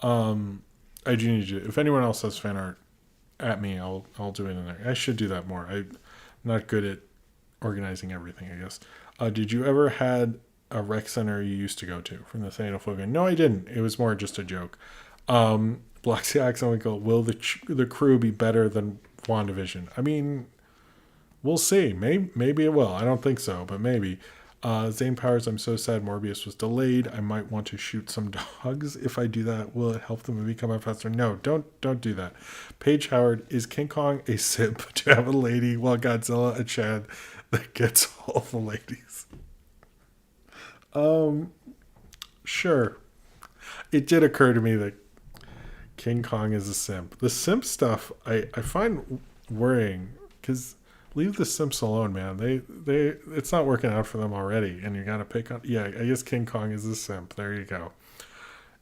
I do need to. If anyone else has fan art at me, I'll do it in there. I should do that more. I'm not good at organizing everything, I guess. Did you ever had a rec center you used to go to from the Thanophobian? No, I didn't. It was more just a joke. Black Seahawks only go, will the crew be better than WandaVision? I mean, we'll see. Maybe it will. I don't think so, but maybe. Zane Powers, I'm so sad Morbius was delayed. I might want to shoot some dogs. If I do that, will it help the movie come out faster? No, don't do that. Paige Howard, is King Kong a simp to have a lady while Godzilla a Chad that gets all the ladies? Sure. It did occur to me that King Kong is a simp. The simp stuff I find worrying, because leave the simps alone, man. They it's not working out for them already, and you gotta pick on. Yeah, I guess King Kong is a simp. There you go.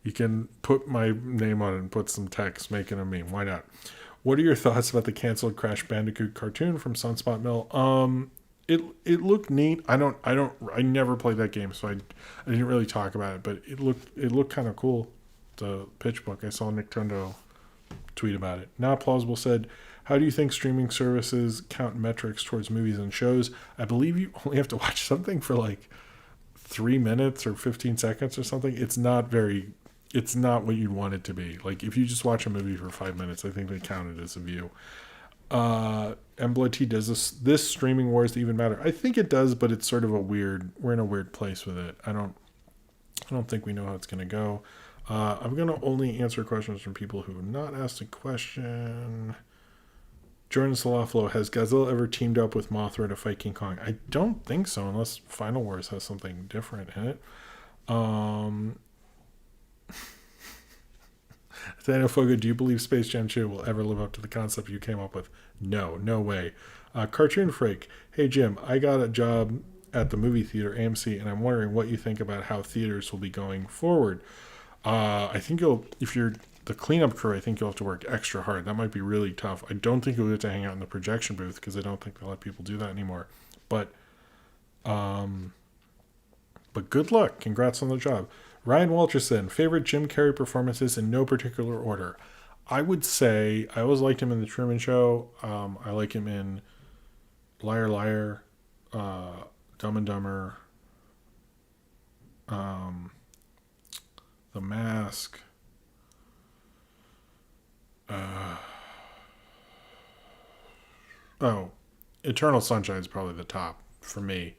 You can put my name on it and put some text, making a meme. Why not? What are your thoughts about the canceled Crash Bandicoot cartoon from Sunspot Mill? it looked neat. I never played that game, so I didn't really talk about it, but it looked kind of cool. The pitch book. I saw Nick Tondo tweet about it. Not Plausible said, how do you think streaming services count metrics towards movies and shows? I believe you only have to watch something for like 3 minutes or 15 seconds or something. It's not what you'd want it to be. Like if you just watch a movie for 5 minutes, I think they count it as a view. Embloid does this streaming wars even matter? I think it does, but it's sort of we're in a weird place with it. I don't think we know how it's going to go. I'm going to only answer questions from people who have not asked a question. Jordan Salaflo, has Godzilla ever teamed up with Mothra to fight King Kong? I don't think so, unless Final Wars has something different in it. Daniel Fogo, do you believe Space Jam 2 will ever live up to the concept you came up with? No way. Cartoon Freak, hey Jim, I got a job at the movie theater AMC, and I'm wondering what you think about how theaters will be going forward. I think if you're the cleanup crew, I think you'll have to work extra hard. That might be really tough. I don't think you'll get to hang out in the projection booth because I don't think they'll let people do that anymore. But good luck. Congrats on the job. Ryan Walterson, favorite Jim Carrey performances in no particular order. I would say I always liked him in The Truman Show. I like him in Liar Liar, Dumb and Dumber, The Mask. Eternal Sunshine is probably the top for me.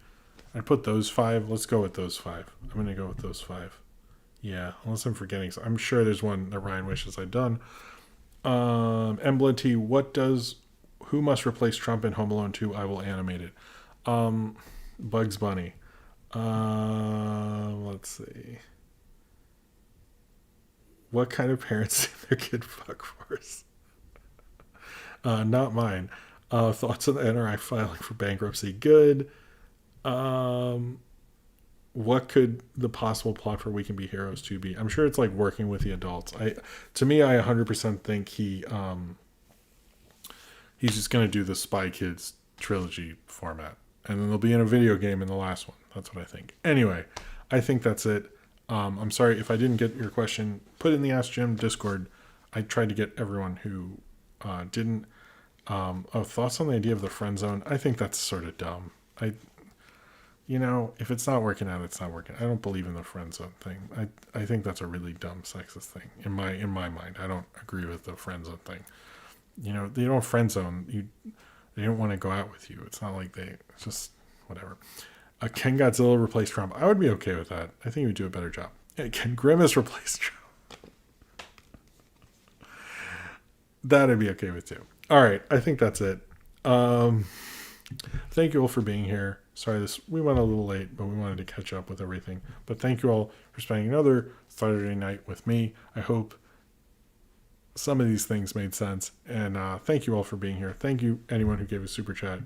I'd put those 5. Let's go with those 5. I'm going to go with those 5. Yeah, unless I'm forgetting. So I'm sure there's one that Ryan wishes I'd done. Embloid T, who must replace Trump in Home Alone 2? I will animate it. Bugs Bunny. Let's see. What kind of parents do their kid fuck for? Not mine. Thoughts on the NRI filing for bankruptcy? Good. What could the possible plot for We Can Be Heroes 2 be? I'm sure it's like working with the adults. I 100% think he's just going to do the Spy Kids trilogy format. And then they'll be in a video game in the last one. That's what I think. Anyway, I think that's it. I'm sorry if I didn't get your question. Put it in the Ask Jim Discord. I tried to get everyone who didn't. Thoughts on the idea of the friend zone? I think that's sort of dumb. If it's not working out, it's not working. I don't believe in the friend zone thing. I think that's a really dumb sexist thing in my mind. I don't agree with the friend zone thing. They don't friend zone you. They don't want to go out with you. It's not like it's just whatever. Can Godzilla replace Trump? I would be okay with that. I think he would do a better job. Can Grimace replace Trump? That I'd be okay with too. All right, I think that's it. Thank you all for being here. Sorry, we went a little late, but we wanted to catch up with everything. But thank you all for spending another Saturday night with me. I hope some of these things made sense. And thank you all for being here. Thank you, anyone who gave a super chat.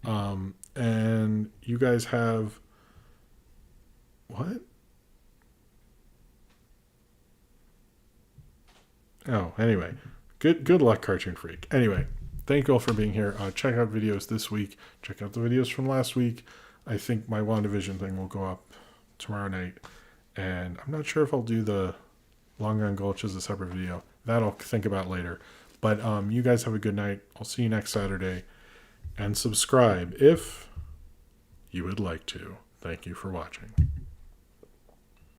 And you guys have... What? Oh, anyway. Good luck, Cartoon Freak. Anyway, thank you all for being here. Check out videos this week. Check out the videos from last week. I think my WandaVision thing will go up tomorrow night. And I'm not sure if I'll do the Long Gun Gulch as a separate video. That I'll think about later. But you guys have a good night. I'll see you next Saturday. And subscribe if you would like to. Thank you for watching.